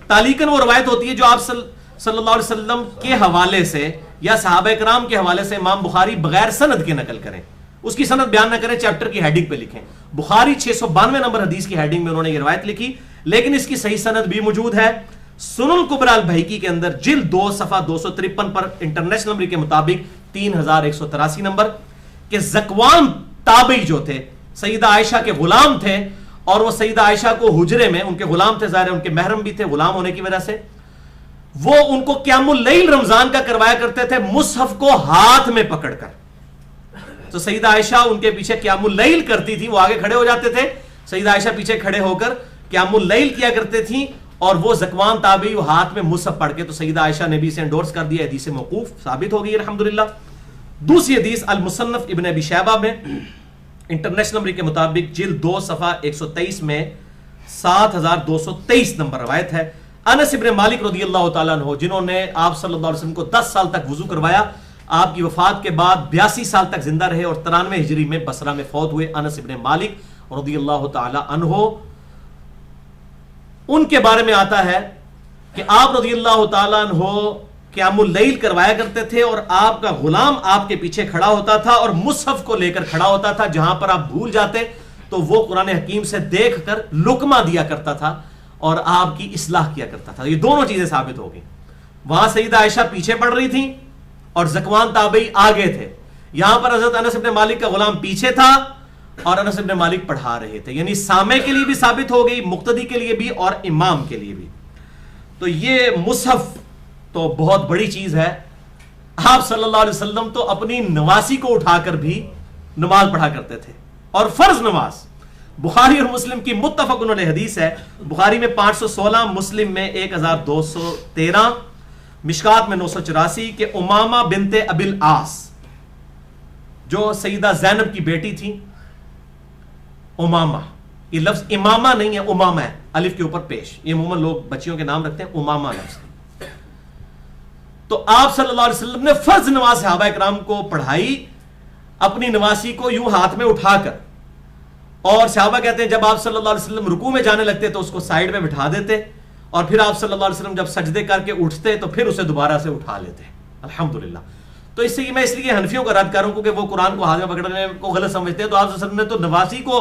A: تعلیقاً وہ روایت ہوتی ہے جو آپ صلی اللہ علیہ وسلم کے حوالے سے یا صحابہ کرام کے حوالے سے امام بخاری بغیر سند کے نقل کریں، اس کی سند بیان نہ کریں، چیپٹر کی ہیڈنگ پہ لکھیں۔ بخاری 692 نمبر حدیث کی ہیڈنگ میں انہوں نے یہ روایت لکھی، لیکن اس کی صحیح سند بھی موجود ہے۔ سنن الکبری البیہقی کے اندر جلد 2 صفحہ 253 پر انٹرنیشنل نمبر کے مطابق 3183 نمبر کہ زکوان تابعی جو تھے سیدہ عائشہ کے غلام تھے، اور وہ سیدہ عائشہ کو حجرے میں، ان کے غلام تھے، ظاہر ہے ان کے محرم بھی تھے غلام ہونے کی وجہ سے، وہ ان کو قیام اللیل رمضان کا کروایا کرتے تھے مصحف کو ہاتھ میں پکڑ کر۔ تو سیدہ عائشہ ان کے پیچھے قیام اللیل کرتی تھی، وہ آگے کھڑے ہو جاتے تھے، سیدہ عائشہ پیچھے کھڑے ہو کر قیام اللیل کیا کرتے تھیں، اور وہ زکوان تابعی وہ ہاتھ میں مصحف پڑھ کے، تو سیدہ عائشہ نے بھی اسے انڈورس کر دیا، حدیث موقوف ثابت ہو گئی الحمدللہ۔ دوسری حدیث المصنف ابن ابی شیبہ میں انٹرنیشنل نمبر کے مطابق جلد 2 صفحہ 123 میں 7223 نمبر روایت ہے۔ انس ابن مالک رضی اللہ تعالیٰ عنہ جنہوں نے آپ صلی اللہ علیہ وسلم کو 10 سال تک وضو کروایا، آپ کی وفات کے بعد 82 سال تک زندہ رہے اور 93 ہجری میں بصرہ میں فوت ہوئے۔ انس ابن مالک رضی اللہ تعالیٰ عنہ، ان کے بارے میں آتا ہے کہ آپ رضی اللہ تعالیٰ عنہ قیام اللیل کروایا کرتے تھے، اور آپ کا غلام آپ کے پیچھے کھڑا ہوتا تھا اور مصحف کو لے کر کھڑا ہوتا تھا، جہاں پر آپ بھول جاتے تو وہ قرآن حکیم سے دیکھ کر لقمہ دیا کرتا تھا اور آپ کی اصلاح کیا کرتا تھا۔ یہ دونوں چیزیں ثابت ہو گئی۔ وہاں سیدہ عائشہ پیچھے پڑھ رہی تھیں اور زکوان تابعی آگے تھے، یہاں پر حضرت انس ابن مالک کا غلام پیچھے تھا اور انس ابن مالک پڑھا رہے تھے، یعنی سامع کے لیے بھی ثابت ہو گئی، مقتدی کے لیے بھی اور امام کے لیے بھی۔ تو یہ مصحف تو بہت بڑی چیز ہے۔ آپ صلی اللہ علیہ وسلم تو اپنی نواسی کو اٹھا کر بھی نماز پڑھا کرتے تھے، اور فرض نماز۔ بخاری اور مسلم کی متفق علیہ حدیث ہے، بخاری میں 516، مسلم میں 1213، مشکات میں 984 کہ امامہ بنت ابی العاص جو سیدہ زینب کی بیٹی تھی، امامہ، یہ لفظ امامہ نہیں ہے، امامہ ہے، الف کے اوپر پیش، یہ عموماً لوگ بچیوں کے نام رکھتے ہیں، امامہ لفظ۔ تو آپ صلی اللہ علیہ وسلم نے فرض نماز صحابہ اکرام کو پڑھائی اپنی نواسی کو یوں ہاتھ میں اٹھا کر، اور صحابہ کہتے ہیں جب آپ صلی اللہ علیہ وسلم رکوع میں جانے لگتے تو اس کو سائیڈ میں بٹھا دیتے، اور پھر آپ صلی اللہ علیہ وسلم جب سجدے کر کے اٹھتے تو پھر اسے دوبارہ سے اٹھا لیتے، الحمدللہ۔ تو اس سے میں اس لیے حنفیوں کا رد کروں کیونکہ وہ قرآن کو ہاتھ میں پکڑنے کو غلط سمجھتے ہیں، تو آپ صلی اللہ علیہ وسلم نے تو نواسی کو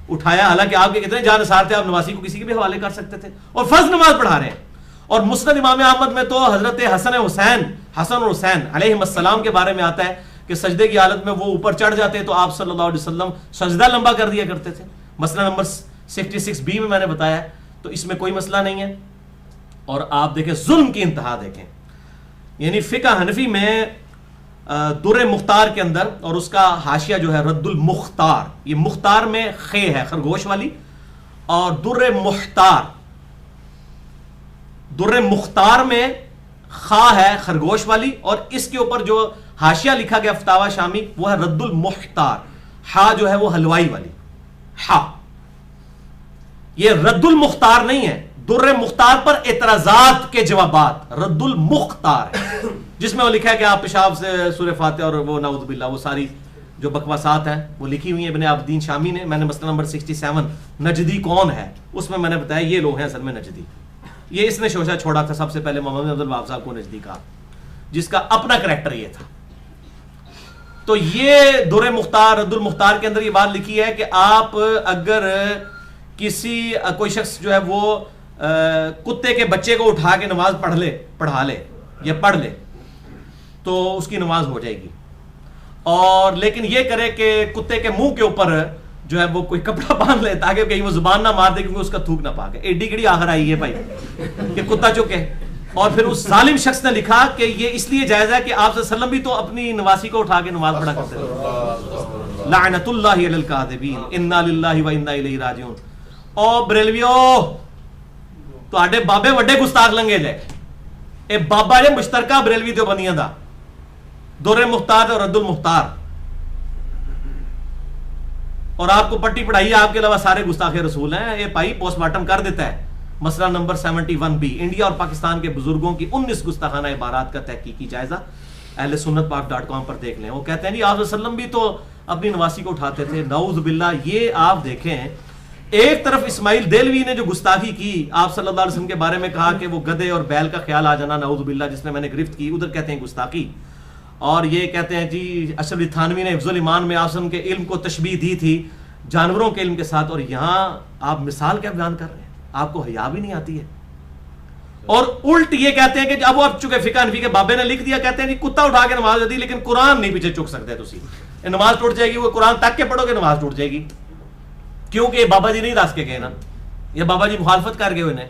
A: اٹھایا، حالانکہ آپ کے کتنے جانثار تھے، آپ نواسی کو کسی کے بھی حوالے کر سکتے تھے، اور فرض نماز پڑھا رہے ہیں۔ اور مسند امام احمد میں تو حضرت حسن اور حسین علیہم السلام کے بارے میں آتا ہے کہ سجدے کی حالت میں وہ اوپر چڑھ جاتے تو آپ صلی اللہ علیہ وسلم سجدہ لمبا کر دیا کرتے تھے، مسئلہ نمبر 66B میں نے بتایا ہے، تو اس میں کوئی مسئلہ نہیں ہے۔ اور آپ دیکھیں ظلم کی انتہا دیکھیں، یعنی فقہ حنفی میں در مختار کے اندر، اور اس کا حاشیہ جو ہے رد المختار، یہ مختار میں خے ہے خرگوش والی، اور در مختار میں خا ہے خرگوش والی، اور اس کے اوپر جو حاشیہ لکھا گیا فتاوی شامی وہ ہے رد المختار، ہا جو ہے وہ حلوائی والی ہا، یہ رد المختار نہیں ہے، در مختار پر اعتراضات کے جوابات رد المختار ہے، جس میں وہ لکھا ہے کہ آپ پیشاب سے سورہ فاتحہ اور وہ نعوذ باللہ وہ ساری جو بکواسات ہیں وہ لکھی ہوئی ہیں ابن عابدین شامی نے۔ میں نے مسئلہ نمبر 67 نجدی کون ہے اس میں نے بتایا یہ لوگ ہیں اصل میں نجدی، یہ اس نے شوشہ چھوڑا تھا سب سے پہلے محمد عبد الوہاب صاحب کو نجدی کہا، جس کا اپنا کریکٹر یہ تھا۔ تو یہ در مختار رد المختار کے اندر یہ بات لکھی ہے کہ آپ اگر کوئی شخص جو ہے وہ کتے کے بچے کو اٹھا کے نماز پڑھا لے یا پڑھ لے تو اس کی نماز ہو جائے گی، اور لیکن یہ کرے کہ کتے کے منہ کے اوپر جو ہے وہ کوئی کپڑا باندھ لے تاکہ کہیں وہ زبان نہ مار دے کیونکہ اس کا تھوک نہ پاک ہے. ایڈی کڑی آخر آئی ہے بھائی کہ کتا چکے. اور پھر اس ظالم شخص نے لکھا کہ یہ اس لیے جائز ہے کہ آپ صلی اللہ علیہ وسلم بھی تو اپنی نواسی کو اٹھا کے نماز پڑھا کرتے تھے. لعنت اللہ علی الکاذبین انا للہ و انا الیہ راجعون. او بریلویو تواڈے بابے وڈے گستاخ لنگے لے. اے بابا جے مشترکہ بریلوی دیوبندیاں دا دور مختار اور رد المختار، اور آپ کو پٹی پڑھائی آپ کے علاوہ سارے گستاخ رسول ہیں. یہ بھائی پوسٹ مارٹم کر دیتا ہے. مسئلہ نمبر 71B، انڈیا اور پاکستان کے بزرگوں کی 19 گستاخانہ عبارات کا تحقیقی جائزہ اہل سنت پاک.com پر دیکھ لیں. وہ کہتے ہیں جی آپ صلی اللہ علیہ وسلم بھی تو اپنی نواسی کو اٹھاتے تھے. نعوذ باللہ. یہ آپ دیکھیں، ایک طرف اسماعیل دہلوی نے جو گستاخی کی آپ صلی اللہ علیہ وسلم کے بارے میں کہا کہ وہ گدھے اور بیل کا خیال آ جانا نعوذ باللہ جس میں نے گرفت کی، ادھر کہتے ہیں گستاخی. اور یہ کہتے ہیں جی اشرف علی تھانوی نے حفظ الایمان میں آسم کے علم کو تشبیہ دی تھی جانوروں کے علم کے ساتھ، اور یہاں آپ مثال کیا بیان کر رہے ہیں؟ آپ کو حیا بھی نہیں آتی ہے. اور الٹ یہ کہتے ہیں کہ اب وہ چکے فقہ حنفی کے بابے نے لکھ دیا، کہتے ہیں جی کتا اٹھا کے نماز دی لیکن قرآن نہیں پیچھے چک سکتے تسی، نماز ٹوٹ جائے گی. وہ قرآن تک کے پڑھو گے نماز ٹوٹ جائے گی، کیونکہ یہ بابا جی نہیں دس کے گئے نا، یہ بابا جی مخالفت کر گئے ہوئے.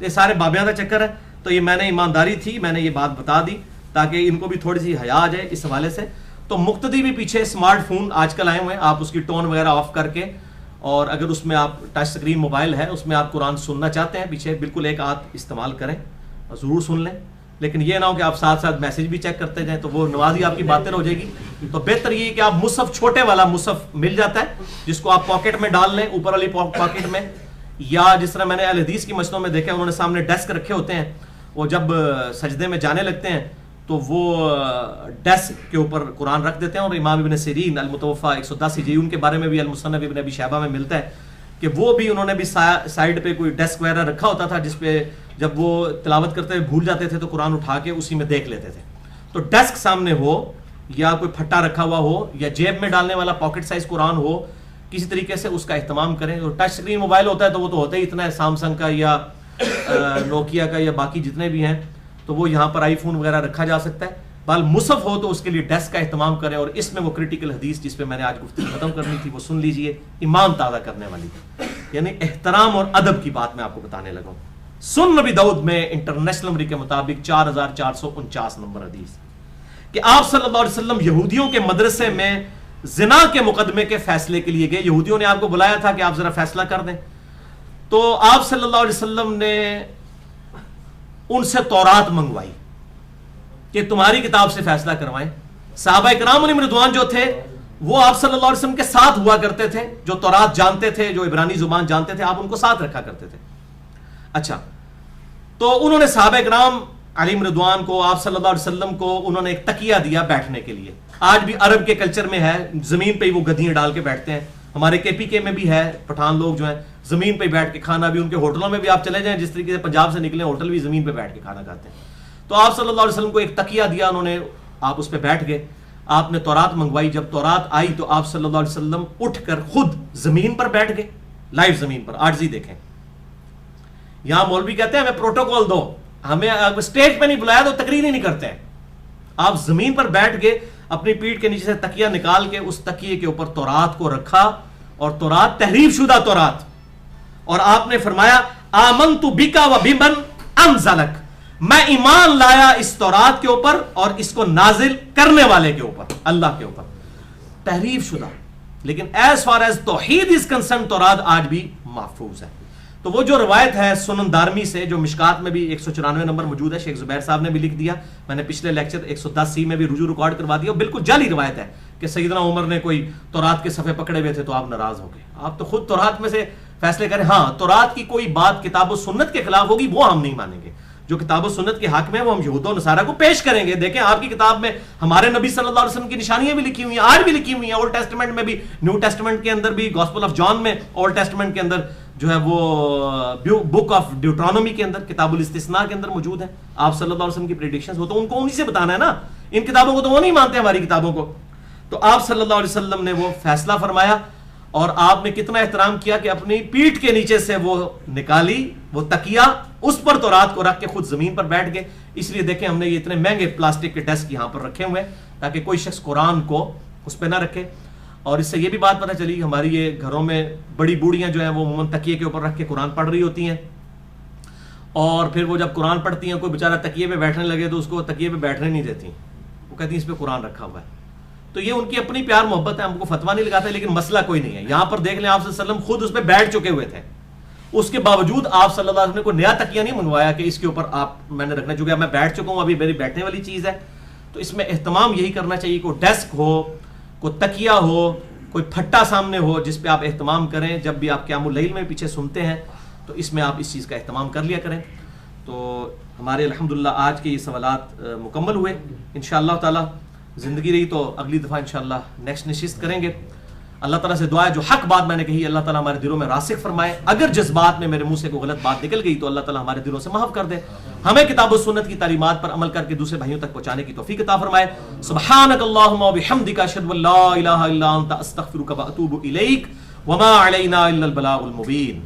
A: یہ سارے بابیاں کا چکر ہے. تو یہ میں نے ایمانداری تھی، میں نے یہ بات بتا دی تاکہ ان کو بھی تھوڑی سی حیا آ جائے اس حوالے سے. تو مقتدی بھی پیچھے اسمارٹ فون آج کل آئے ہوئے ہیں، آپ اس کی ٹون وغیرہ آف کر کے، اور اگر اس میں آپ ٹچ سکرین موبائل ہے اس میں آپ قرآن سننا چاہتے ہیں پیچھے بالکل ایک ہاتھ استعمال کریں اور ضرور سن لیں. لیکن یہ نہ ہو کہ آپ ساتھ ساتھ میسج بھی چیک کرتے جائیں تو وہ نمازی آپ کی باتیں ہو جائے گی. تو بہتر یہ کہ آپ مصحف چھوٹے والا مصحف مل جاتا ہے جس کو آپ پاکٹ میں ڈال لیں، اوپر والی پاکٹ میں، یا جس طرح میں نے اہل حدیث کی مسجدوں میں دیکھا انہوں نے سامنے ڈیسک رکھے ہوتے ہیں، وہ جب سجدے میں جانے لگتے ہیں تو وہ ڈیسک کے اوپر قرآن رکھ دیتے ہیں. اور امام ابن سیرین المتوفا 110 ہجری ان کے بارے میں بھی المصنف ابن ابی شیبہ میں ملتا ہے کہ وہ بھی انہوں نے بھی سائڈ پہ کوئی ڈیسک وغیرہ رکھا ہوتا تھا جس پہ جب وہ تلاوت کرتے ہوئے بھول جاتے تھے تو قرآن اٹھا کے اسی میں دیکھ لیتے تھے. تو ڈیسک سامنے ہو یا کوئی پھٹا رکھا ہوا ہو یا جیب میں ڈالنے والا پاکٹ سائز قرآن ہو، کسی طریقے سے اس کا اہتمام کریں. اور ٹچ سکرین موبائل ہوتا ہے تو وہ تو ہوتا ہی اتنا ہے، سامسنگ کا یا نوکیا کا یا باقی جتنے بھی ہیں، تو وہ یہاں پر آئی فون وغیرہ رکھا جا سکتا ہے. بال مصحف ہو تو اس کے لیے ڈیسک کا اہتمام کریں. اور اس میں وہ کرٹیکل حدیث جس پہ میں نے آج گفتگو ختم کرنی تھی وہ سن لیجئے، ایمان تازہ کرنے والی، یعنی احترام اور ادب کی بات میں آپ کو بتانے لگا ہوں. سنن نبی داؤد میں انٹرنیشنل نمبر کے مطابق 4449 نمبر حدیث کہ آپ صلی اللہ علیہ وسلم یہودیوں کے مدرسے میں زنا کے مقدمے کے فیصلے کے لیے گئے. یہودیوں نے آپ کو بلایا تھا کہ آپ ذرا فیصلہ کر دیں. تو آپ صلی اللہ علیہ وسلم نے ان سے تورات منگوائی کہ تمہاری کتاب سے فیصلہ کروائیں. صحابہ کرام علیہم رضوان جو تھے وہ آپ صلی اللہ علیہ وسلم کے ساتھ ہوا کرتے تھے، جو تورات جانتے تھے، جو عبرانی زبان جانتے تھے، آپ ان کو ساتھ رکھا کرتے تھے. اچھا، تو انہوں نے صحابہ کرام علیہم رضوان کو، آپ صلی اللہ علیہ وسلم کو انہوں نے ایک تکیہ دیا بیٹھنے کے لیے. آج بھی عرب کے کلچر میں ہے، زمین پہ ہی وہ گدیاں ڈال کے بیٹھتے ہیں. ہمارے KPK میں بھی ہے، پٹھان لوگ جو ہیں زمین پہ بیٹھ کے کھانا بھی، ان کے ہوٹلوں میں بھی آپ چلے جائیں جس طریقے سے پنجاب سے نکلے ہوٹل بھی زمین پہ بیٹھ کے کھانا کھاتے ہیں. تو آپ صلی اللہ علیہ وسلم کو ایک تکیہ دیا انہوں نے، آپ اس پہ بیٹھ گئے. آپ نے تورات منگوائی. جب تورات آئی تو آپ صلی اللہ علیہ وسلم اٹھ کر خود زمین پر بیٹھ گئے، لائیو زمین پر. عاجزی دیکھیں. یہاں مولوی کہتے ہیں ہمیں پروٹوکول دو، ہمیں اسٹیج پہ نہیں بلایا تو تقریر ہی نہیں کرتے ہیں. آپ زمین پر بیٹھ گئے، اپنی پیٹھ کے نیچے سے تکیہ نکال کے اس تکیے کے اوپر تورات کو رکھا، اور تورات تحریف شدہ تورات، اور آپ نے فرمایا آمنت بکا و بمن انزلک، میں ایمان لایا اس تورات کے اوپر اور اس کو نازل کرنے والے کے اوپر، اللہ کے اوپر. تحریف شدہ. لیکن ایز فار ایز توحید از کنسرن تورات آج بھی محفوظ ہے. تو وہ جو روایت ہے سنن دارمی سے، جو مشکات میں بھی 194 نمبر موجود ہے، شیخ زبیر صاحب نے بھی لکھ دیا، میں نے پچھلے لیکچر 110C میں بھی رجوع ریکارڈ کروا دیا. بالکل جعلی روایت ہے کہ سیدنا عمر نے کوئی تورات کے صفحے پکڑے ہوئے تھے تو آپ ناراض ہو گئے. آپ تو خود تورات میں سے فیصلے کریں. ہاں، تورات کی کوئی بات کتاب و سنت کے خلاف ہوگی وہ ہم نہیں مانیں گے. جو کتاب و سنت کے حق میں وہ ہم یہود و نصارہ کو پیش کریں گے. دیکھیں آپ کی کتاب میں ہمارے نبی صلی اللہ علیہ وسلم کی نشانیاں بھی لکھی ہوئی ہیں، آج بھی لکھی ہوئی ہیں. اولڈ ٹیسٹمنٹ میں بھی، نیو ٹیسٹمنٹ کے اندر بھی، گاسپل آف جان میں، اولڈ ٹیسٹمنٹ کے اندر جو ہے وہ بک آف ڈیوٹرانومی کے اندر، کتاب الاستثناء کے اندر موجود ہے. آپ صلی اللہ علیہ وسلم کی پریڈکشنز ہو تو ان کو انہی سے بتانا ہے نا. ان کتابوں کو تو وہ نہیں مانتے ہماری کتابوں کو. تو آپ صلی اللہ علیہ وسلم نے وہ فیصلہ فرمایا اور آپ نے کتنا احترام کیا کہ اپنی پیٹھ کے نیچے سے وہ نکالی وہ تکیہ، اس پر تو رات کو رکھ کے خود زمین پر بیٹھ گئے. اس لیے دیکھیں ہم نے یہ اتنے مہنگے پلاسٹک کے ڈیسک یہاں پر رکھے ہوئے ہیں تاکہ کوئی شخص قرآن کو اس پہ نہ رکھے. اور اس سے یہ بھی بات پتہ چلی ہماری یہ گھروں میں بڑی بوڑھیاں جو ہیں وہ عموماً تکیے کے اوپر رکھ کے قرآن پڑھ رہی ہوتی ہیں، اور پھر وہ جب قرآن پڑھتی ہیں کوئی بیچارہ تکیے پہ بیٹھنے لگے تو اس کو تکیے پہ بیٹھنے نہیں دیتی، وہ کہتی ہیں اس پہ قرآن رکھا ہوا ہے. تو یہ ان کی اپنی پیار محبت ہے، ہم کو فتویٰ نہیں لگاتے، لیکن مسئلہ کوئی نہیں ہے. یہاں پر دیکھ لیں آپ صلی اللہ علیہ وسلم خود اس پہ بیٹھ چکے ہوئے تھے، اس کے باوجود آپ صلی اللہ علیہ وسلم نے کوئی نیا تکیہ نہیں منگوایا کہ اس کے اوپر آپ میں نے رکھنا، چونکہ میں بیٹھ چکا ہوں ابھی میری بیٹھنے والی چیز ہے. تو اس میں اہتمام یہی کرنا چاہیے، کوئی ڈیسک ہو، کوئی تکیہ ہو، کوئی پھٹا سامنے ہو جس پہ آپ اہتمام کریں. جب بھی آپ قیام اللیل میں پیچھے سنتے ہیں تو اس میں آپ اس چیز کا اہتمام کر لیا کریں. تو ہمارے الحمدللہ آج کے یہ سوالات مکمل ہوئے. انشاءاللہ تعالی زندگی رہی تو اگلی دفعہ انشاءاللہ نیکسٹ نشست کریں گے. اللہ تعالیٰ سے دعا ہے جو حق بات میں نے کہی اللہ تعالیٰ ہمارے دلوں میں راسخ فرمائے. اگر جذبات میں میرے منہ سے کوئی غلط بات نکل گئی تو اللہ تعالیٰ ہمارے دلوں سے معاف کر دے. ہمیں کتاب و سنت کی تعلیمات پر عمل کر کے دوسرے بھائیوں تک پہنچانے کی توفیق عطا فرمائے. سبحانک اللہم و بحمدک اشہد ان لا الہ الا انت استغفرک و اتوب الیک وما علینا الا البلاغ المبین.